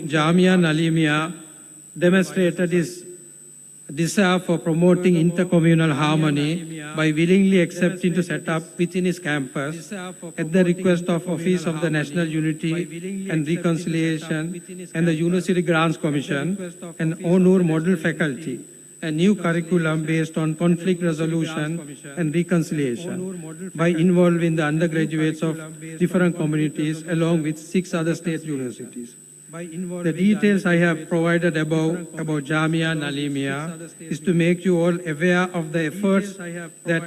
Jamia Nalimia demonstrated his desire for promoting intercommunal harmony by willingly accepting to set up within his campus, at the request of Office of the National Unity and Reconciliation and the University Grants Commission, an Onur model faculty, a new curriculum based on conflict resolution and reconciliation by involving the undergraduates of different communities along with 6 other state universities. The details I have provided above about Jamia Nalimia is to make you all aware of the efforts that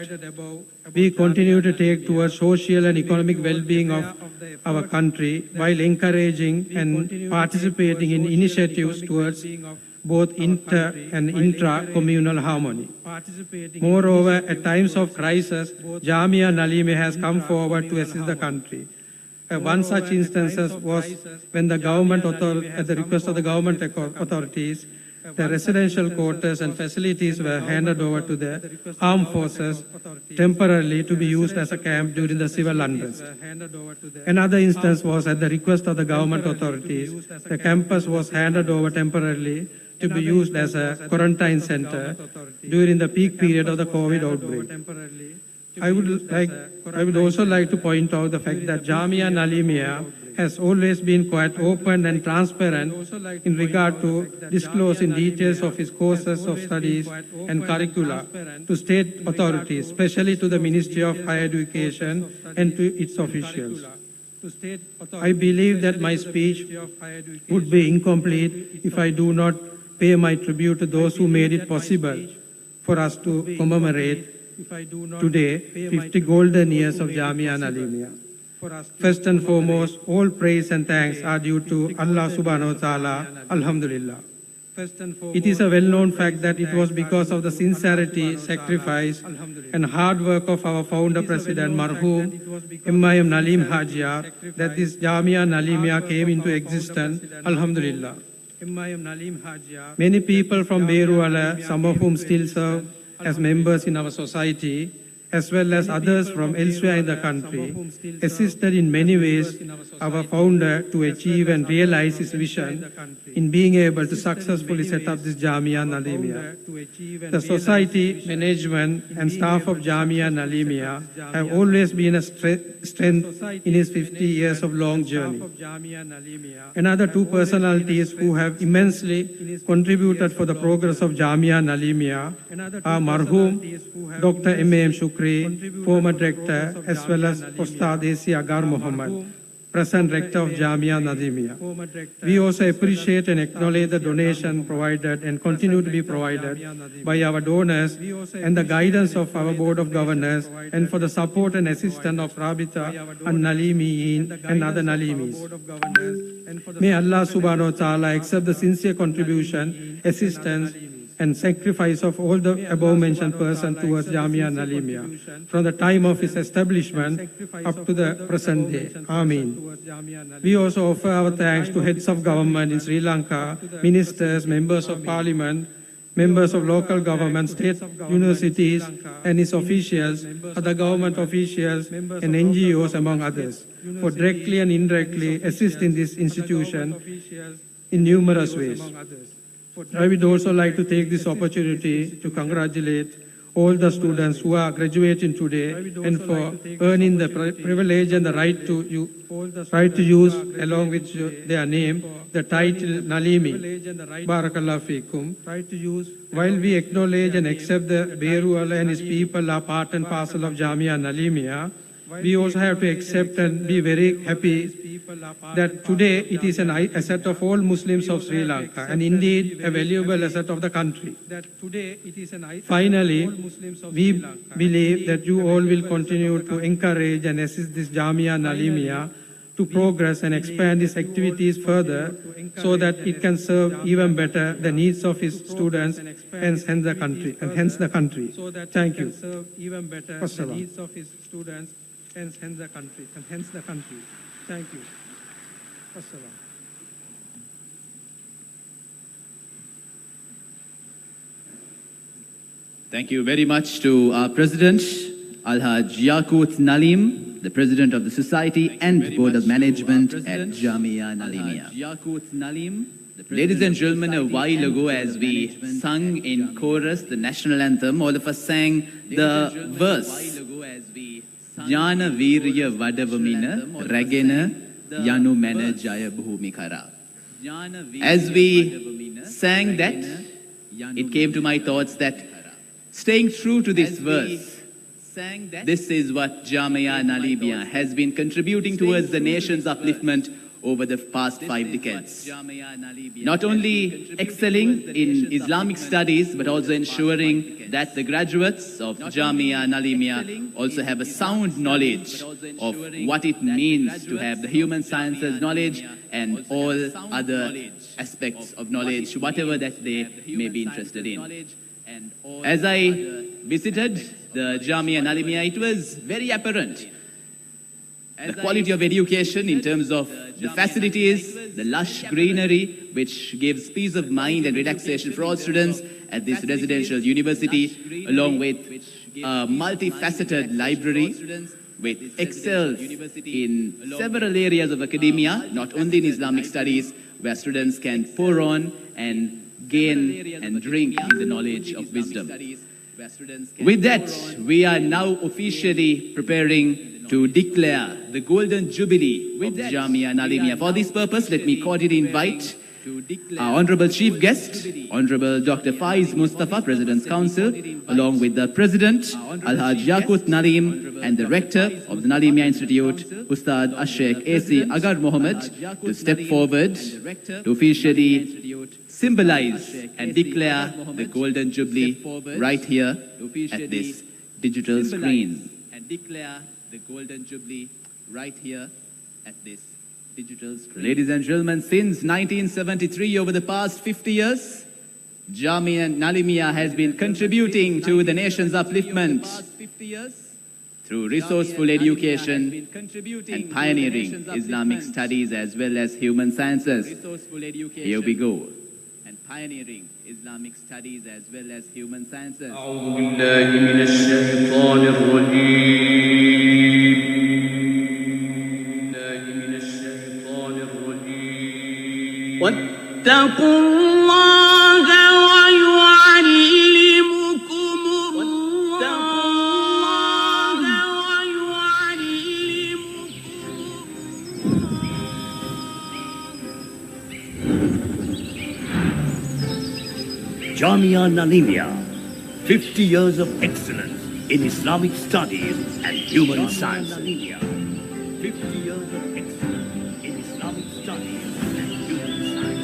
we continue to take towards social and economic well-being of our country while encouraging and participating in initiatives towards both inter and intra-communal harmony. Moreover, at times of crisis, Jamia Nalimia has come forward to assist the country. One such instance was when the government, at the request of the government authorities, the residential quarters and facilities were handed over to the armed forces temporarily to be used as a camp during the civil unrest. Another instance was at the request of the government authorities, the campus was handed over temporarily to be used as a quarantine center during the peak period of the COVID outbreak. I would also like to point out the fact that Jamia Nalimia has always been quite open and transparent in regard to disclosing details of its courses of studies and curricula to state authorities, especially to the Ministry of Higher Education and to its officials. I believe that my speech would be incomplete if I do not pay my tribute to those who made it possible for us to commemorate today 50 golden years of Jamia Nalimia. First and foremost, all praise and thanks are due to Allah subhanahu wa ta'ala, alhamdulillah. It is a well-known fact that it was because of the sincerity, sacrifice and hard work of our founder president marhum MIM Nalim Hajia that this Jamia Nalimia came into existence, alhamdulillah. Many people from Beruala, some of whom still serve as members in our society, as well as others from elsewhere in the country, assisted in many ways our founder to achieve and realize his vision in being able to successfully set up this Jamia Nalimia. The society, management and staff of Jamia Nalimia have always been a strength in his 50 years of long journey. Another 2 personalities who have immensely contributed for the progress of Jamia Nalimia are marhum Dr. M.A.M. Shukri, former director, as well as Ustad A.C. Agar Muhammad, present rector of Jamia Nalimia. We also appreciate and acknowledge the donation provided and continue to be provided by our donors and the guidance of our Board of Governors and for the support and assistance of Rabita and Nalimiyin and other Nalimis. May Allah subhanahu wa ta'ala accept the sincere contribution, assistance and sacrifice of all the above-mentioned persons towards Jamia Nalimia from the time of its establishment up to the present day. Ameen. We also offer our thanks to heads of government in Sri Lanka, ministers, members of parliament, members of local government, state universities and its officials, other government officials and NGOs among others, for directly and indirectly assisting this institution in numerous ways. I would also like to take this opportunity to congratulate all the students who are graduating today and for earning the privilege and the right to use along with their name the title Nalimi. Barakallah fikum. While we acknowledge and accept that Beruala and his people are part and parcel of Jamia Nalimia, we also have to accept and be very happy that today it is an asset of all Muslims of Sri Lanka and indeed a valuable asset of the country. Finally, we believe that you all will continue to encourage and assist this Jamia Nalimia to progress and expand its activities further so that it can serve even better the needs of its students and hence the country. Thank you. Thank you. Thank you very much to our President, Alhaj Yaqut Nalim. the President of the Society and Board of Management at Jamia Nalimia. Ladies and gentlemen, a while ago as we sung in chorus the national anthem, all of us sang the verse Jnana Virya Vadavamina Ragena Yanu Mana Jaya Bhumikara. As we sang that, it came to my thoughts that staying true to this verse, this is what Jamia Nalimia has been contributing towards the nation's upliftment over the past 5 decades. Not only excelling in Islamic studies, but also ensuring that the graduates of Jamia Nalimia also have a sound knowledge of what it means to have the human sciences knowledge and all other aspects of knowledge, whatever that they may be interested in. As I visited the Jamia Nalimia, it was very apparent the quality of education in terms of the facilities, the lush greenery, which gives peace of mind and relaxation for all students at this residential university, along with a multifaceted library, which excels in several areas of academia, not only in Islamic studies, where students can pour on and gain and drink in the knowledge of wisdom. With that, we are now officially preparing to declare the Golden Jubilee of Jamia Nalimia. For this purpose, let me cordially invite our Honorable Chief Guest, Honorable Dr. Faiz Mustafa, President's Council, along with the President, Alhaj Yaqut Nalim, and the Rector of the Nalimia Institute, Ustad Sheikh A.C. Agar Mohammed, to step forward to officially symbolize and declare the Golden Jubilee right here at this digital screen. The Golden Jubilee right here at this digital screen. Ladies and gentlemen, since 1973, over the past 50 years, Jamia Nalimia has been contributing to the nation's upliftment through resourceful education and pioneering Islamic studies as well as human sciences. Here we go. And pioneering Islamic studies as well as human sciences. أعوذ بالله من الشيطان الرجيم. واتقوا الله ويعلمكم الله Jamia Nalimia, 50 years of excellence in Islamic studies and human science. 50 years of excellence in Islamic studies and human science.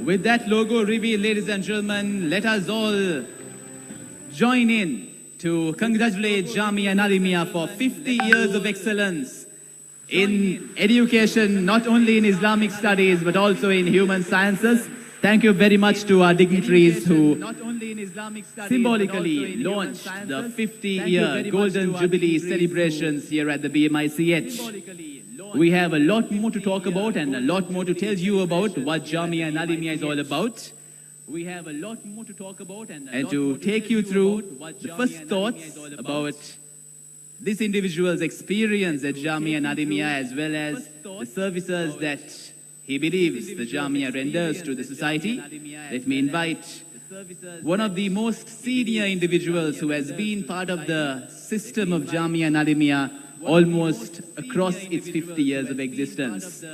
With that logo reveal, ladies and gentlemen, let us all join in to congratulate Jamia Nalimia for 50 years of excellence in education, not only in Islamic studies, but also in human sciences. Thank you very much to our dignitaries who symbolically launched the 50-year Golden Jubilee celebrations here at the Bmich. We have a lot more to talk about and a lot more to tell you about what Jamia Nalimia is all about. We have a lot more to talk about and to take you through the first thoughts about this individual's experience at Jamia Nalimia as well as the services that he believes the Jamia renders to the society. Let me invite one of the most senior individuals who has been part of the system of Jamia Nalimia almost across its 50 years of existence.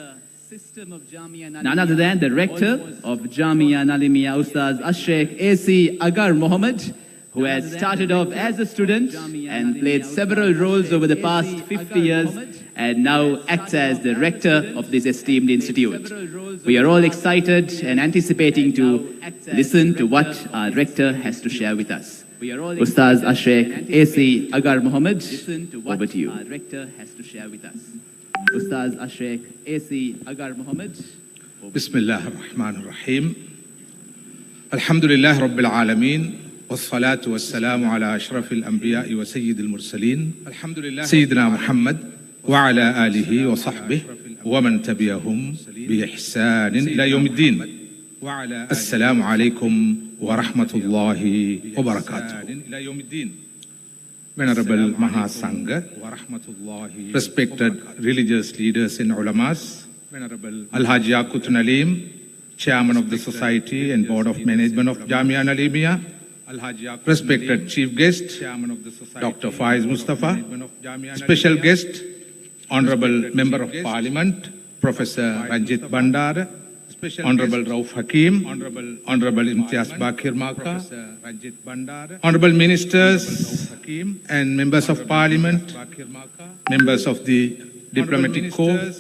None other than the rector of Jamia Nalimia, Ustad Sheikh A.C. Agar Mohammed, who has started off as a student and played several roles over the past 50 years and now acts as the rector of this esteemed institute. We are all excited and anticipating to listen to what our rector has to share with us. Ustad Sheikh A.C. Agar Mohammed, over to you. Our rector has to share with us. Ustad Sheikh A.C. Agar Mohammed. Bismillah ar-Rahman ar-Rahim. Alhamdulillah Rabbil Alameen. والصلاة والسلام على أشرف الأنبياء وسيد المرسلين سيدنا محمد وعلى آله وصحبه ومن تبعهم بإحسان إلى يوم الدين. السلام عليكم ورحمة الله وبركاته. Venerable Mahasangha, respected religious leaders and ulamas, Alhaji Yaqut Nalim, Chairman of the Society and Board of Management of Jamia Nalimia, respected Chief Guest, Dr. Faiz Mustafa, special guest, Honorable Member of Parliament, Professor Ranjit Bandara, Honorable Rauf Hakim, Honorable Imtiaz Bakir Maka, Honorable Ministers and Members of Parliament, members of the Diplomatic Corps,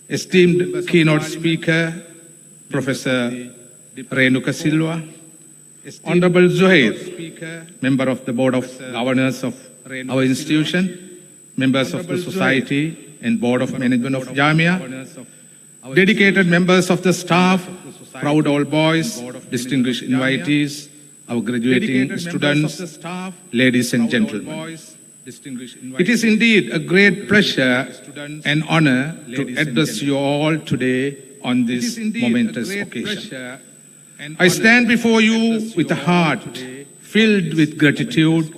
esteemed keynote speaker, Professor Renuka Silva, Honorable Zuhair, member of the Board of Governors of our institution, members of the Society and Board of Management of Jamia, dedicated members of the staff, proud old boys, distinguished invitees, our graduating students, ladies and gentlemen. It is indeed a great pleasure and honor to address you all today on this momentous occasion. I stand before you with a heart filled with gratitude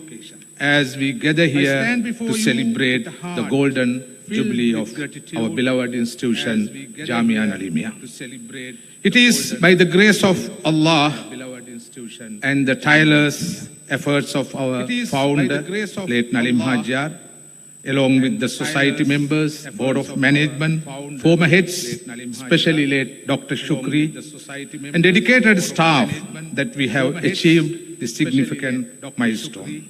as we gather here to celebrate the golden jubilee of our beloved institution, Jamia Nalimia. It is by the grace of Allah and the tireless efforts of our founder, late Nalim Hajar, along with the society members, Board of Management, former heads, especially late Dr. Shukri, and dedicated staff that we have achieved this significant milestone.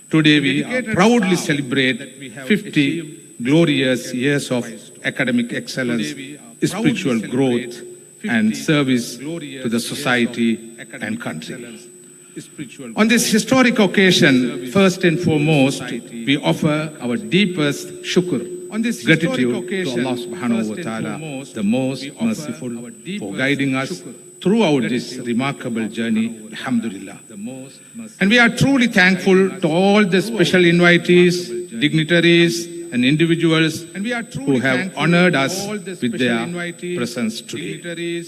Today we proudly celebrate 50 glorious years of academic excellence, spiritual growth, and service to the society and country. On this historic occasion, first and foremost, we offer our deepest shukr, gratitude to Allah subhanahu wa ta'ala, the most merciful, for guiding us throughout this remarkable journey, alhamdulillah. And we are truly thankful to all the special invitees, dignitaries, and individuals who have honored us with their presence today.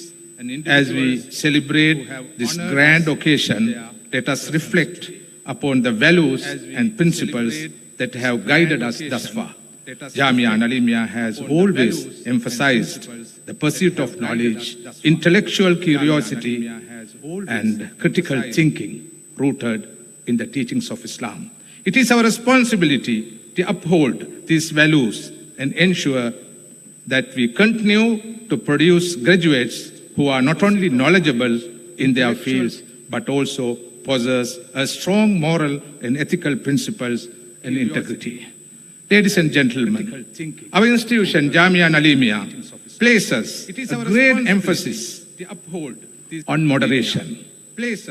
As we celebrate this grand occasion, let us reflect upon the values and principles that have guided us thus far. Jamia Nalimia has always emphasized the pursuit of knowledge, intellectual curiosity, and critical thinking rooted in the teachings of Islam. It is our responsibility to uphold these values and ensure that we continue to produce graduates who are not only knowledgeable in their fields, but also possess a strong moral and ethical principles and integrity. Ladies and gentlemen, our institution, Jamia Nalimia, places a great emphasis on moderation,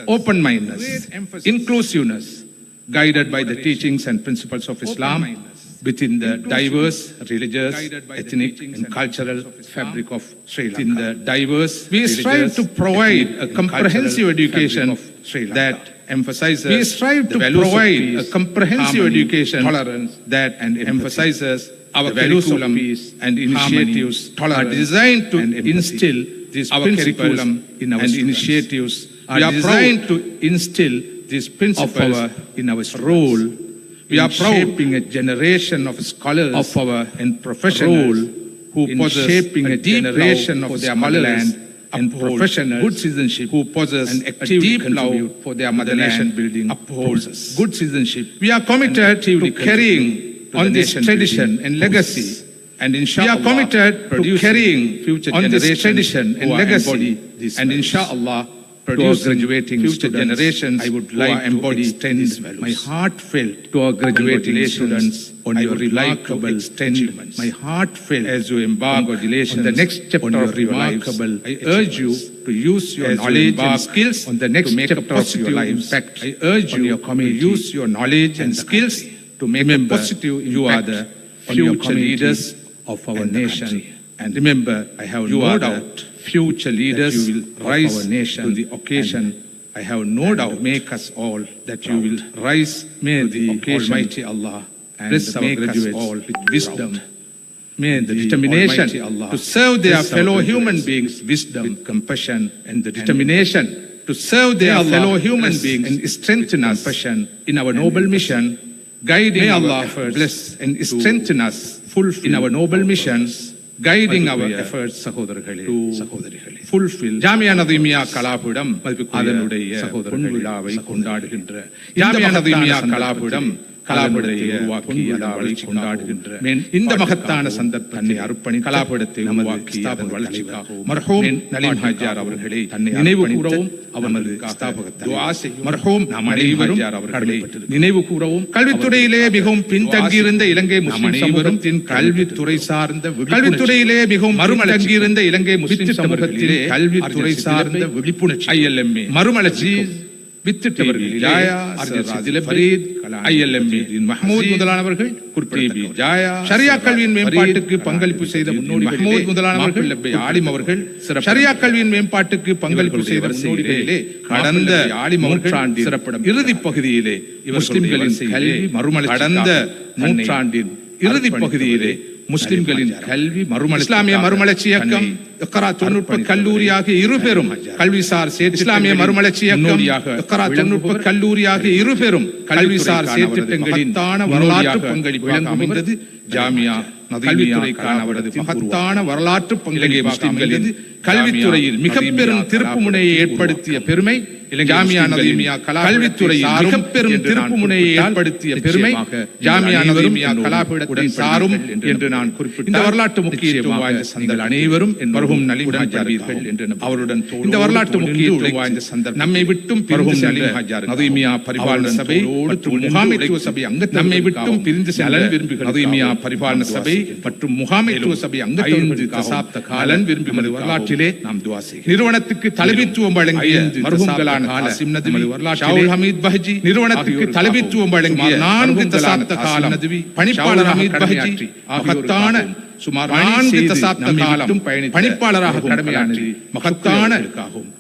open-mindedness, inclusiveness, guided by the teachings and principles of Islam within the diverse religious, ethnic, and cultural fabric of Sri Lanka. We strive to provide a comprehensive education that emphasizes tolerance that emphasizes our curriculum and initiatives are designed to instill these principles in our initiatives are designed to instill these principles in our role. We are shaping a generation of scholars and professionals who possess a deep generation of their motherland and professionals, good citizenship, who possess a deep love for their motherland, building upholds good citizenship. We are committed to carrying on this tradition and legacy, and inshallah, we are committed to carrying on this tradition and legacy, and inshallah, produce graduating future generations. I would like to extend my heartfelt to our graduating students on your remarkable achievements. My heartfelt as you embark on the next chapter of your lives. I urge you to use your knowledge and skills on the next chapter of your lives. I urge you to use your knowledge and skills to make a positive impact. You are the future leaders of our nation. And remember, I have no doubt future leaders you will rise our nation to the occasion. I have no doubt make us all that you will rise. May the Almighty Allah bless our graduates all with wisdom. may the determination to serve their fellow human beings wisdom, with compassion, and the determination to serve their fellow human beings and strengthen us in our noble mission, guiding our efforts, bless and strengthen us in our noble missions, guiding our efforts to fulfill. Jamia நதீமியா கலாபீடம் அதனுடைய பொன்விழாவை கொண்டாடுகின்ற ஜாமியா நதீமியா கலாபீடம் கலாபீடத்தை உருவாக்கி வளர்ச்சி கொண்டாடுகின்ற இந்த மகத்தான சந்தர்ப்பத்தை அர்ப்பணி கலாபீடத்தை உருவாக்கி அதன் வளர்ச்சிக்காக மர்ஹூம் நலீம் ஹாஜியார் அவர்களை நினைவு கூறவும் அவரது மர்ஹூம் நலீம் அவர்களை நினைவு கூறவும் கல்வித்துறையிலே மிகவும் பின்தங்கியிருந்த இலங்கை முஸ்லிம் சமூகத்தின் கல்வித்துறை சார்ந்த கல்வித்துறையிலே மிகவும் மறுமலர்ச்சியிருந்த இலங்கை முஸ்லிம் சமூகத்திலே கல்வித்துறை சார்ந்த விழிப்புணர்ச்சி ILMA மறுமலர்ச்சி வித்திட்டவர்கள் மஹமூத் முதலானவர்கள் ஷரியா கல்வியின் மேம்பாட்டுக்கு பங்களிப்பு செய்த முன்னோடி மஹமூத் முதலானவர்கள் ஆலிம் அவர்கள் ஷரியா கல்வியின் மேம்பாட்டுக்கு பங்களிப்பு செய்த முன்னோடிகளிலே கடந்த ஆலிம் நூற்றாண்டின் சிறப்பிடம் இறுதி பகுதியிலே முஸ்லிம்களின் கல்வி மறுமலர்ச்சி கடந்த நூற்றாண்டின் இறுதி பகுதியிலே முஸ்லிம்களின் கல்வி இஸ்லாமிய மறுமலர்ச்சி இயக்கம் இக்ரா தொழில்நுட்ப கல்லூரியாக இருபெரும் கல்விசார் இஸ்லாமிய மறுமலர்ச்சி இயக்கம் இக்ரா தொழில்நுட்ப கல்லூரியாக இருபெரும் கல்விசார் செயற்திட்டங்களின் வரலாற்று பங்களிப்பு அமைந்தது ஜாமியா கல்வித்துறைக்கான அவரது மகத்தான வரலாற்று பங்களிப்பை முஸ்லிம்களின் கல்வித்துறையில் மிக பெரும் திருப்புமுனையை ஏற்படுத்திய பெருமை ஜாமியா நதீமியா கல்வித்துறையில் மிக பெரும் திருப்புமுனையை ஏற்படுத்திய பெருமை ஜாமியா நதீமியா கலாபீடத்தை சாரும் என்று நான் குறிப்பிட்ட இந்த வரலாற்று முக்கியத்துவம் வாய்ந்த சந்தல் அனைவரும் மர்ஹூம் நலீம் ஹாஜியார்கள் என்று அவருடன் இந்த வரலாற்று முக்கியத்துவம் வாய்ந்த சந்தல் நம்மை விட்டும் மர்ஹூம் நலீம் ஹாஜியார் நதீமியா பரிபாலன சபை மற்றும் முகாமைத்துவ சபை அங்க நம்மை விட்டும் பிரிந்து செல்ல விரும்புகிற நதீமியா பரிபாலன சபை மற்றும் முகாமைத்துவ சபை அங்க 5 தசாப்த காலம் விரும்புகிற வரலாற்றிலே நாம் துஆ செய்கிறோம். நிறுவனத்துக்கு தலைமைத்துவம் வழங்கிய மர்ஹூம்களான காசிம் நதவி ஷாவுல் ஹமீத் பஹஜி நிறுவனத்துக்கு தலைமைத்துவம் வழங்கிய 4 தசாப்த காலம் பணிப்பாளர் ஹமீத் பஹஜி மகத்தான சுமார் 4 தசாப்த காலம் பணிப்பாளராக கடமையாற்றி மகத்தான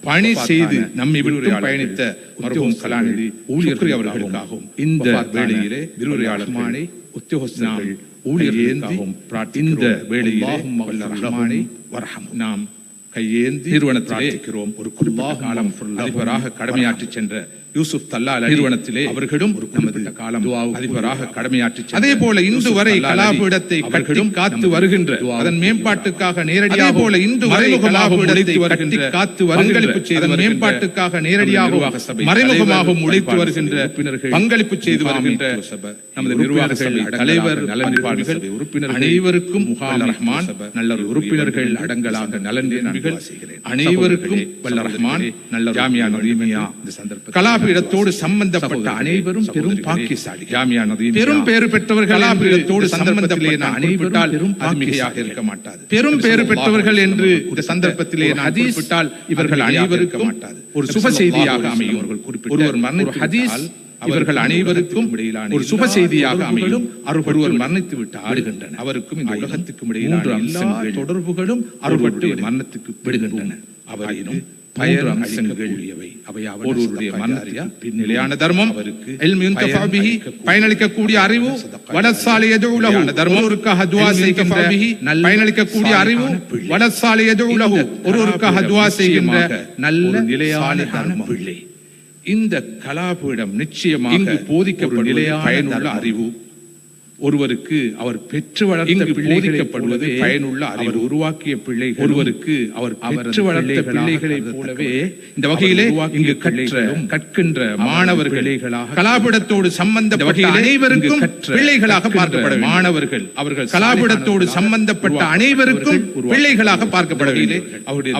பணி செய்து நம்மை விட்டு பயணித்த மர்ஹூம் கலாநிதி ஊழியர்கள் அவர்களுக்காகவும் இந்த வேளையிலே விரிவுரையாளர் மானை உத்தியோகஸ்தர்கள் ஊழியர்களுக்காகவும் இந்த வேளையிலே ரஹ்மானே வர்ஹம் நாம் கையேந்தி நிறுவனத்திலே ஒரு குறிப்பிட்ட காலம் அதிபராக கடமையாற்றி சென்ற யூசுப் தல்லால் நிறுவனத்திலே அவர்களும் ஒரு குறிப்பிட்ட காலம் அதிபராக கடமையாற்றி அதே போல இன்று வரை கலாபீடத்தை கட்டி காத்து வருகின்ற அதன் மேம்பாட்டுக்காக நேரடியாக போல இன்று வரை கலாபீடத்தை கட்டி காத்து பங்களிப்பு செய்த மேம்பாட்டுக்காக நேரடியாக மறைமுகமாக உழைத்து வருகின்ற பங்களிப்பு செய்து வருகின்ற நமது நிர்வாக சபை தலைவர் நலன்பாடுகள் உறுப்பினர் அனைவருக்கும் முகாம் ரஹ்மான் நல்ல உறுப்பினர்கள் அடங்கலாக நலன் நன்றிகள் அனைவருக்கும் வல்ல ரஹ்மான் நல்ல ஜாமியா நதீமியா இந்த சந்தர்ப்பத்தில் கலாபீடத்தோடு சம்பந்தப்பட்ட அனைவரும் பெரும் பாக்கியசாலி ஜாமியா நதீமியா பெரும் பேறு பெற்றவர்கள் கலாபீடத்தோடு சம்பந்தத்திலே நான் அனைவரால் பெரும் பாக்கியசாலியாக இருக்க மாட்டாது பெரும் பேறு பெற்றவர்கள் என்று இந்த சந்தர்ப்பத்திலே நான் குறிப்பிட்டால் இவர்கள் அனைவருக்கும் மாட்டாது ஒரு சுப செய்தியாக அமையும் ஒருவர் மரணித்து ஹதீஸ் இவர்கள் அனைவருக்கும் இடையிலான ஒரு சுப செய்தியாக அமையும் ஒருவர் மரணித்து விட்டு ஆடுகின்றன அவருக்கும் இந்த உலகத்துக்கும் இடையிலான எல்லா தொடர்புகளும் அறுபட்டு மரணத்துக்கு விடுகின்றன அவரினும் பயர் அம்சங்கள் ஒருவருடைய மரணத்திற்கு நிலையான தர்மம் பயனளிக்கக்கூடிய அறிவு வடசாலைய தர்மம் துஆ செய்கின்ற பயனளிக்கக்கூடிய அறிவு வடசாலைய ஒருவருக்காக துஆ செய்கின்ற நல்ல நிலையான தர்மம் இந்த கலாபீடம் நிச்சயமாக போதிக்கப்படும் நிலையான பயனுள்ள அறிவு ஒருவருக்கு அவர் பெற்று வளர்த்த போதிக்கப்படுவது பயனுள்ள அவர் உருவாக்கிய பிள்ளைகள் ஒருவருக்கு அவர் பெற்று வளர்த்த பிள்ளைகளைப் போலவே இந்த வகையிலே இங்கு கற்கின்ற மாணவர்களே கலாபீடத்தோடு சம்பந்தப்பட்ட அனைவருக்கும் பிள்ளைகளாக பார்க்கப்பட மாணவர்கள் அவர்கள் கலாபீடத்தோடு சம்பந்தப்பட்ட அனைவருக்கும் பிள்ளைகளாக பார்க்கப்படவில்லை அவருடைய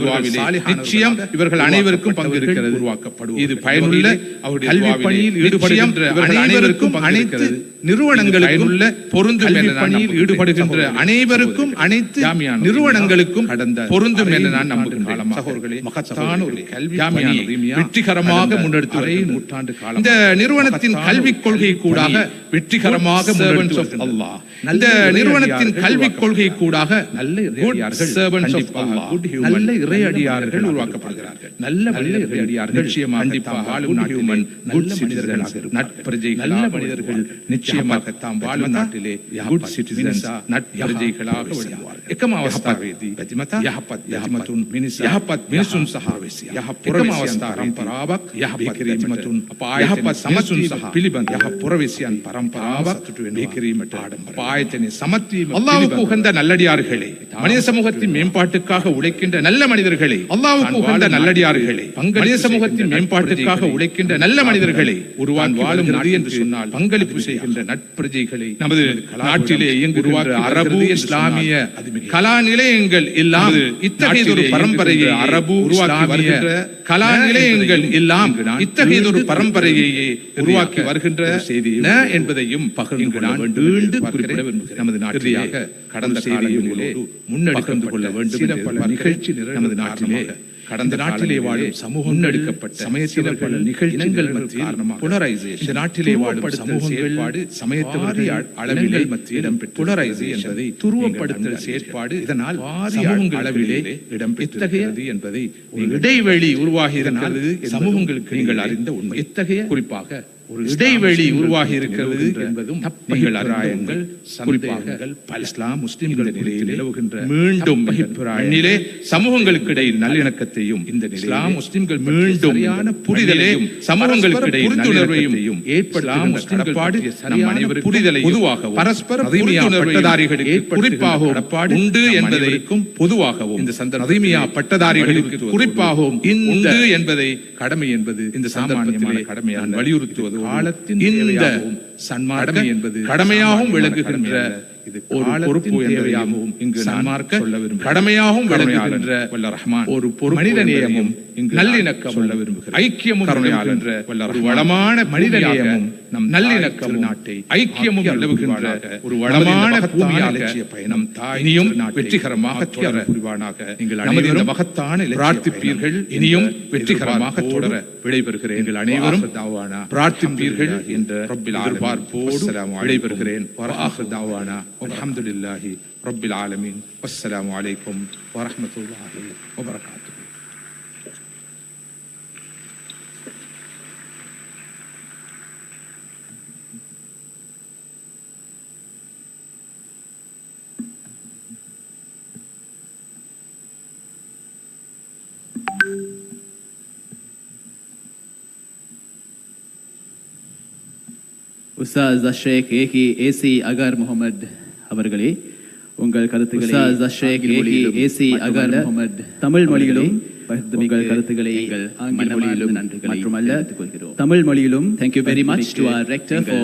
நிச்சயம் இவர்கள் அனைவருக்கும் பங்கு இருக்கிறது உருவாக்கப்படும் இது பயனுள்ள அவருடைய கல்வி பணியில் ஈடுபடுகின்ற அனைவருக்கும் அனைத்து நிறுவனங்களுக்கும் பொருந்தும் என பணியில் ஈடுபடுகின்ற அனைவருக்கும் அனைத்து நிறுவனங்களுக்கும் பொருந்தும் என நான் நம்புகிறேன். சகோதரர்களே, மகத்தான ஒரு கல்வி வெற்றிகரமாக முன்னெடுத்து நூற்றாண்டு காலம் இந்த நிறுவனத்தின் கல்விக் கொள்கை கூடாக வெற்றிகரமாக இந்த நிறுவனத்தின் கல்விக் கொள்கை கூடாக நல்ல இறையடியார்கள் உருவாக்கப்படுகிறார்கள். நல்ல இறையடியார்கள் நிச்சயமாக வாழும் மனிதர்கள் நட்பிரஜைகள் நல்ல மனிதர்கள் நிச்சயமாக தாம் வாழும் நாட்டிலே good citizens நற்பிரஜைகளாக விளங்குவார்கள். එකම අවස්ථාවේදී පැතිමතා යහපත් පැතිමතුන් මිනිසුන් සහ එකම අවස්ථාවේ පරම්පරාවක් යහපත් පැතිමතුන් යහපත් සමතුන් සහ පිළිබඳ යහපත් පුරවැසියන් පරම්පරාවක් මේ කිරීමට ආයතනයේ සමත් වීම அல்லாஹ்வுக்கு உகந்த நல்லடியார்களே மனித சமூகத்தின் மேம்பாட்டுக்காக உழைக்கின்ற நல்ல மனிதர்களே அல்லாஹ்வுக்கு உகந்த நல்லடியார்களே மனித சமூகத்தின் மேம்பாட்டுக்காக உழைக்கின்ற நல்ல மனிதர்களே உருவாக்கி வாழும் நாடு என்று சொன்னால் பங்களிப்பு செய்கின்ற நட்பிரஜைகளை நமது நாட்டிலே இயங்குகின்ற அரபு இஸ்லாமிய கலா நிலையங்கள் எல்லாம் இத்தகையதொரு பரம்பரையை அரபு உருவாக்கி வருகின்ற கலா நிலையங்கள் எல்லாம் இத்தகையதொரு பரம்பரையை உருவாக்கி வருகின்ற என்பதையும் பகிர்ந்து நான் மீண்டும் குறிப்பிட விரும்புகிறேன். நமது நாட்டிலே கடந்த காலங்களிலே முன்னெடுத்து கொள்ள வேண்டும் பல நிகழ்ச்சி நமது நாட்டிலே கடந்த நாட்டிலே வாழும் சமூகம் முன்னெடுக்கப்பட்ட சமயத்தின பல நிகழ்ச்சிகள் காரணமாக புலரைசேஷன் இந்த நாட்டிலே வாழும் சமூகங்கள் சமயத்தின் அளவிலே மத்தியில் புலரைசேஷன் என்பதை துருவப்படுத்தல் செயற்பாடு இதனால் சமூகங்கள் அளவிலே இடம்பெற்றது என்பதை இடைவெளி உருவாகி இருக்கிறது சமூகங்களுக்கு நீங்கள் அறிந்த உண்மை. இத்தகைய குறிப்பாக ஒரு இடைவெளி உருவாகி இருக்கிறது என்பதும் நீங்கள் அறிந்தார்கள். குறிப்பாக இஸ்லாம் முஸ்லிம்கள் நிலையில் நிலவுகின்ற மீண்டும் மண்ணிலே சமூகங்களுக்கு இடையில் நல்லிணக்கத்தையும் இந்த இஸ்லாம் முஸ்லிம்கள் மீண்டும் புரிதலையும் சமூகங்களுக்கு இடையில் நல்லிணக்கத்தையும் ஏற்படுத்தும் பாடு நம் அனைவரும் புரிதலை பொதுவாக பரஸ்பர பட்டதாரிகளுக்கு குறிப்பாக உண்டு என்பதற்கும் பொதுவாகவும் இந்த சந்தர்ப்பமியா பட்டதாரிகளுக்கு குறிப்பாகவும் உண்டு என்பதை கடமை என்பது இந்த சாமானியமான கடமையான வலியுறுத்துவது காலத்தின் இந்த சன்மார்க்கம் என்பது கடமையாகவும் விளங்குகின்ற ஒரு பொறுப்பு என்பதையாகவும் இங்கு நன்மார்க்க சொல்ல விரும்புகிறேன். கடமையாகவும் விளங்குகின்ற வல்ல ரஹ்மான் ஒரு மனிதநேயமும் இங்கு நல்லிணக்கம் சொல்ல விரும்புகிறேன். ஐக்கியமும் கருணையாளன்ற ஒரு வளமான மனிதநேயமும் நம் நல்லிணக்கம் நாட்டை ஐக்கியமும் நிலவுகின்ற ஒரு வளமான பூமியாலட்சிய பயணம் இனியும் வெற்றிகரமாக தொடர புரிவானாக. நீங்கள் அனைவரும் மகத்தான பிரார்த்திப்பீர்கள். இனியும் வெற்றிகரமாக தொடர விடைபெறுகிறேன். எங்கள் அனைவரும் பிரார்த்திப்பீர்கள் என்ற எதிர்பார்ப்போடு விடைபெறுகிறேன். அல்ஹம்துலில்லாஹி ரப்பில் ஆலமீன். வஸ்ஸலாமு அலைக்கும் வரஹ்மத்துல்லாஹி வபரகாத்துஹு. உஸ்தாஸ் ஷேக் ஏகி ஏசி அகர் முகமது அவர்களே, உங்கள் கருத்துக்களை ஷேக் ஏகி ஏசி அகர் முகமது தமிழ் மொழியிலும் உங்கள் கருத்துக்களை எங்கள் ஆங்கில மொழியிலும் மட்டுமல்ல தமிழ் மொழியிலும் thank you very much to our rector for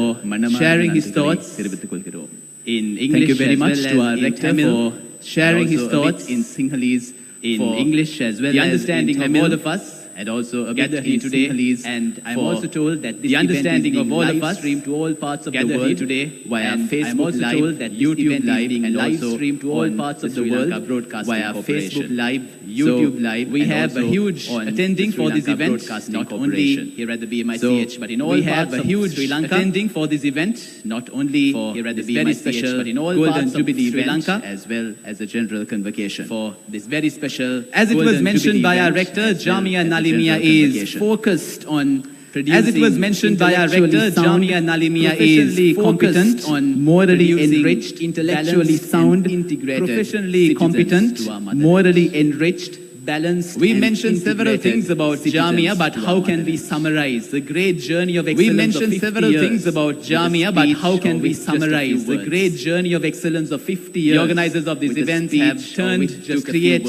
sharing his thoughts தெரிவித்துக் கொள்கிறோம். In English, thank you very much to our rector for sharing his thoughts in Sinhalese, in English as well as the understanding of all of us. And also gather here today, and I'm also told that this understanding of all of us stream to all parts of the world today via Facebook Live, told that YouTube Live and live stream to all parts of the world via Facebook Live, YouTube Live. We have a huge attending for this event, not only here at the Bmich, but in all parts of Sri Lanka. Attending for this event, not only here at the Bmich, but in all parts of Sri Lanka, as well as a general convocation for this very special. As it was mentioned by our rector, Jamia Nalimia is focused on, as it was mentioned by our rector, Jamia Nalimia is focused on morally enriched, intellectually sound, integrated, professionally competent, morally enriched, balanced. We mentioned several things about Jamia, but how can we summarize the great journey of excellence? We mentioned several things about Jamia, but how can we summarize the great journey of excellence of 50 years? The organizers of this event have turned to create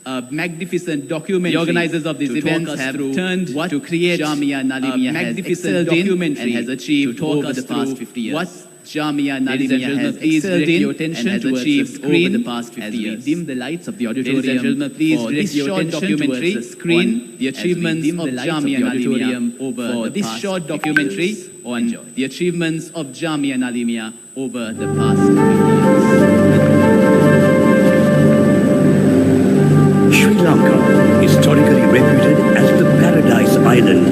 a magnificent documentary. The organizers of this event have turned to create Jamia Nalimia a magnificent documentary and has achieved over the past 50 years. What Jamia Nalimia has excelled in and has achieved over the past 50 years. Dim the lights of the auditorium. Please direct your attention towards the screen. The achievements of Jamia Nalimia over this short documentary on the achievements of Jamia Nalimia over the past 50 years. Sri Lanka, historically reputed as the Paradise Island,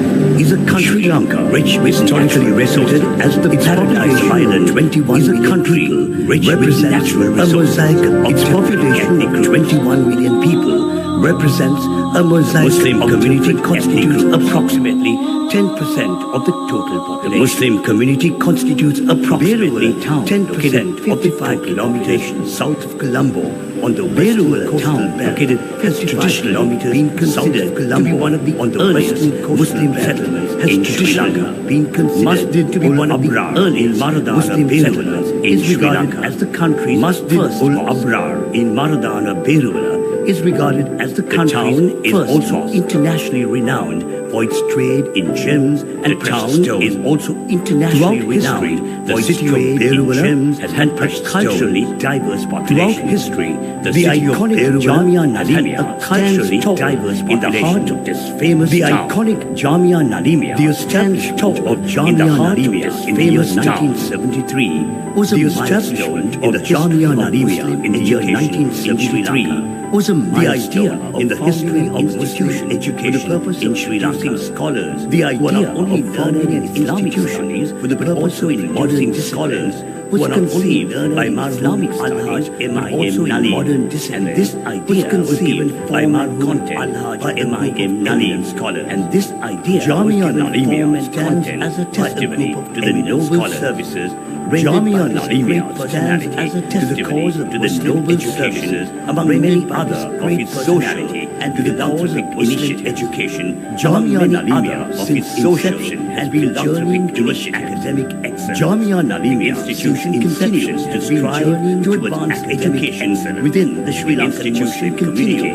is a country. Sri Lanka, rich historically reputed as the Paradise Island, 21 is a country rich with natural resources. A mosaic of its population of 21 million people represents a mosaic Muslim community constitutes approximately 10% of the total population. The Muslim community constitutes approximately 10% of the 5 kilometers south of Colombo on the western coastal belt, located 55 kilometers being considered to be one of the earliest Muslim settlements in Sri Lanka, being considered to be one of the earliest Muslim settlements in Sri Lanka, as the country's first Abrar in Maradana Berula is regarded as the country's first internationally renowned for its trade in gems and precious stones. Is also internationally renowned for its trade in gems and culturally diverse population. Throughout history, the iconic Jamia Nalimia culturally diverse in the heart of this famous town. The iconic Jamia Nalimia, the established top of Jamia Nalimia in the year 1973, was a milestone of the Jamia Nalimia in the year 1973. Was a milestone in the history of institutional education for the purpose in Sri Lanka scholars. The idea of learning in institutions for the purpose of modern scholars was conceived by Marhum Alhaj M.I.M. Nalim, and this idea was conceived by Marhum Alhaj M.I.M. Nalim scholar. And this idea Jamia Nalimia stands as a testimony to the noble services Jamia Nalimia stands as a testimony to the noble services among many others of its sociality and to the philanthropic initiative education. Jamia Nalimia of its social and philanthropic initiative academic excellence. Jamia Nalimia institution continues to strive to advance education within the Sri Lankan Muslim community.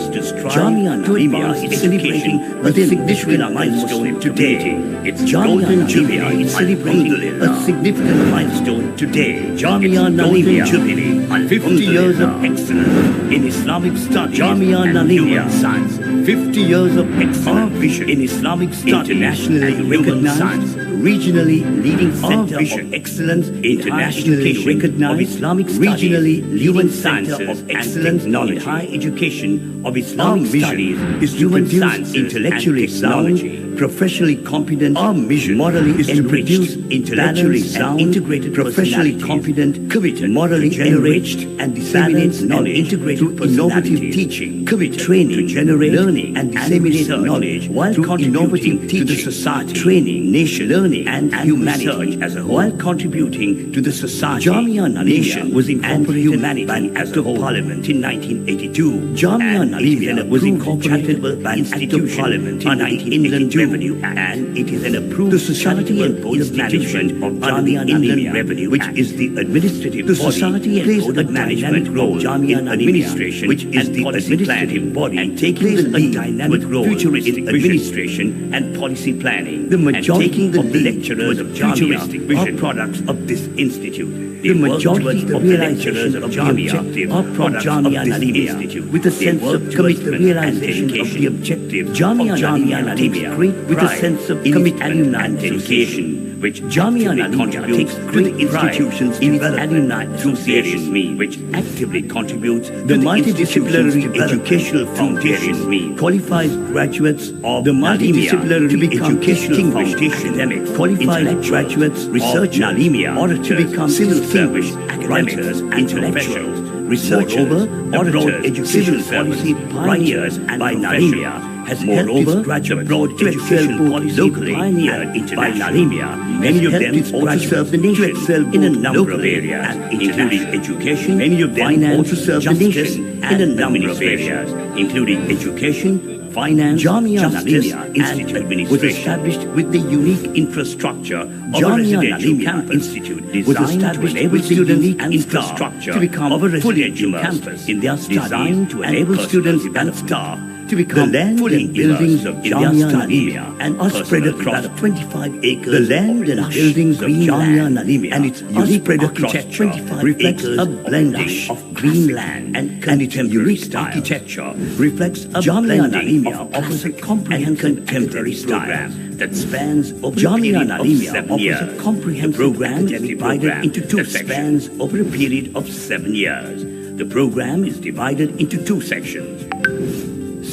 Jamia Nalimia is celebrating within the Sri Lankan milestone today. Its Jamia Nalimia is celebrating a significant milestone today. Jamia Nalimia Jubilee, 50 years of excellence in Islamic studies Jamia Nalimia science. 50 years of excellent vision in Islamic studies, internationally recognized, regionally leading center of excellence, internationally recognized Islamic regionally leading center of excellence in high education of Islamic studies is to produce intellectually sound, professionally competent, morally is to produce intellectually sound, integrated, professionally competent, committed, morally enriched, and disseminate knowledge integrated through innovative teaching, training to generate learning and disseminate knowledge while contributing to the society, training, nation, learning, and humanity as a whole, while contributing to the society. Jamia Nalimia was incorporated by an Act of Parliament in 1982. Jamia Nalimia was incorporated by an Act of Parliament in 1982. And it is an approved Society and Board of Management of Jamia Nalimia Revenue, which is the administrative body. The Society plays a dynamic role in administration, which is the administrative body, and taking the lead dynamic role futuristic administration and policy planning. The majority of the lecturers of Jamia are products of this institute. The majority of the lecturers of Jamia are products of this institute with a sense of commitment and realization of the objective. Jamia Nalimia takes great with a sense of commitment and dedication, which Jamia Nalimia takes great institutions in its alumni association, which actively contributes to the multidisciplinary educational foundation, qualifies graduates of the multidisciplinary to become distinguished academics, qualifies graduates, research Nalimia to become civil service writers and intellectuals. Researchers, auditors, education policy pioneers by Nalimia has helped graduate broad education policy locally pioneered by Nalimia. Many of them also serve the nation in a number of areas, including education. Many of them also serve the nation in a number of areas, including education, finance, Jamia Nalimia Institute was established with the unique infrastructure of a residential campus institute designed to enable students and staff to become fully campus in their studies, to enable students and staff to become the land and buildings of Jamia Nalimia and are spread across 25 acres. The land and buildings of Jamia Nalimia and its unique spread across 25 reflects a blending of green land and its unique architecture reflects a Jamia Nalimia offers a comprehensive contemporary program that spans over Jamia Nalimia offers a comprehensive program divided into two spans over a period of 7 years. The program is divided into two sections.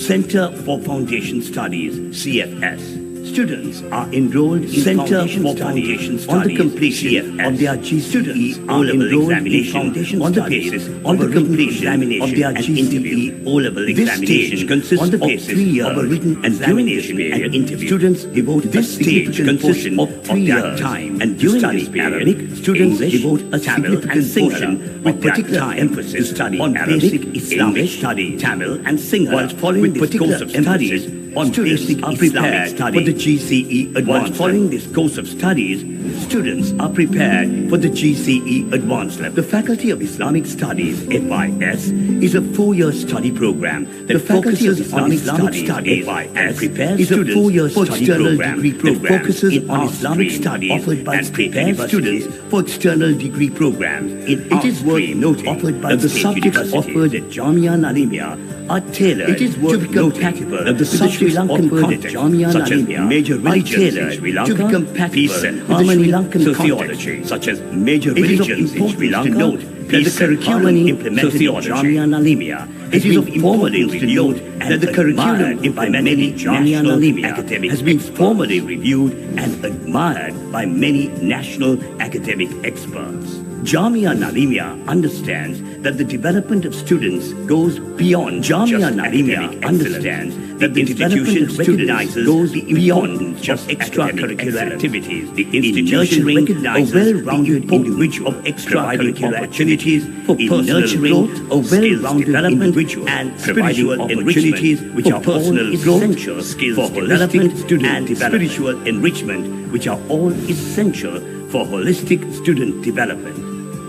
Center for Foundation Studies, CFS. Students are enrolled in Center for Foundation Studies on the completion of their GCE O-level examination on the basis of the completion of their GCE O-level examination. This stage consists of 3 years of a written examination period. Students devote this stage consists of 3 years time, and during this period, students devote a significant portion with particular emphasis to study on basic Islamic studies, Tamil and Sinhala. Whilst following this course of studies on basic Islamic studies for the GCE Advanced. Whilst following this course of studies, students are prepared for the GCE Advanced level. The Faculty of Islamic Studies (FIS) is a 4-year study program that focuses on Islamic studies and prepares students for external degree program that focuses on Islamic studies offered by prepares students for external degree programs. It is worth noting that the subjects offered at Jamia Nalimia are tailored to become compatible with the subjects offered at Jamia Nalimia, major religions in Sri Lanka, to become compatible with the Sri Lankan sociology, such as major religions in Sri Lanka, that the curriculum implemented in Jamia Nalimia has been formally reviewed and the curriculum by many Jamia Nalimia has been formally reviewed and admired by many national academic experts. Jamia Nalimia understands that the development of students goes beyond Jamia Nalimia understands that the institution recognizes goes beyond just extracurricular activities. The institution recognizes a well-rounded individual of extracurricular activities for personal growth, a well-rounded individual and spiritual opportunities which are personal essential skills for holistic student and spiritual enrichment which are all essential for holistic student development.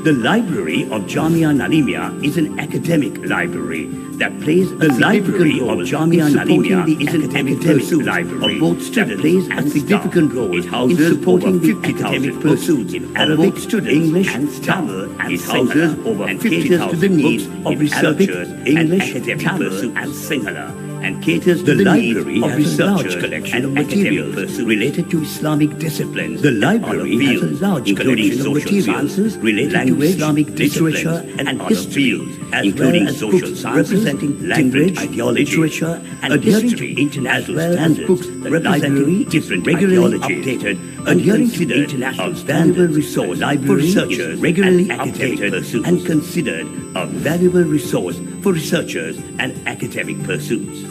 The library of Jamia Nalimia is an academic library that plays a significant role. Jamia Nalimia is an academic library of both students plays a significant role in supporting the academic pursuits in Arabic, English, and Tamil, and houses over 50,000 to the needs of researchers, English, Tamil, and Sinhala, and caters to the library of researchers collection of materials related to Islamic disciplines. The library has a large collection of materials related to Islamic literature and history, including social sciences, representing language, ideology, literature, and adhering to international standards. Books representing different regularly updated, adhering to the international valuable resource for researchers, regularly updated and considered a valuable resource for researchers and academic pursuits.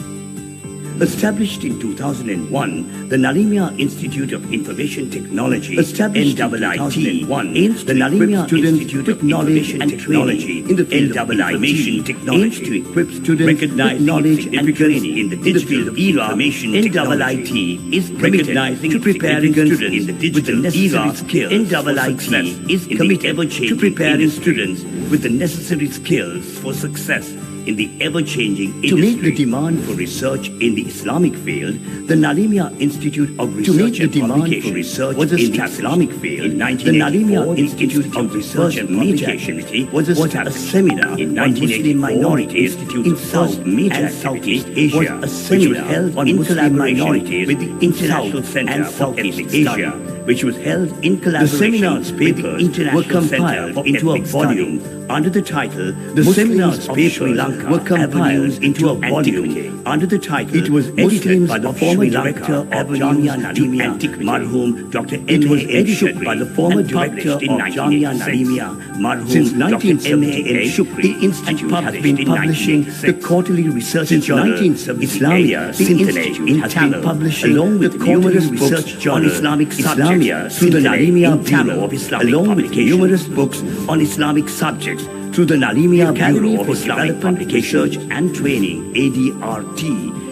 Established in 2001, the Nalimia Institute of Information Technology, established in 2001, aims the Nalimia Institute of Knowledge and Technology in the field of information technology, aims to equip students with knowledge and training in the digital era. NIIT is committed to preparing students in the digital era skills. NIIT is committed to preparing students with the necessary skills for success in the ever-changing industry. To meet the demand for research in the Islamic field, the Nalimia Institute of Research and Publication was established. In the Islamic field, in 1984, the Nalimia Institute of Research and Publication was a seminar in 1980 minorities in South and Southeast Asia, which was held in collaboration with the International Center for Southeast Asia, which was held in collaboration with the International Center for into a volume under the title "The Seminars of Sri Lanka were compiled into a volume under the title it was edited by the former director of Jamia Nalimia, Marhum Dr. N.A.M. Shukri, by the former director of Jamia Nalimia, Marhum Dr. N.A.M. Shukri. The institute has been publishing the quarterly research journal Islamia. The institute has been publishing along with numerous research on Islamic subjects through the Nalimia Bureau of Islamic along with numerous books on Islamic subjects through the Nalimia Bureau of Islamic Research and Training (ADRT).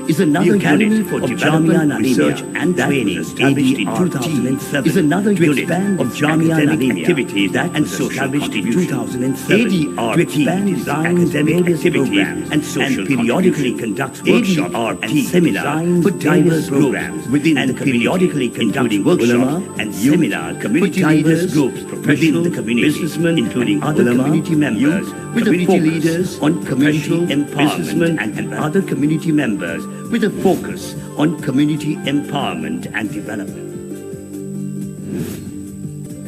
Is another unit for Jamia Research and Training (ADRT). Is another unit of Jamia Nalimia activities that and social in 2007. ADRT designs various programs and periodically conducts workshops and seminars for diverse programs within the periodically conducting workshops and seminars for diverse groups, professional, the community, businessmen, including other community members, with a focus on community empowerment and other community members, with a focus on community empowerment and development.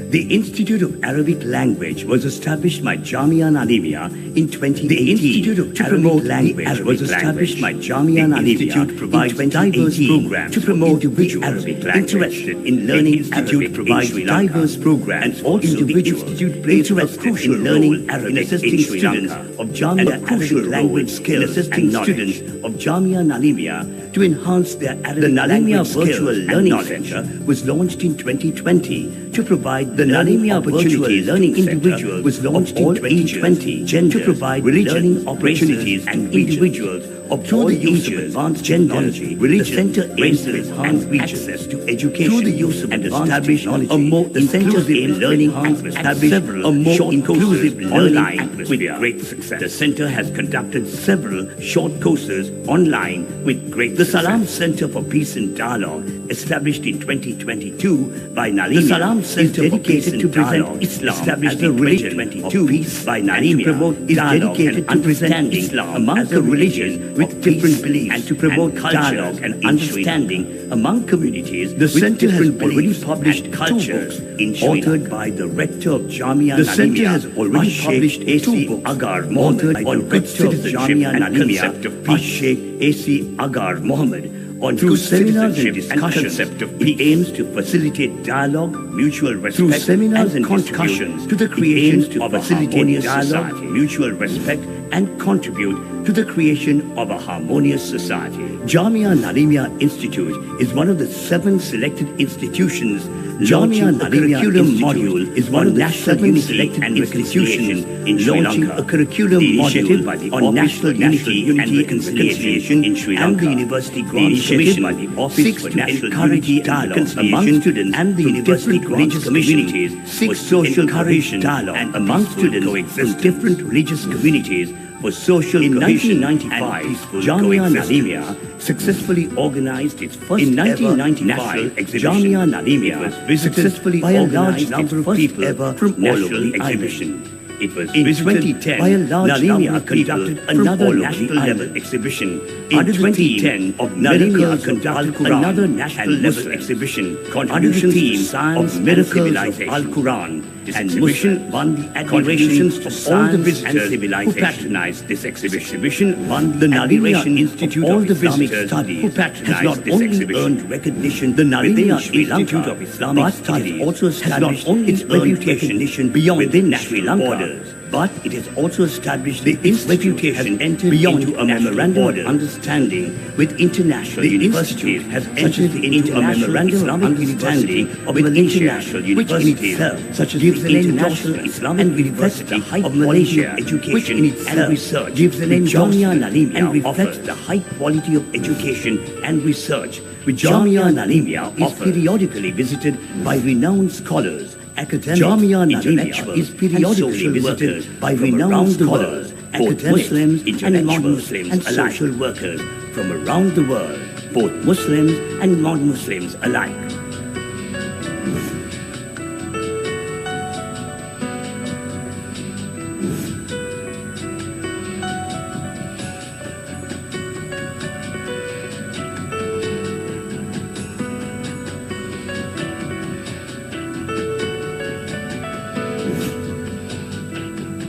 The Institute of Arabic Language was established by Jamia Nalimia in 2018. The Institute of Arabic Language was established by Jamia Nalimia provides diverse programs to promote the Arabic language. Interested in learning Arabic provides diverse programs and also individuals interested in learning Arabic in assisting students of Jamia Arabic language skills and students of Jamia Nalimia to enhance their Arabic language virtual learning center was launched in 2020 to provide the Nalimia virtual learning individual was launched in 2020 to provide learning opportunities and individuals of all ages advanced technology. The center aims to enhance access to education through the use of advanced technology. The center's learning and establish a more inclusive learning with great success. The center has conducted several short courses online with great success. The Salam Center for Peace and Dialogue, established in 2022 by Nalimia, the Salam Center is dedicated to present Islam as the religion of peace by Nalimia, is dedicated to present Islam among the religions with different beliefs and to promote dialogue and understanding among communities. The center has already published cultures authored by the rector of Jamia Nalimia. The center has already published two books authored by the rector of Jamia Nalimia, Sheikh A.C. Agar Mohammed. Through seminars and discussions, it aims to facilitate dialogue, mutual respect, through seminars and discussions to the creation of a harmonious society. Mutual respect and contribute to the creation of a harmonious society. Jamia Nalimia Institute is one of the 7 selected institutions. Jamia Nalimia curriculum module is one of the national selected institutions in launching a curriculum module on national unity and reconciliation in Sri Lanka. And the University Grants Commission by the Office for National Unity dialogue among students and the University Grants communities seeks social cohesion dialogue among students from different religious communities for social in 1995, Jamia Nalimia successfully organized its first ever national exhibition. Jamia Nalimia was visited by a large number of people ever from all over the exhibition. It was in 2010 by a large number of people conducted another national level exhibition. In 2010, Nalimia conducted another national level exhibition. Contributions to science of miracles of Al-Quran. And Muslim won the admiration of all the visitors who patronized this exhibition. Won the Nalimia Institute of Islamic Studies who patronized this exhibition. Earned recognition. The Nalimia Institute of Islamic Studies also established its reputation beyond Sri Lanka borders. But it has also established its reputation beyond a memorandum of understanding with international universities, has entered into a memorandum of understanding with international universities, such as the International Islamic University of Malaysia, education in itself and research gives an Jamia Nalimia and reflects the high quality of education and research which Jamia Nalimia is periodically visited by renowned scholars. Academics, Jamia Nalimia is periodically visited by renowned scholars, both Muslims and non-Muslims and social workers from around the world, both Muslims and non-Muslims alike.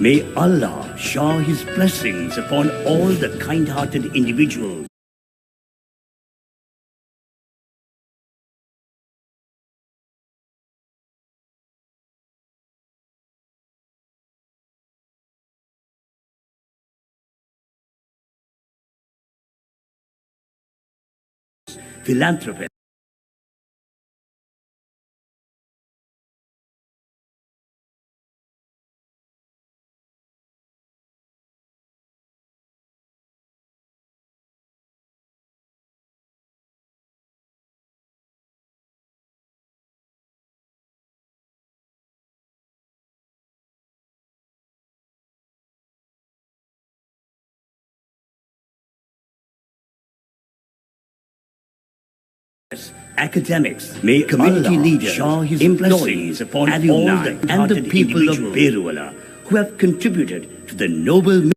May Allah shower His blessings upon all the kind-hearted individuals philanthropists, academics, may community leaders shower His blessings upon all the people of Beruala who have contributed to the noble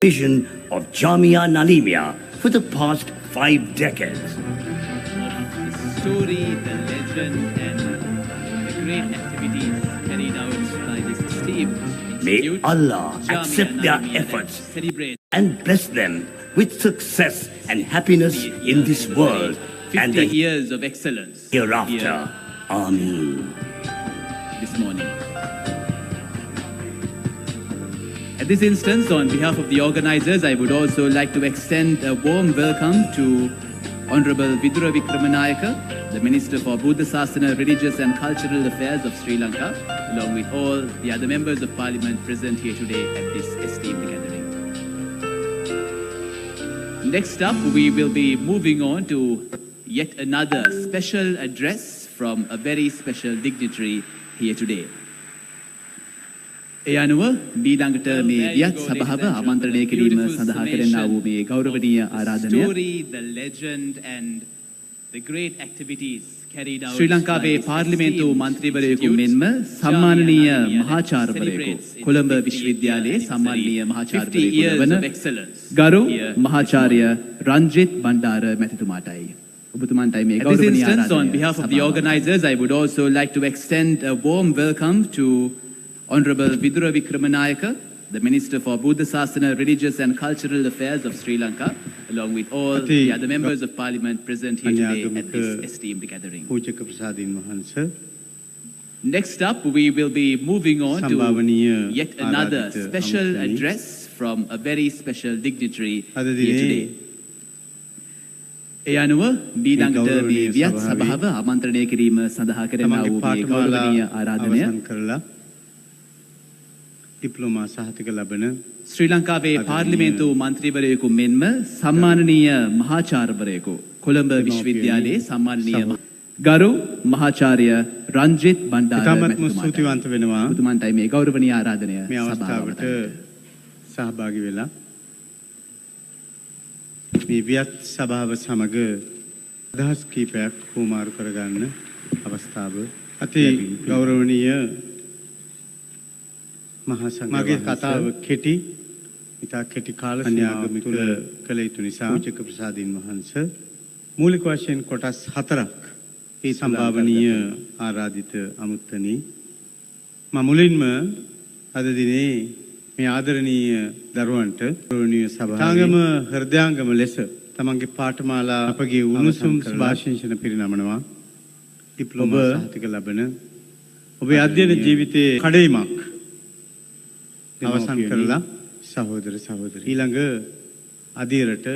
vision of Jamia Nalimia for the past 5 decades. The story, the legend, and the great activities carried out by this esteemed May institute, Allah Jamia accept their Nalimia, efforts celebrate and bless them with success and happiness in this world and 50 the years of excellence hereafter. Ameen. this morning. At this instance, on behalf of the organizers, I would also like to extend a warm welcome to Honorable Vidura Vikramanayaka, the Minister for Buddha Sasana, Religious and Cultural Affairs of Sri Lanka, along with all the other members of Parliament present here today at this esteemed gathering. Next up, we will be moving on to yet another special address from a very special dignitary here today. ඒ අනුව ඊළඟට මේ වියත් සභාව ආමන්ත්‍රණය කිරීම සඳහා කරන්නා වූ මේ ගෞරවනීය ආරාධනය ශ්‍රී ලංකාවේ පාර්ලිමේන්තු මන්ත්‍රීවරයෙකු මෙන්ම සම්මානනීය මහාචාර්යවරයෙකු කොළඹ විශ්වවිද්‍යාලයේ සම්මානනීය මහාචාර්යවරයෙකු වන ගරු මහාචාර්ය රංජිත් බණ්ඩාර මැතිතුමාටයි. ඔබතුමන්ටයි මේ ගෞරවනීය ආරාධනය. On behalf of the organizers, I would also like to extend a warm welcome to Honorable Vidura Vikramanayaka, the Minister for Buddha Sasana, Religious and Cultural Affairs of Sri Lanka, along with all the other members of Parliament present here today at this esteemed gathering. Next up, we will be moving on to yet another special address from a very special dignitary here today. ඒ අනුව ඊළඟට මේ වියත් සභාව ආමන්ත්‍රණය කිරීම සඳහා කරන්නා වූ මේ ගෞරවනීය ආරාධනය ඩිප්ලෝමා සහතික ලබන ශ්‍රී ලංකාවේ පාර්ලිමේන්තු මන්ත්‍රීවරයෙකු මෙන්ම සම්මානනීය මහාචාර්යවරයෙකු කොළඹ විශ්වවිද්‍යාලයේ සම්මානනීය ගරු මහාචාර්ය රංජිත් බණ්ඩාර ඉතාමත්ම ස්තුතිවන්ත වෙනවා ඔබතුමන්ටයි මේ ගෞරවනීය ආරාධනය මේ අවස්ථාවට සහභාගී වෙලා මේ වියත් සභාව සමග අදහස් කීපයක් හුමාරු කරගන්න අවස්ථාව අති ගෞරවනීය මගේ කතාව කෙටි ඉතා කෙටි කාල සීමාවක් තුළ කළ යුතු නිසා පූජක ප්‍රසාදීන් වහන්සේ මූලික වශයෙන් කොටස් 4ක් ඒ සම්භාවනීය ආරාධිත අමුත්තනි මම මුලින්ම අද දිනේ මේ ආදරණීය දරුවන්ට ගෞරවනීය සභාවංගම හෘදයාංගම ලෙස තමන්ගේ පාඨමාලා අපගේ උණුසුම් සුභාශිංසන පිරිනමනවා ඩිප්ලෝමා සහතික ලබන ඔබේ අධ්‍යයන ජීවිතයේ කඩයිමක් අවසන් කරලා සහෝදර සහෝදරි ඊළඟ අධීරට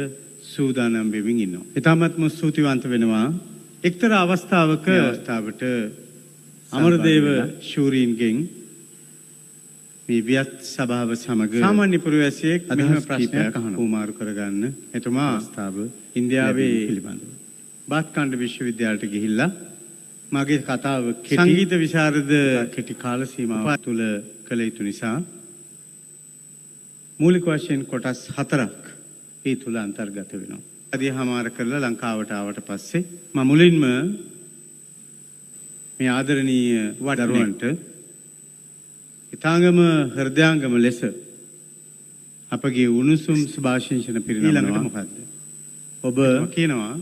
සූදානම් වෙමින් ඉන්නවා. ඊටමත්ම ස්තුතිවන්ත වෙනවා. එක්තරා අවස්ථාවක අමරදේව ශූරීන්ගෙන් මේ වියත් සභාව සමග සාමාන්‍ය පුරවැසියෙක් මෙහෙම ප්‍රශ්නයක් උමාරු කරගන්න. එතුමා අවස්ථාව ඉන්දියාවේ පිළිබඳව බාත්කණ්ඩ විශ්වවිද්‍යාලයට ගිහිල්ලා මගේ කතාව කෙටි සංගීත විශාරද කෙටි කාල සීමාවක් තුළ කළ යුතු නිසා මූලික වශයෙන් කොටස් 4ක් ඒ තුල අන්තර්ගත වෙනවා. අදී හමාර කරලා ලංකාවට ආවට පස්සේ මම මුලින්ම මේ ආදරණීය දරුවන්ට ඊතාංගම හෘදයාංගම ලෙස අපගේ උණුසුම් සුභාශිංසන පිරිනමනවා. ඊළඟට මොකද්ද? ඔබ කියනවා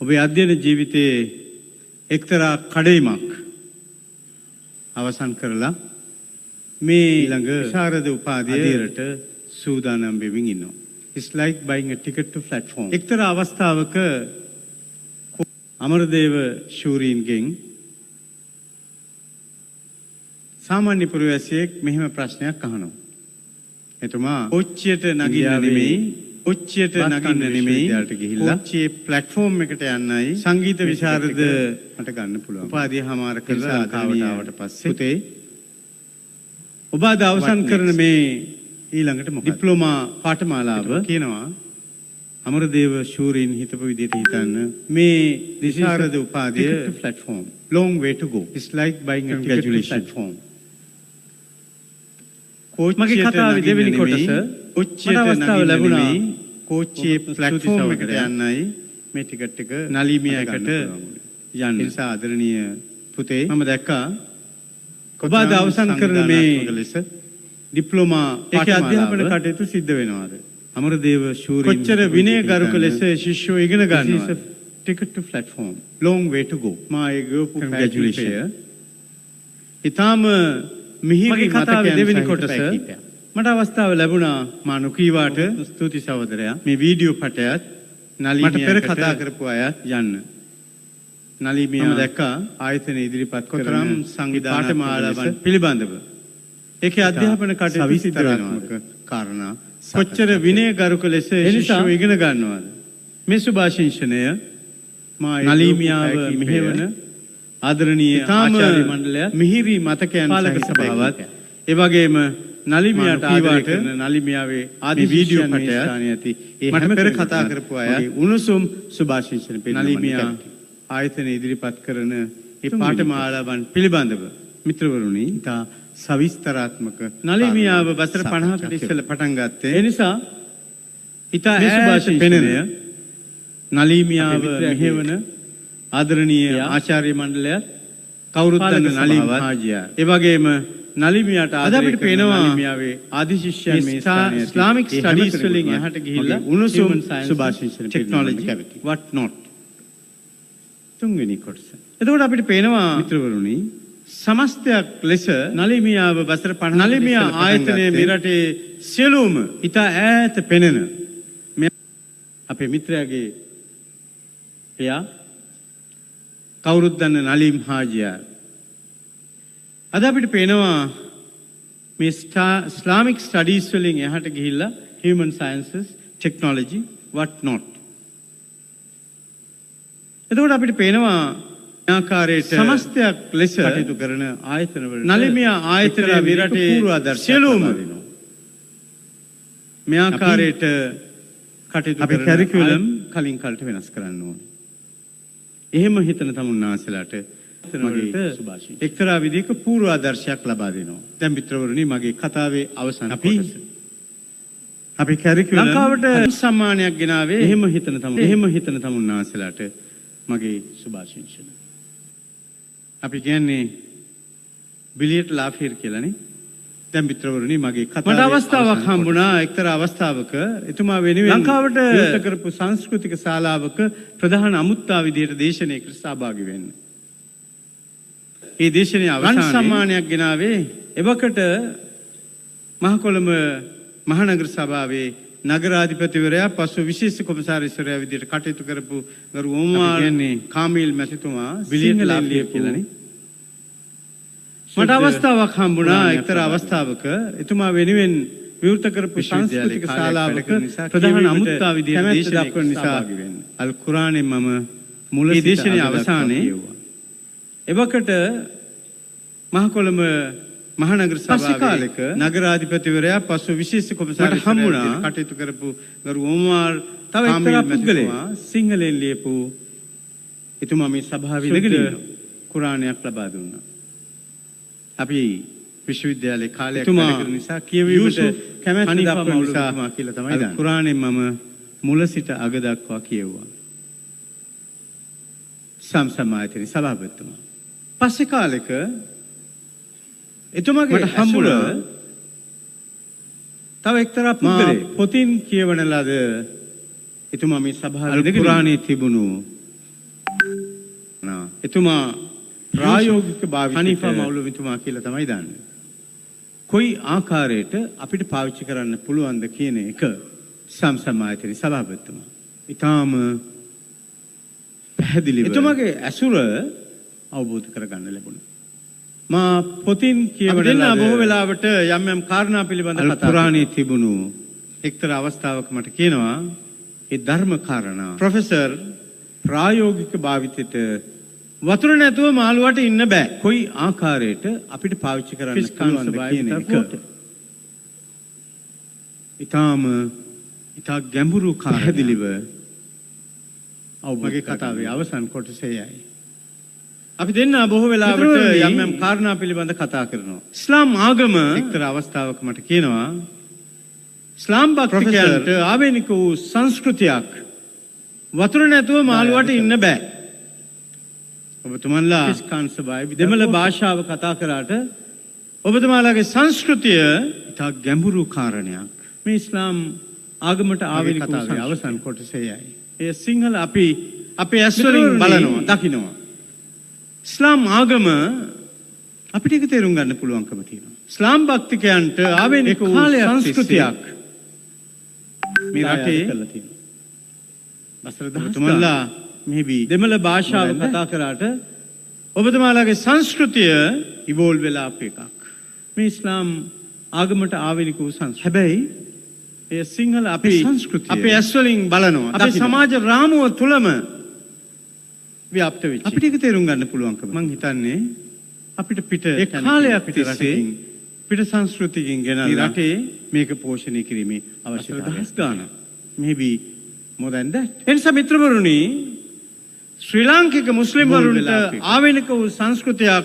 ඔබේ අධ්‍යයන ජීවිතයේ එක්තරා කඩයිමක් අවසන් කරලා මේ ඊළඟ විශාරද උපාධිය අධීරට සූදානම් වෙමින් ඉන්නවා. It's like buying a ticket to platform. එක්තරා අවස්ථාවක අමරදේව ශූරීන්ගෙන් සාමාන්‍ය පුරවැසියෙක් මෙහෙම ප්‍රශ්නයක් අහනවා. එතුමා කොච්චියට නගින්න නෙමෙයි කොච්චියේ ප්ලැට්ෆෝම් එකට යන්නයි සංගීත විශාරද මට ගන්න පුළුවන්. උපාධිය හමාර කරලා ලංකාවට ආවට පස්සේ පුතේ ඔබ අද අවසන් කරන මේ ඊළඟට මොකක්ද? ඩිප්ලෝමා පාඨමාලාව කියනවා අමරදේව ශූරීන් හිතපු විදිහට හිතන්න මේ විශාරද උපාධිය platform long way to go. It's like buying a ticket to platform. මගේ කතාවේ දෙවෙනි කොටස කොච්චියට අවස්ථාව ලැබුණා කොච්චියේ platform එකට යන්නයි මේ ටිකට් එක නලිමියකට යන්න. නිසා ආදරණීය පුතේ මම දැක්කා ඔබ අද අවසන් කරන මේ ලෙස ඩිප්ලෝමා ඒකේ අධ්‍යාපන කටයුතු සිද්ධ වෙනවාද? අමරදේව ශූරින් කොච්චර විනයගරුක ලෙස ශිෂ්‍යෝ ඉගෙන ගන්නවා. Ticket to platform. Long way to go. මා ඒ ගෝපු congratulations. ඊටාම මිහිරි කතාවේ දෙවෙනි කොටස මට අවස්ථාව ලැබුණා මා නොකීවාට ස්තුති සහෝදරයා මේ වීඩියෝ පටයත් නලිමියා මට පෙර කතා කරපු අයත් යන්න. නලිමියා දැක්කා ආයතන ඉදිරිපත් කරන සංවිධාන පාඨමාලාවන් පිළිබඳව. ඒකේ අධ්‍යාපන කටයුතු සිද්ධ වෙනවා කාරණා කොච්චර විනයගරුක ලෙස ශිෂ්‍යෝ ඉගෙන ගන්නවාද? මේ සුභාශිංසනය මා නලිමියාව මෙහෙවන ආදරණීය ආචාර්ය මණ්ඩලය මිහිරි මතකයන් පාලක සභාවත් ඒ වගේම නලිමියාට ආදරය කරන නලිමියාවේ ආදි වීඩියෝ පටය ඇති ඒ මට පෙර කතා කරපු අය උණුසුම් සුභාශිංසන නලිමියා ආයතන ඉදිරිපත් කරන ඒ පාඨමාලාවන් පිළිබඳව මිත්‍රවරුනි ඉතා සවිස්තරාත්මක නලිමියාව වසර 50කට ඉස්සෙල්ලා පටන් ගත්තේ ඒ නිසා ඉතා සුභාශිංසනය නලිමියාව මෙහෙවන ආදරණීය ආචාර්ය මණ්ඩලය කවුරුත් දන්න නලිම් හාජියා ඒ වගේම නලිමියාට අද අපිට පේනවා නලිමියාවේ ආදි ශිෂ්‍යයන් මේ ස්ථානයේ ඉස්ලාමික් ස්ටඩීස් වලින් එහාට ගිහිල්ලා උණුසුම් සුභාශිංසන ටෙක්නොලොජි what not තුන්වෙනි කොටස. එතකොට අපිට පේනවා මිත්‍රවරුනි සමස්තයක් ලෙස නලිමියාව වසර 50 නලිමියා ආයතනයේ මේ රටේ සියලුම ඉතා ඈත පෙනෙන අපේ මිත්‍රයාගේ එයා කවුරුත් දන්න නලිම් හාජියා අද අපිට පේනවා මේ ඉස්ලාමික් ස්ටඩීස් වලින් එහාට ගිහිල්ලා human sciences technology what not. එතකොට අපිට පේනවා ආකාරයට සමස්තයක් ලෙස කටයුතු කරන ආයතන වල නලිමියා ආයතනයේ මේ රටේ පූර්වාදර්ශ සියලුම මේ ආකාරයට කටයුතු කරන කැරිකියුලම් කලින් කලට වෙනස් කරන්න ඕනේ. එහෙම හිතන තමුන්නාසලාට මගේ සුභාශිංසන එක්තරා විදිහක පූර්වාදර්ශයක් ලබා දෙනවා. දැන් මිත්‍රවරුනි මගේ කතාවේ අවසන් කොටස. අපි කැරිකියුලම් ලංකාවට සම්මානයක් ගෙනාවේ එහෙම හිතන තමුන්නාසලාට මගේ සුභාශිංසන. අපි කියන්නේ බිලියට් ලාෆිර් කියලානේ. දැන් මිත්‍රවරුනි මගේ කතාවේ මට අවස්ථාවක් හම්බුණා එක්තරා අවස්ථාවක එතුමා වෙනුවෙන් ලංකාවට විවෘත කරපු සංස්කෘතික ශාලාවක ප්‍රධාන අමුත්තා විදියට දේශනයකට සහභාගී වෙන්න. මේ දේශනයේ අවසානයේ සම්මානයක් ගෙනාවේ එවකට මහකොළඹ මහනගර සභාවේ නගරාධිපතිවරයා පසු විශේෂ කොමසාරිස්වරයා විදියට කටයුතු කරපු ගරු ඕමාල් කියන්නේ කාමිල් මැතිතුමා බිලියට් ලාෆිර් කියලානේ. මට අවස්ථාවක් හම්බුණා එක්තරා අවස්ථාවක එතුමා වෙනුවෙන් විවෘත කරපු සංස්කෘතික ශාලාවක ප්‍රධාන අමුත්තා විදියට දේශනා කරන නිසා අල් කුරානේ මම මුල දේශනයේ අවසානයේ එවකට මහකොළඹ මහනගර සභාවේ නගරාධිපතිවරයා පසු විශේෂ කොමසාරිස් හම්බුණා කටයුතු කරපු ගරු ඕමාල් තව එක්තරා පුද්ගලයා සිංහලෙන් ලියපු එතුමා මේ සභාවේ ඉඳගෙන කුරානයක් ලබා දුන්නා. අපි විශ්වවිද්‍යාලේ කාලයක් වැඩ කරන නිසා කියවීමට කැමැත්ත දක්වන නිසා කියලා තමයි දන්නේ. කුරානේ මම මුල සිට අග දක්වා කියවුවා. සම්සමායතනි සභාපතිතුමා. පස්සේ කාලෙක එතුමාගේ හම්බුණා තව එක්තරා පුද්ගලයෙක් පොතින් කියවන ලද එතුමා මේ සභාවේ කුරානේ තිබුණු එතුමා ප්‍රායෝගික භාවිතය හනීෆා මෞලවිතුමා කියලා තමයි දන්නේ. කොයි ආකාරයට අපිට පාවිච්චි කරන්න පුළුවන්ද කියන එක සම්සමායතනි සභාපතිතුමා. ඊටාම පැහැදිලිව එතුමාගේ ඇසුර අවබෝධ කරගන්න ලැබුණා. මා පොතින් කියවන බොහෝ වෙලාවට යම් යම් කාරණා පිළිබඳව කතා කුරානයේ තිබුණු එක්තරා අවස්ථාවක මට කියනවා ඒ ධර්ම කාරණා ප්‍රොෆෙසර් ප්‍රායෝගික භාවිතයට වතුර නැතුව මාළුවට ඉන්න බෑ. කොයි ආකාරයට අපිට පාවිච්චි කරන්න පුළුවන්ද කියන එක. ඉතා ගැඹුරු පැහැදිලිව මගේ කතාවේ අවසන් කොටසේයි. අපි දෙන්න බොහෝ වෙලාවට යම් යම් කාරණා පිළිබඳ කතා කරනවා. ඉස්ලාම් ආගම එක්තරා අවස්ථාවක මට කියනවා ඉස්ලාම් භක්තිකයන්ට ආවේනික වූ සංස්කෘතියක් වතුර නැතුව මාළුවට ඉන්න බෑ. ඔබතුමන්ලා දෙමළ භාෂාව කතා කරාට ඔබතුමාලාගේ සංස්කෘතිය ඉතා ගැඹුරු කාරණයක්. මේ ඉස්ලාම් ආගමට ආවෙන කතාවේ අවසන් කොටසේයි. ඒ සිංහල අපි අපේ ඇස් වලින් බලනවා, දකිනවා. ඉස්ලාම් ආගම අපිට ඒක තේරුම් ගන්න පුළුවන්කම තියෙනවා. ඉස්ලාම් භක්තිකයන්ට ආවෙනික සංස්කෘතියක් මේ රටේ කරලා තියෙනවා. වසර 10 මෙහි දෙමළ භාෂාව කතා කරාට ඔබතුමාලාගේ සංස්කෘතිය ඉවෝල්ව් වෙලා අප එකක්. මේ ඉස්ලාම් ආගමට ආවෙනික වූ සංස්කෘතිය. හැබැයි ඒ සිංහල අපේ සංස්කෘතිය අපේ ඇස් වලින් බලනවා. අපේ සමාජ රාමුව තුලම ව්‍යාප්ත වෙච්ච. අපිට ඒක තේරුම් ගන්න පුළුවන්කම. මම හිතන්නේ අපිට පිට ඒ කාලයක් තිස්සේ පිට සංස්කෘතියකින් ගෙන රටේ මේක පෝෂණය කිරීමේ අවශ්‍යතාවය ගන්න. maybe more than that. එනිසා මිත්‍රවරුනි ශ්‍රී ලාංකික මුස්ලිම් වරුන්ට ආවෙනික වූ සංස්කෘතියක්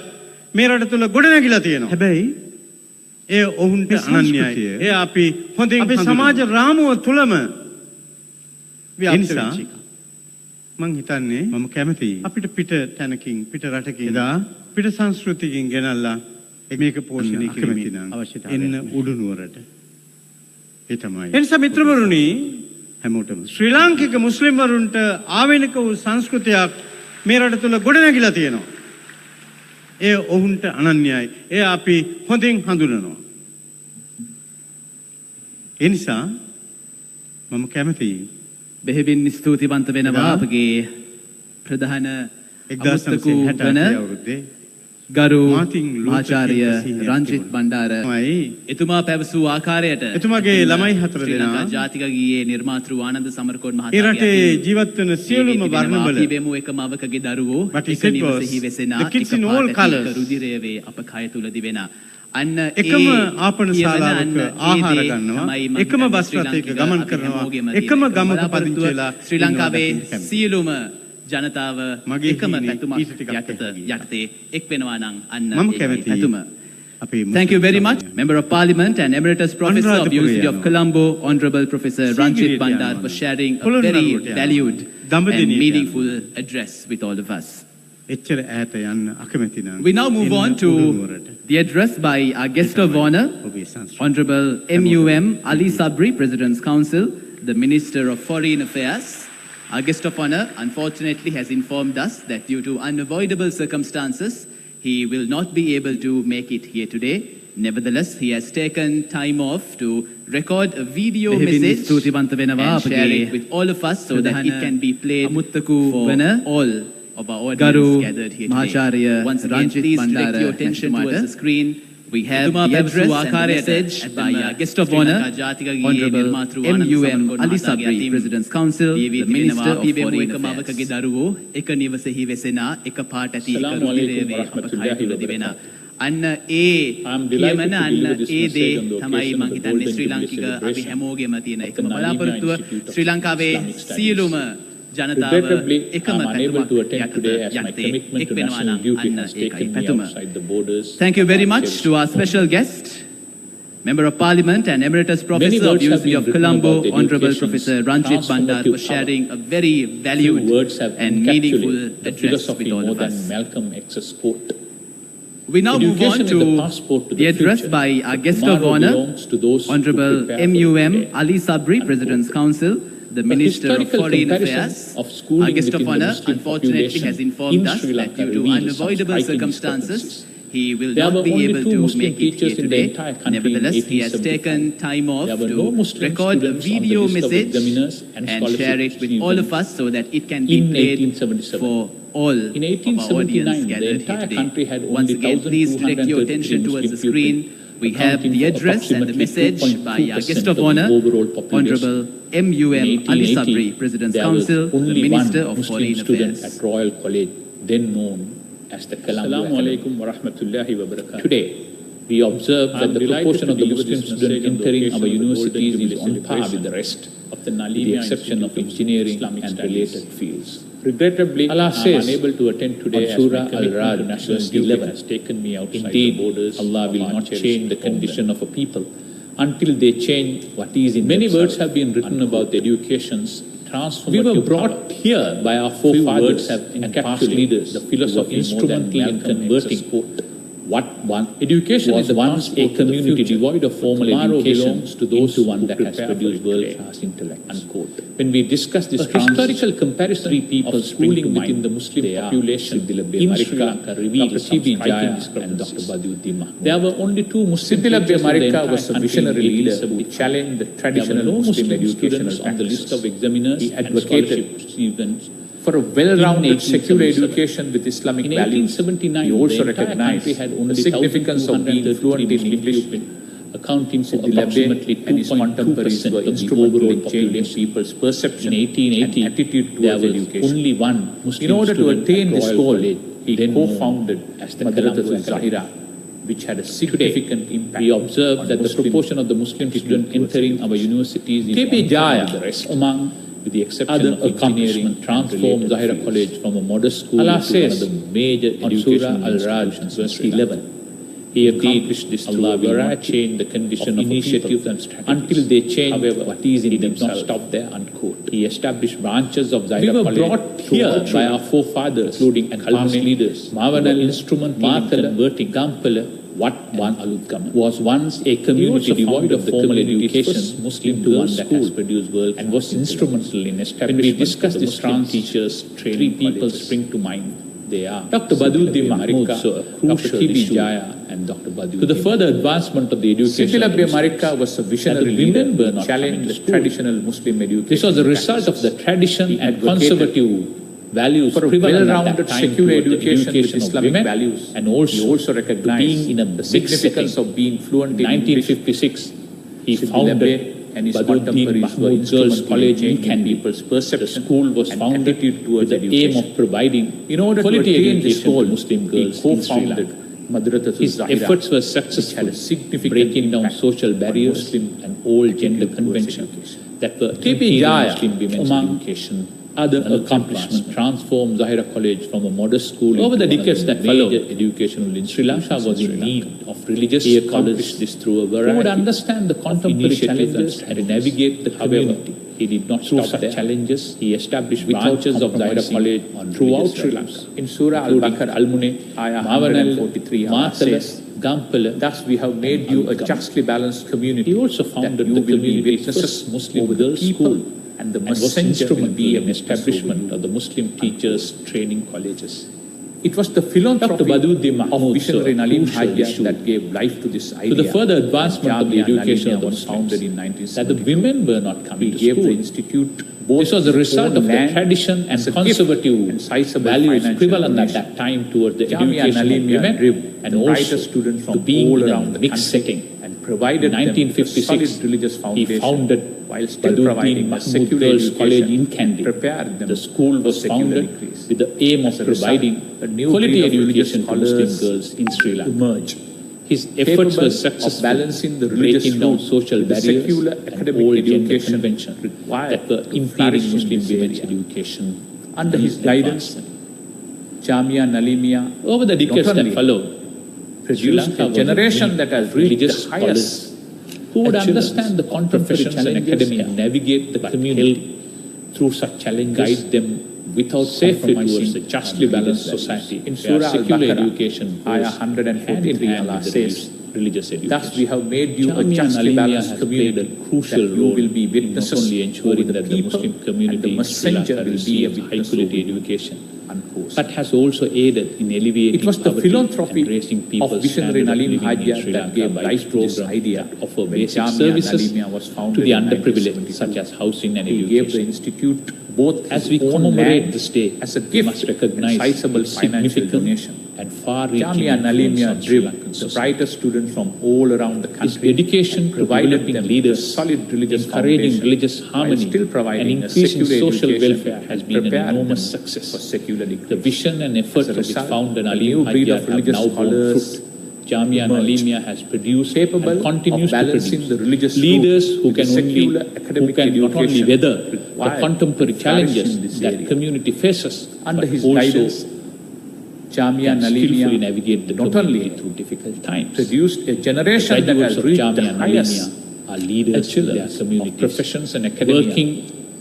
මේ රට තුල ගොඩනැගිලා තියෙනවා. හැබැයි ඒ ඔවුන්ට අනන්‍යයි. ඒ අපි හොඳින් අපේ සමාජ රාමුව තුලම ව්‍යාප්ත වෙච්ච එක. මම හිතන්නේ මම කැමතියි අපිට පිට තැනකින් පිට රටකින් එදා පිට සංස්කෘතියකින් ගෙනල්ලා මේක පෝෂණය කිරීමේ අවශ්‍යතාවය එන්න උඩුනුවරට. ඒ තමයි. එනිසා මිත්‍රවරුනි හැමෝටම ශ්‍රී ලාංකික මුස්ලිම් වරුන්ට ආවෙනික වූ සංස්කෘතියක් මේ රට තුල ගොඩනැගිලා තියෙනවා. ඒ ඔවුන්ට අනන්‍යයි. ඒ අපි හොඳින් හඳුනනවා. ඒ නිසා මම කැමතියි බෙහෙවින් ස්තුතිවන්ත වෙනවා අපගේ ප්‍රධාන අමුත්තකු වන ගරු මහාචාර්ය රංජිත් බණ්ඩාර එතුමා පැවසූ ආකාරයට එතුමාගේ ළමයි හතර දෙනා ජාතික ගීයේ නිර්මාතෘ ආනන්ද සමරකෝන් මහතා ඒ රටේ ජීවත් වෙන සියලුම වර්ණවල තිබෙමු එකම අවකගේ දරුවෝ එක නිවසෙහි වෙසෙන රුධිරය වේ අප කය තුල දිවෙන අන්න එකම ආපන ශාලාවක ආහාර ගන්නවා එකම බස් රථයක ගමන් කරනවා එකම ගමක පදිංචි වෙලා ශ්‍රී ලංකාවේ සියලුම ජනතාව එකම පැතුමක් යටතේ එක් වෙනවා නම් අන්න ඒ පැතුම. Thank you very much, Member of Parliament and Emeritus Professor of University of Colombo, Honorable Professor Ranjit Bandar, for sharing a very valued and meaningful address with all of us. We now move on to the address by our guest of honor, Honorable MUM Ali Sabri, President's Council, the Minister of Foreign Affairs. Our guest of honor unfortunately has informed us that due to unavoidable circumstances, he will not be able to make it here today. Nevertheless, he has taken time off to record a video message and share it with all of us so that it can be played for all of our audience gathered here today. Once again, please direct your attention towards the screen. We have the address and the message by our guest of honor, Honorable MUM Ali Sabri, President's Council, the Minister of Foreign Affairs. අන්න ඒ කියමන අන්න ඒ දේ තමයි මම හිතන්නේ ශ්‍රී ලාංකික අපි හැමෝගෙම තියෙන එකම බලාපොරොත්තුව ශ්‍රී ලංකාවේ සියලුම ජනතාව එකම පැතුමක් යටතේ එක් වෙනවා නම් අන්න ඒකයි පැතුම. Thank you very much to our special guest, Member of Parliament and Emeritus Professor of University of Colombo, Honorable Professor Ranjit Bandar, for sharing a very valued and meaningful address with all of us. We now move on to the address by our guest of honor, Honorable MUM Ali Sabri, President's Council, the Minister of Foreign Affairs. Our guest of honor unfortunately has informed us that due to unavoidable circumstances, he will not be able to make it here today. Nevertheless, he has taken time off to record a video message and share it with all of us so that it can be played for all of our audience gathered here today. Once again, please direct your attention towards the screen. We have the address and the message by our guest of honor, Honorable MUM Ali Sabri, President's Council, the Minister of Foreign Affairs. At Royal College, then known as the Colombo Academy. Today, we observe that the proportion of the Muslim students entering our universities is on par with the rest, with the exception of engineering and related fields. Regrettably, Allah says, unable to attend today as Surah Al-Ra'd, verse 11, has taken me outside the borders. Allah will not change the condition of a people until they change what is in many words have been written about the education's transformative. We were brought here by our forefathers and past leaders, the philosophy instrumental in converting what Education is once a community devoid of formal education to those one that has produced world-class intellect. Unquote. When we discuss this historical comparison of schooling within the Muslim population in Sri Lanka reveals some striking discrepancies. There were only two Muslim teachers in the entire was a country visionary in leader who 1875. challenged the There were traditional no Muslim Muslim educational students on the list of practices. examiners He and advocated scholarship students. For a well-rounded In secular 1877. education with Islamic In values, 1879, he also the entire recognized country had the only significance of being 1,233 fluent in Muslim English. pupils, accounting for Siddhi Labbe approximately and his contemporaries 2.2% were of the instrumental overall in changing population. people's perception In 1880, and attitude there towards was education. only one Muslim In order to student attain at this Royal goal, College, he then known co-founded as the Madrasatul Colombo Academy. Zahira, which had a significant impact. We observe on that the Muslim proportion of the Muslim students towards entering our universities is K.P. on par Jaya, with the rest. Among with the exception other of engineering, transformed Zahira College from a modest school to one of the major educational institutions in Sri Lanka. He accomplished this through a variety change the condition of initiatives and strategies. Until they changed, however, what is in themselves. Did not stop there. Unquote. He established branches of Zahira College brought here by our forefathers, including Kalm's leaders. Mavanal instrumental in converting Gampala, what one was once a community devoid of formal education, Muslim to one that has produced world and was instrumental in establishing. When we discuss this trans teachers, three people spring to mind. They are Dr. Baduddin Marika, Dr. K.B. Jaya, and Dr. Baduddin. To the further advancement of the education, Siddhi Labbe Marika was a visionary leader who challenged the traditional Muslim education. This was the result of the tradition and conservative values for a prevalent well-rounded at that time secular toward the education with of Islamic women, values. and also, He also recognized being in a the big significance setting. of being fluent In in English. 1956, he Siddhi founded Labbe and his Baduddin contemporaries were Mahmood Girls instrumental College in in changing Kandy. people's perception The school was and founded attitude with towards the aim education. of providing In order to quality attain this education goal, to Muslim girls he in Sri co-founded Lanka. Madrasatul His Zahira, efforts were which successful, had a significant breaking down impact social on barriers Muslim and old gender towards conventions education. that were K.P. impeding Jaya, Muslim women's among education. Other accomplishments transformed Zahira College from a modest school over the decades that followed. Educational in Sri Lanka was in need of religious scholars. He accomplished this through a variety. Who would understand the contemporary challenges and navigate the community. He did not stop such challenges. He established branches of Zahira College throughout Sri Lanka. In Surah Al-Baqarah, Al-Mune, Ayah Mavanal, 143, Allah says, Gampala. thus we have made you a justly balanced community. He also founded you the will be community's witnesses first Muslim over the girls' people, school and the and was messenger will instrumental be a in witness establishment over of the Muslim teachers training colleges. It was the philanthropy Dr. Baduddin of Mahmood visionary Nalim crucial Hajjaj issue that gave life to this idea. To the further advancement of the Jamia education Nalimia of the was founded in Muslims, that the 1972. women were not coming We to gave school. the institute both This was the result own of the land tradition and as a gift conservative and sizable values financial prevalent at donation. that time towards the Jamia education of Nalimia women drew and the brightest also students to from being all in around a the mixed country setting. and provided In them with a 1956, solid religious he foundation founded while still Baduddin providing a Mahmood secular Girls education College in Kandy. prepared them The school for was secular founded increase. with the aim of As a result, providing a new quality breed of religious education to Muslim scholars girls in Sri Lanka. emerged. His efforts Capable were of successful, balancing the religious breaking down root social with the barriers secular and academic old gender education conventions required that were to impeding flourish in Muslim this women's area. education. Under his and guidance, advancement. Jamia Nalimia Over the decades not that only followed, Sri produced Lanka a was generation need that has of reached religious the highest scholars who would understand the contemporary challenges and navigate the community through such challenges, guide them without safety towards a justly balanced society. In where Surah secular Al-Baqarah, education Ayah goes hand in 143, hand Allah with the says, religious education. thus we have made you a Jamia justly Nalimia balanced has community played a crucial that you role will be in witnesses not only ensuring over the that the people Muslim and community the in Sri messenger Lanka will be a receives witness high-quality over education, unquote. but has also aided in alleviating It was the poverty philanthropy and raising of people's visionary standard of Nalim living in Hajjaj Sri that Lanka gave by life to this programs idea. that offer When basic Jamia services Nalimia was to founded the in underprivileged, 1972. such as housing and He gave the education. institute both As his we own commemorate land this day, as a we gift must recognize and sizable its financial significant donation. and far-reaching Jamia influence Nalimia on Sri drew Lankan the society. brightest students from all around the His country. dedication to provided developing them leaders, with a solid religious encouraging foundation, religious while harmony, still providing and a increasing secular social education welfare has and been an prepared enormous them success. for secular The decrease. vision and effort As a of its result, founder a Nalim new breed of Hajjaj have religious now borne scholars fruit. Jamia emerged, Nalimia has produced capable and continues of to balancing produce the religious leaders root who with the can only secular academic not only education weather the required contemporary to flourish challenges in this that area. community faces, Under but his also guidance, Jamia can skillfully Nalimia navigate the not community only through difficult times. produced a generation that Graduates has of reached the Jamia highest Nalimia are leaders in their excellence communities, of professions and academia. working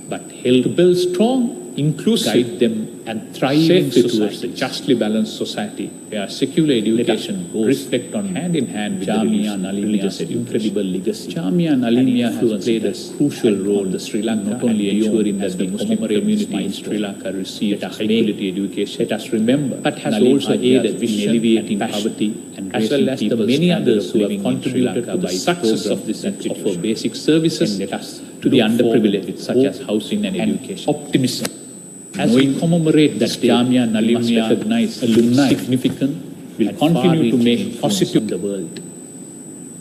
but held to build strong inclusive, guide them and thrive towards a justly balanced society where secular education goes reflect on hand in hand with Jamia Nalimia's incredible legacy. Jamia Nalimia has played a crucial role in Sri Lanka, not only ensuring that the Muslim community in Sri Lanka receives high-quality education. Let us remember, but has also aided in alleviating poverty and as well as the many others who have contributed to the success of this and offer basic services to the underprivileged, such as housing and education. Optimism. As we commemorate that Jamia Nalimia recognized alumni significant will continue to make positive in the world.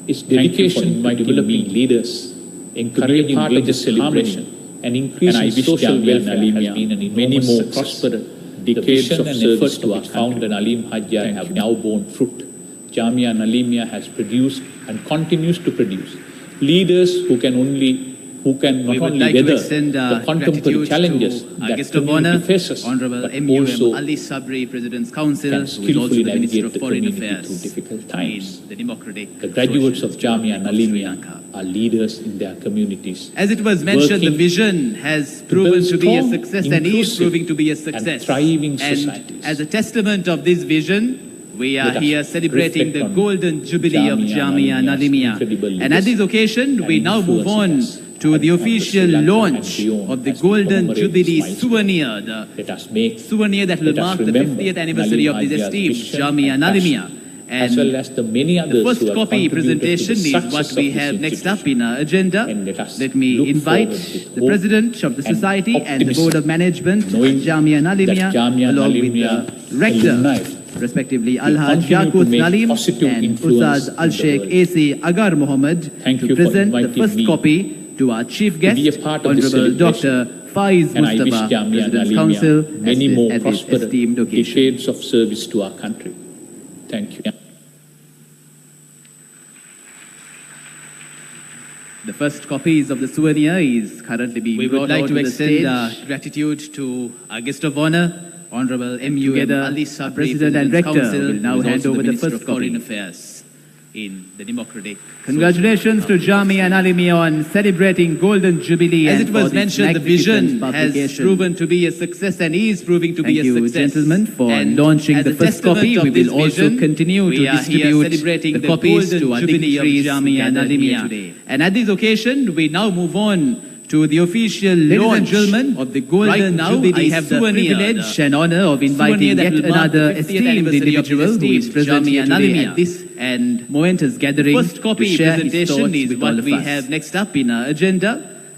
Its dedication to developing leaders, encouraging religious celebration, and increasing social welfare has been an many more prosperous decades of service to our founder Nalim Hajjar have now borne fruit. Jamia Nalimia has produced and continues to produce leaders who can not only weather the contemporary challenges that community faces, Honorable but MUM also Ali Sabri, President's Council, can who is also skillfully the Minister of navigate the Foreign community Affairs through difficult times. in the democratic The graduates of Social Jamia Republic of Sri Nalimia Lanka. are leaders in their communities. As it was mentioned, the working vision has to build proven to be a strong, success and is inclusive proving to be a and success. thriving And societies. as a testament of this vision, we are Let us here celebrating reflect the on golden jubilee of Jamia Jamia Nalimia's Nalimia. incredible And at legacy this occasion, we and now move influence on it has to the had on official Sri Lanka and launch beyond of the as we golden commemorate jubilee this milestone. souvenir, the Let us make souvenir that will let us mark the remember 50th anniversary of Nalim this Hajjar's esteemed vision Jamia and passion, Nalimia. as well as the many others The first who have copy contributed to the presentation is success what of we this have next up institution. in our agenda. And let us Let me look invite forward with the hope President of the and Society and the optimism, Board of Management of knowing Jamia that Nalimia, Jamia along with Nalimia the Rector, alumni respectively will Alhaj continue to Yaqut make Nalim positive and influence Ustad in the Al-Sheikh world. A.C. Agar Mohammed, Thank to you for present the inviting first me copy to our Chief Guest, be a part of this Honorable celebration. Dr. Faiz And I wish Mustafa, Jamia President's Nalimia Council, many more at this prosperous esteemed occasion. decades of service to our country. Thank you. The first copies of the souvenir is currently being We brought would like out to the extend stage. our Gratitude to our guest of honor, Honorable MUM Ali Sabri, President and President's Rector, Council, will now who is hand also over the Minister first of Foreign copy. Affairs in the democratic. Congratulations to Jamia Nalimia on celebrating Golden Jubilee. As and it was for this mentioned, the magnificent vision has publication. proven to be a success and is proving to Thank be a you, success. gentlemen, for And launching as the a first testament copy. of We this will also vision, continue we to are here distribute celebrating the the copies golden to our jubilee of dignitaries Jamia gathered here Nalimia. today. And at this occasion, we now move on to the official Ladies launch and gentlemen, of the Golden right now Jubilee I have the souvenir, privilege and honor of inviting that yet will mark another the 50th esteemed anniversary of individual this who is esteemed present here Jamia today Nalimia. at this and momentous gathering. First copy to share his presentation thoughts is with what all of we us. have next up in our agenda.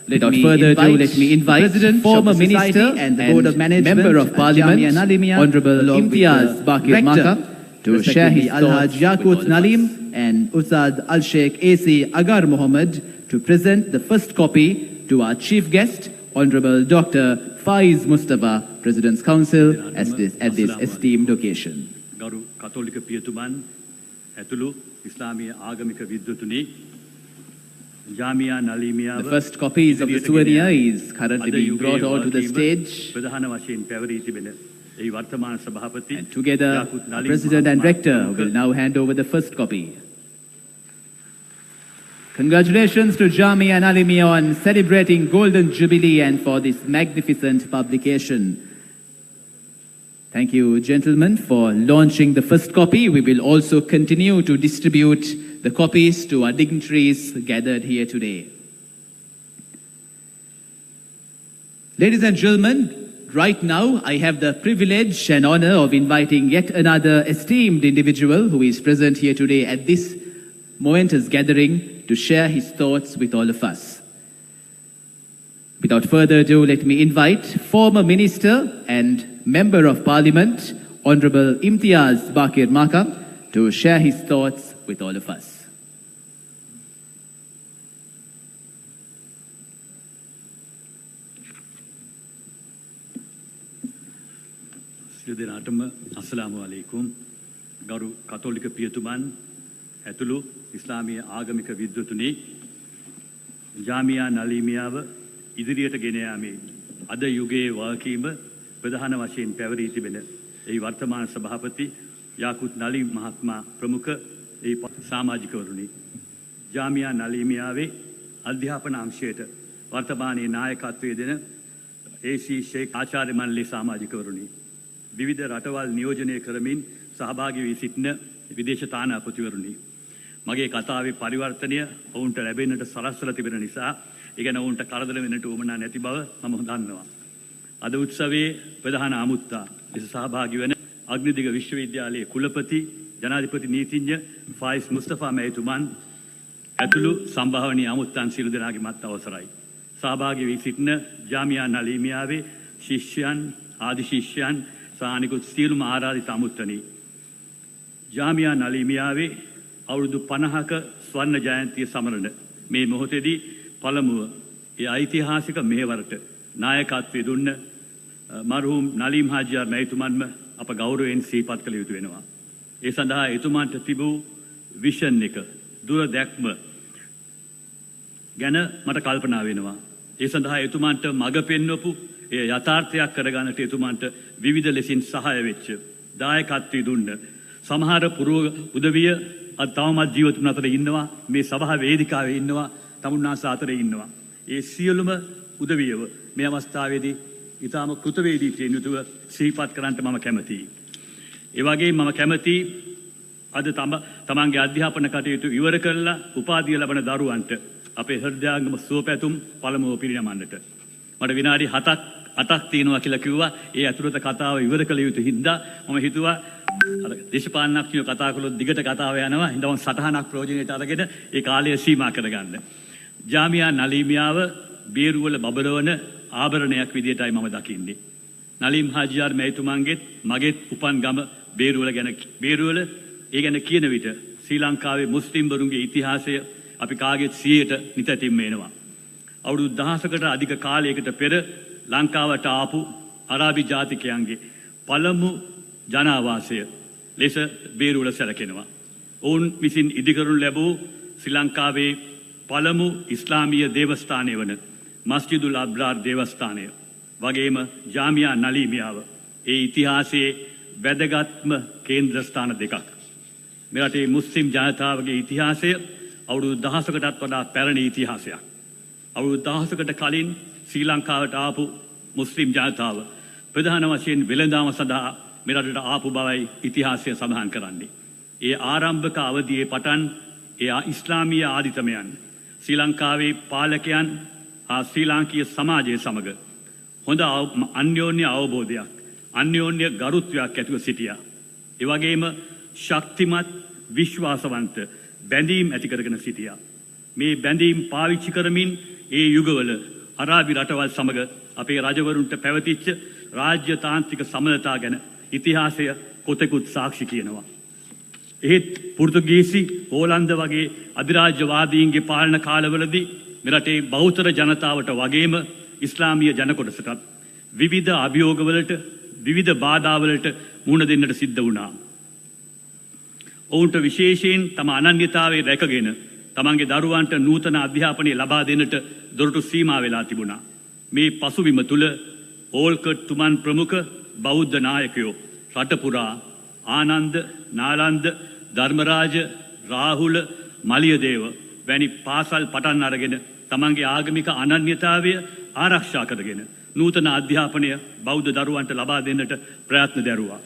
Without further ado, let me invite the President former of the Minister Society and the Board of Management Member of at Parliament, Jamia Nalimia, Honorable along with Imtiaz the Bakir Rector, Maka, to share his respectively Alhaj Alhaj Yaqut Yaqut Nalim and Ustad Al-Sheikh A.C. Agar Mohammed, to present the first copy to our Chief Guest, Honorable Dr. Faiz Mustafa, President's Council, at this esteemed occasion. ගරු කතෝලික පියතුමන් ඇතුළු ඉස්ලාමීය ආගමික විද්වතුනි ජාමියා නලීමියාව The first copies of the souvenir is currently being brought out to the stage. ප්‍රධාන වශයෙන් පැවරී තිබෙන ඒ වර්තමාන සභාපති And together, යාකුත් our නලීම් President and මහත්මයා Rector will now hand over the first copy. Congratulations to Jamia Nalimia on celebrating Golden Jubilee and for this magnificent publication. Thank you, gentlemen, for launching the first copy. We will also continue to distribute the copies to our dignitaries gathered here today. Ladies and gentlemen, right now I have the privilege and honor of inviting yet another esteemed individual who is present here today at this momentous gathering to share his thoughts with all of us. Without further ado, let me invite former Minister and Member of Parliament, Honorable Imtiaz Bakir Maka, to share his thoughts with all of us. සියලු දෙනාටම අස්සලාමු අලයිකුම් ගරු කතෝලික පියතුමන් ඇතුළු ඉස්ලාමීය ආගමික විද්වතුනි ජාමියා නලීමියාව ඉදිරියට ගෙන යාමේ අද යුගයේ වගකීම ප්‍රධාන වශයෙන් පැවරී තිබෙන ඒ වර්තමාන සභාපති යාකුත් නලීම් මහත්මයා ප්‍රමුඛ ඒ සමාජිකවරුනි ජාමියා නලීමියාවේ අධ්‍යාපන අංශයට වර්තමානයේ නායකත්වයේ දෙන ඒසී ෂේක් ආචාර්ය මණ්ඩලයේ සමාජිකවරුනි, විවිධ රටවල් නියෝජනය කරමින් සහභාගී වී සිටින විදේශ තානාපතිවරුනි, මගේ කතාවේ පරිවර්තනය ඔවුන්ට ලැබෙන්නට සලස්වලා තිබෙන නිසා ඒ ගැන ඔවුන්ට කරදර වෙන්නට උවමනා නැති බව මම දන්නවා. අද උත්සවයේ ප්‍රධාන ආමුත්තා ලෙස සහභාගී වන අග්නිදිග විශ්වවිද්‍යාලයේ කුලපති ජනාධිපති නීතිඥ ෆායිස් මුස්තෆා මැතිතුමන් ඇතුළු සම්භාවනීය ආමුත්තන් සියලු දෙනාගේ මත් අවසරයි. සහභාගී වී සිටින ජාමියා නලීමියාවේ ශිෂ්‍යයන්, ආදි ශිෂ්‍යයන් සහ අනිකුත් සියලුම ආරාධිත ආමුත්තනි, ජාමියා නලීමියාවේ අවුරුදු 50ක ස්වර්ණ ජයන්තිය සමරන මේ මොහොතේදී පළමුව ඒ ඓතිහාසික මෙහෙවරට නායකත්වයේ දුන්න මර්හූම් නලීම් හාජියාර් මැතිතුමන්ම අප ගෞරවයෙන් සිහිපත් කළ යුතු වෙනවා. ඒ සඳහා එතුමන්ට තිබූ විෂන් එක, දුර දැක්ම ගැන මට කල්පනා වෙනවා. ඒ සඳහා එතුමන්ට මඟ පෙන්වපු ඒ යථාර්ථයක් කරගන්නට එතුමන්ට විවිධ ලෙසින් සහාය වෙච්ච, දායකත්වයේ දුන්න සමහර උදවිය අද තවමත් ජීවතුන් අතර ඉන්නවා, මේ සභා වේදිකාවේ ඉන්නවා, තමුන්නාස අතරේ ඉන්නවා. ඒ සියලුම උදවියව මේ අවස්ථාවේදී ඊටම කෘතවේදීත්වයෙන් යුතුව සිහිපත් කරන්නට මම කැමතියි. ඒ වගේම මම කැමතියි අද තමන්ගේ අධ්‍යාපන කටයුතු ඉවර කරලා උපාධිය ලබන දරුවන්ට අපේ හෘදයාංගම සුවපැතුම් පළමුව පිරිනමන්නට. මට විනාඩි 7ක් තියෙනවා කියලා කිව්වා. ඒ ඇතුළත කතාව ඉවර කළ යුතු හින්දා මම හිතුවා අර දේශපාලනඥයෝ කතා කළොත් දිගට කතාව යනවා. හින්දා මම සටහනක් ප්‍රයෝජනෙට අරගෙන ඒ කාලය සීමා කරගන්න. ජාමියා නලීමියාව බේරුවල බබලවන ආභරණයක් විදියටයි මම දකින්නේ. නලීම් හාජියාර් මැතිතුමන්ගෙත් මගෙත් උපන් ගම බේරුවල ඒ ගැන කියන විට ශ්‍රී ලංකාවේ මුස්ලිම්වරුන්ගේ ඉතිහාසය අපි කාගෙත් 100ට නිතැතින්ම එනවා. අවුරුදු 1000කට අධික කාලයකට පෙර ලංකාවට ආපු අරාබි ජාතිකයන්ගේ පළමු ජනාවාසය ලෙස බේරුවල සැලකෙනවා. ඔවුන් විසින් ඉදිකරනු ලැබූ ශ්‍රී ලංකාවේ පළමු ඉස්ලාමීය දේවස්ථානය වන මස්ජිදුල් අබ්රාර් දේවස්ථානය වගේම ජාමියා නලීමියාව ඒ ඉතිහාසයේ වැදගත්ම කේන්ද්‍රස්ථාන දෙකක්. මේ රටේ මුස්ලිම් ජනතාවගේ ඉතිහාසය අවුරුදු 1000කටත් වඩා පැරණි ඉතිහාසයක්. අවුරුදු 1000කට කලින් ශ්‍රී ලංකාවට ආපු මුස්ලිම් ජනතාව ප්‍රධාන වශයෙන් වෙළඳාම සඳහා මේ රටට ආපු බවයි ඉතිහාසය සඳහන් කරන්නේ. ඒ ආරම්භක අවධියේ පටන් ඒ ඉස්ලාමීය ආධිතමයන් ශ්‍රී ලංකාවේ පාලකයන් ශ්‍රී ලාංකීය සමාජය සමග හොඳ අන්‍යෝන්‍ය අවබෝධයක්, අන්‍යෝන්‍ය ගරුත්වයක් ඇතිව සිටියා. ඒ වගේම ශක්තිමත්, විශ්වාසවන්ත බැඳීම් ඇති කරගෙන සිටියා. මේ බැඳීම් පාවිච්චි කරමින් ඒ යුගවල අරාබි රටවල් සමග අපේ රජවරුන්ට පැවතිච්ච රාජ්‍ය තාන්ත්‍රික සමනතා ගැන ඉතිහාසය කොතෙකුත් සාක්ෂි කියනවා. එහෙත් පෘතුගීසි, ඕලන්ද වගේ අධිරාජ්‍යවාදීන්ගේ පාලන කාලවලදී මෙරටේ බහුතර ජනතාවට වගේම ඉස්ලාමීය ජනකොටසටත් විවිධ අභියෝගවලට, විවිධ බාධාවලට මුහුණ දෙන්නට සිද්ධ වුණා. ඔවුන්ට විශේෂයෙන් තම අනන්‍යතාවය රැකගෙන තමන්ගේ දරුවන්ට නූතන අධ්‍යාපනය ලබා දෙන්නට දොරටු සීමා වෙලා තිබුණා. මේ පසුබිම තුල ඕල්කට් තුමන් ප්‍රමුඛ බෞද්ධ නායකයෝ රට පුරා ආනන්ද, නාලන්ද, ධර්මරාජ, රාහුල, මලියදේව වැනි පාසල් පටන් අරගෙන තමන්ගේ ආගමික අනන්‍යතාවය ආරක්ෂා කරගෙන නූතන අධ්‍යාපනය බෞද්ධ දරුවන්ට ලබා දෙන්නට ප්‍රයත්න දැරුවා.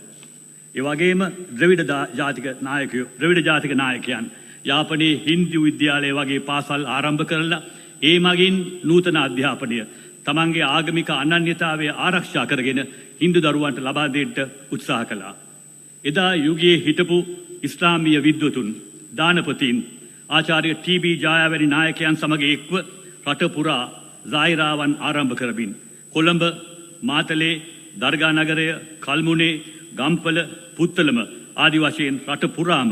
ඒ වගේම ද්‍රවිඩ ජාතික නායකයන් යාපනයේ හින්දු විද්‍යාලය වගේ පාසල් ආරම්භ කරලා ඒ මගින් නූතන අධ්‍යාපනය තමන්ගේ ආගමික අනන්‍යතාවය ආරක්ෂා කරගෙන හින්දු දරුවන්ට ලබා දෙන්න උත්සාහ කළා. එදා යුගයේ හිටපු ඉස්ලාමීය විද්වතුන්, දානපතීන්, ආචාර්ය ටී.බී. ජායා වැනි නායකයන් සමග එක්ව රට පුරා සායිරාවන් ආරම්භ කරමින් කොළඹ, මාතලේ, දර්ගා නගරය, කල්මුනේ, ගම්පල, පුත්තලම ආදි වශයෙන් රට පුරාම